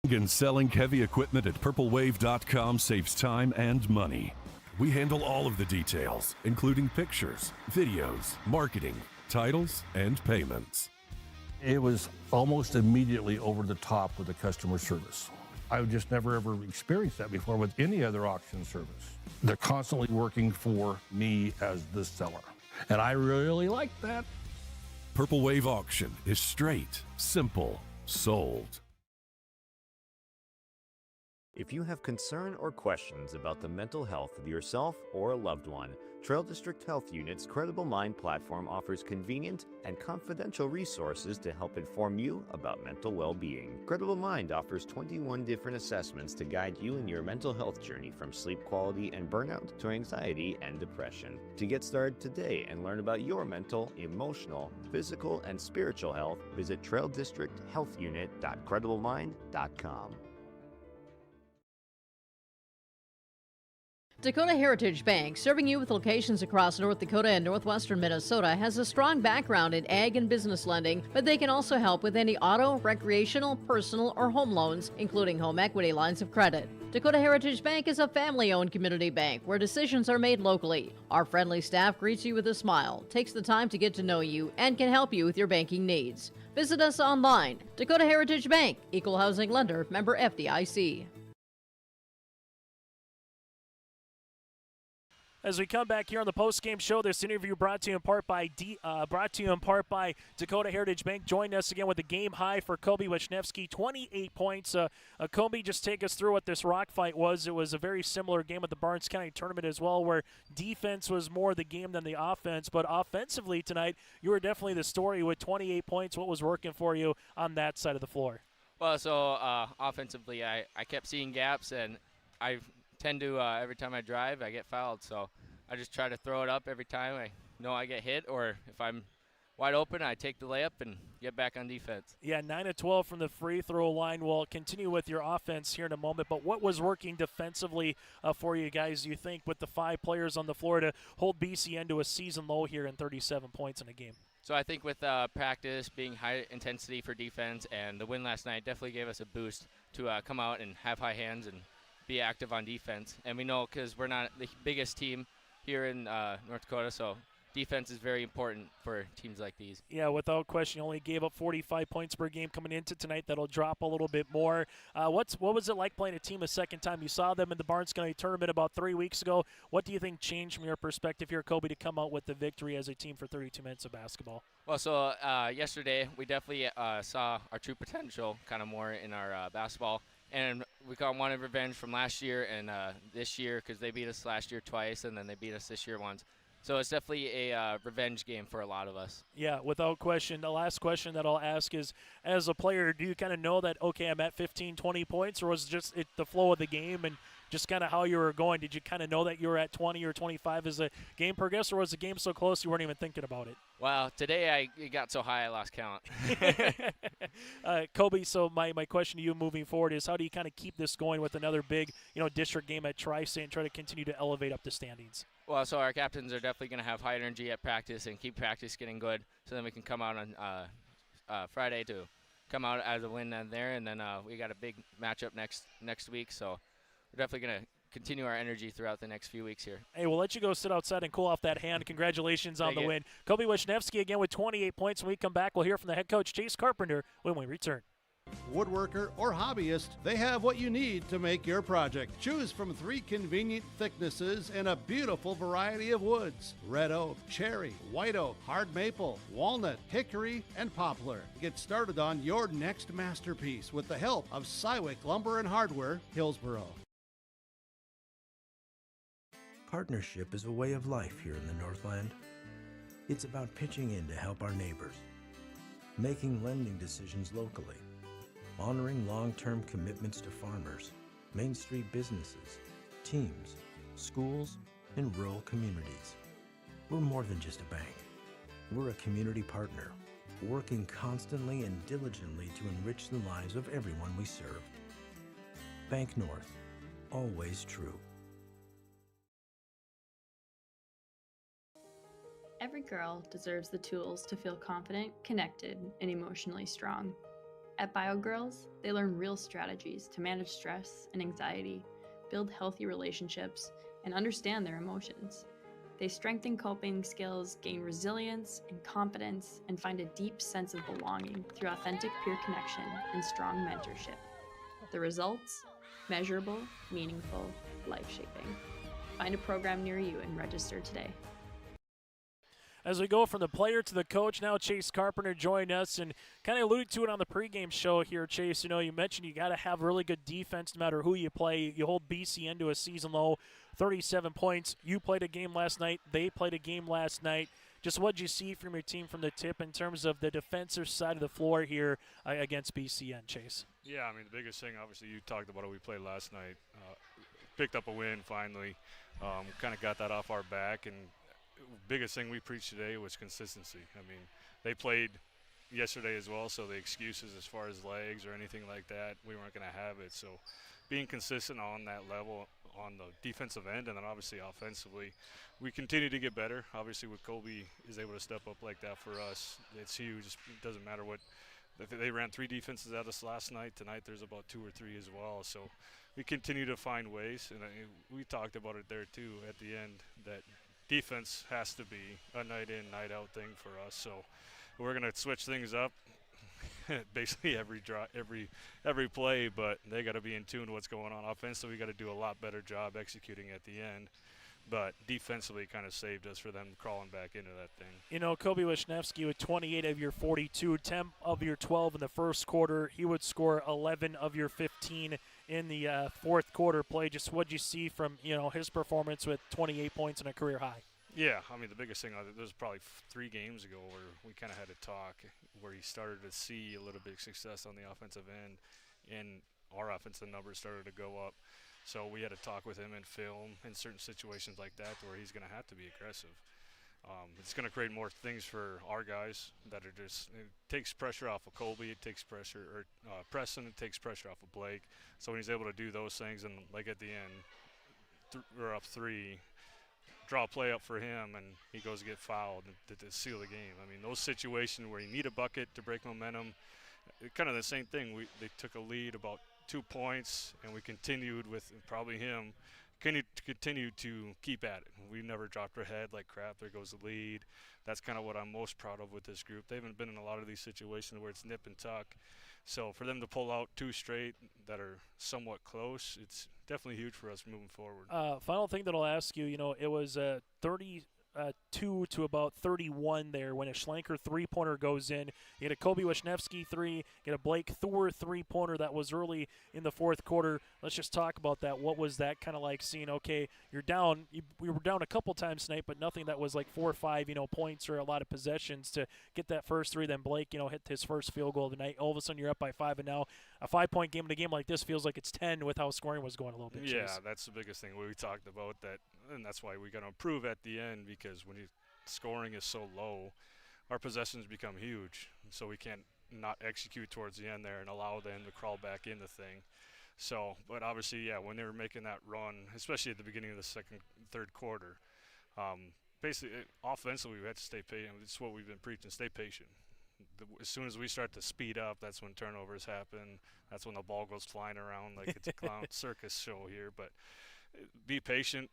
and selling heavy equipment at PurpleWave.com saves time and money. We handle all of the details, including pictures, videos, marketing, titles, and payments. It was almost immediately over the top with the customer service. I've just never ever experienced that before with any other auction service. They're constantly working for me as the seller, and I really like that. Purple Wave Auction is straight, simple, sold. If you have concern or questions about the mental health of yourself or a loved one, Trail District Health Unit's Credible Mind platform offers convenient and confidential resources to help inform you about mental well-being. Credible Mind offers 21 different assessments to guide you in your mental health journey, from sleep quality and burnout to anxiety and depression. To get started today and learn about your mental, emotional, physical, and spiritual health, visit traildistricthealthunit.crediblemmind.com. Dakota Heritage Bank, serving you with locations across North Dakota and northwestern Minnesota, has a strong background in ag and business lending, but they can also help with any auto, recreational, personal, or home loans, including home equity lines of credit. Dakota Heritage Bank is a family-owned community bank where decisions are made locally. Our friendly staff greets you with a smile, takes the time to get to know you, and can help you with your banking needs. Visit us online. Dakota Heritage Bank, Equal Housing Lender, member FDIC. As we come back here on the post-game show, this interview brought to you in part by Dakota Heritage Bank. Join us again with a game high for Kobe Wisniewski, 28 points. Kobe, just take us through what this rock fight was. It was a very similar game at the Barnes County tournament as well, where defense was more the game than the offense. But offensively tonight, you were definitely the story with 28 points. What was working for you on that side of the floor? Well, so offensively, I kept seeing gaps, and I tend to, every time I drive, I get fouled. So I just try to throw it up every time I know I get hit, or if I'm wide open, I take the layup and get back on defense. Yeah, 9 of 12 from the free throw line. We'll continue with your offense here in a moment, but what was working defensively for you guys, do you think, with the 5 players on the floor to hold BCN to a season low here in 37 points in a game? So I think with practice being high intensity for defense and the win last night definitely gave us a boost to come out and have high hands and be active on defense. And we know because we're not the biggest team here in North Dakota, so defense is very important for teams like these. Yeah, without question, you only gave up 45 points per game coming into tonight. That'll drop a little bit more. What was it like playing a team a second time? You saw them in the Barnes County tournament about 3 weeks ago. What do you think changed from your perspective here, Kobe, to come out with the victory as a team for 32 minutes of basketball? Well, so yesterday we definitely saw our true potential kind of more in our basketball. And we wanted revenge from last year and this year, because they beat us last year twice, and then they beat us this year once. So it's definitely a revenge game for a lot of us. Yeah, without question. The last question that I'll ask is, as a player, do you kind of know that, okay, I'm at 15, 20 points, or was it just the flow of the game and just kind of how you were going? Did you kind of know that you were at 20 or 25 as the game progressed, or was the game so close you weren't even thinking about it? Well, today it got so high I lost count. Kobe, so my question to you moving forward is, how do you kind of keep this going with another big district game at Tri-State and try to continue to elevate up the standings? Well, so our captains are definitely going to have high energy at practice and keep practice getting good, so then we can come out on Friday to come out as a win there, and then we got a big matchup next week, so we're definitely going to continue our energy throughout the next few weeks here. Hey, we'll let you go sit outside and cool off that hand. Congratulations on the win. Kobe Wisniewski again with 28 points. When we come back, we'll hear from the head coach, Chase Carpenter, when we return. Woodworker or hobbyist, they have what you need to make your project. Choose from 3 convenient thicknesses and a beautiful variety of woods: red oak, cherry, white oak, hard maple, walnut, hickory, and poplar. Get started on your next masterpiece with the help of Cywick Lumber and Hardware, Hillsboro. Partnership is a way of life here in the Northland. It's about pitching in to help our neighbors, making lending decisions locally, honoring long-term commitments to farmers, Main Street businesses, teams, schools, and rural communities. We're more than just a bank. We're a community partner, working constantly and diligently to enrich the lives of everyone we serve. Bank North, always true. Every girl deserves the tools to feel confident, connected, and emotionally strong. At BioGirls, they learn real strategies to manage stress and anxiety, build healthy relationships, and understand their emotions. They strengthen coping skills, gain resilience and confidence, and find a deep sense of belonging through authentic peer connection and strong mentorship. The results? Measurable, meaningful, life-shaping. Find a program near you and register today. As we go from the player to the coach, now Chase Carpenter joined us and kind of alluded to it on the pregame show here, Chase. You know, you mentioned you got to have really good defense no matter who you play. You hold BCN to a season low, 37 points. You played a game last night. They played a game last night. Just what did you see from your team from the tip in terms of the defensive side of the floor here against BCN, Chase? Yeah, I mean, the biggest thing, obviously, you talked about it. We played last night. Picked up a win finally. Kind of got that off our back. And biggest thing we preached today was consistency. I mean, they played yesterday as well, so the excuses as far as legs or anything like that, we weren't going to have it. So being consistent on that level on the defensive end, and then obviously offensively, we continue to get better. Obviously, with Colby is able to step up like that for us, it's huge. It doesn't matter what. They ran 3 defenses at us last night. Tonight there's about 2 or 3 as well. So we continue to find ways, and we talked about it there too at the end, that defense has to be a night in, night out thing for us. So we're going to switch things up basically every play, but they got to be in tune to what's going on. Offensively, we got to do a lot better job executing at the end. But defensively kind of saved us for them crawling back into that thing. You know, Kobe Wisniewski with 28 of your 42, 10 of your 12 in the first quarter. He would score 11 of your 15 in the fourth quarter play. Just what did you see from, you know, his performance with 28 points and a career high? Yeah, I mean, the biggest thing, there was probably 3 games ago where we kind of had a talk where he started to see a little bit of success on the offensive end, and our offensive numbers started to go up. So we had to talk with him and film in certain situations like that where he's going to have to be aggressive. It's going to create more things for our guys that are just, it takes pressure off of Colby, it takes pressure, or Preston, it takes pressure off of Blake. So when he's able to do those things, and like at the end, we're up 3, draw a play up for him, and he goes to get fouled to seal the game. I mean, those situations where you need a bucket to break momentum, kind of the same thing. They took a lead about 2 points, and we continued with probably him continue to keep at it. We never dropped our head like crap, there goes the lead. That's kind of what I'm most proud of with this group. They haven't been in a lot of these situations where it's nip and tuck. So for them to pull out 2 straight that are somewhat close, it's definitely huge for us moving forward. Final thing that I'll ask you, you know, it was 32 to about 31 there when a Schlenker 3-pointer goes in. You get a Kobe Wisniewski 3, get a Blake Thor 3-pointer that was early in the fourth quarter. Let's just talk about that. What was that kind of like seeing, okay, you're down. We were down a couple times tonight, but nothing that was like 4 or 5, you know, points or a lot of possessions to get that first 3. Then Blake, you know, hit his first field goal of the night. All of a sudden you're up by 5, and now a 5-point game in a game like this feels like it's 10 with how scoring was going a little bit. Yeah, Chase. that's the biggest thing we talked about, that, and that's why we got to improve at the end, because when your scoring is so low, our possessions become huge. So we can't not execute towards the end there and allow them to crawl back in the thing. So, but obviously, yeah, when they were making that run, especially at the beginning of the third quarter, basically, offensively, we had to stay patient. It's what we've been preaching, stay patient. As soon as we start to speed up, that's when turnovers happen. That's when the ball goes flying around like it's a clown circus show here. But be patient.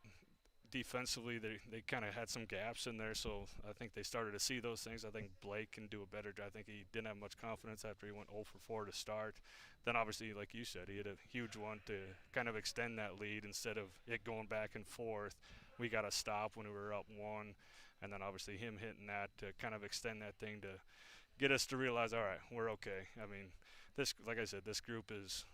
Defensively, they kind of had some gaps in there, so I think they started to see those things. I think Blake can do a better job. I think he didn't have much confidence after he went 0 for 4 to start. Then obviously, like you said, he had a huge one to kind of extend that lead instead of it going back and forth. We got to stop when we were up 1, and then obviously him hitting that to kind of extend that thing to get us to realize, all right, we're okay. I mean, this, like I said, this group is,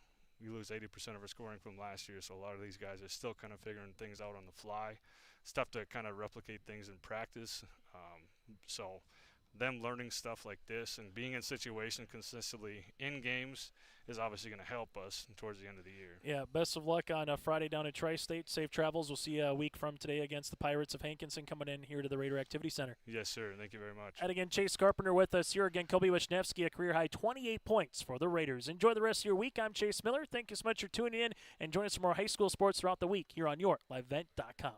we lose 80% of our scoring from last year, so a lot of these guys are still kind of figuring things out on the fly. It's tough to kind of replicate things in practice. So them learning stuff like this and being in situations consistently in games is obviously going to help us towards the end of the year. Yeah, best of luck on Friday down at Tri-State. Safe travels. We'll see you a week from today against the Pirates of Hankinson coming in here to the Raider Activity Center. Yes, sir. Thank you very much. And again, Chase Carpenter with us here. Again, Kobe Wisniewski, a career-high 28 points for the Raiders. Enjoy the rest of your week. I'm Chase Miller. Thank you so much for tuning in, and join us for more high school sports throughout the week here on YourLiveEvent.com.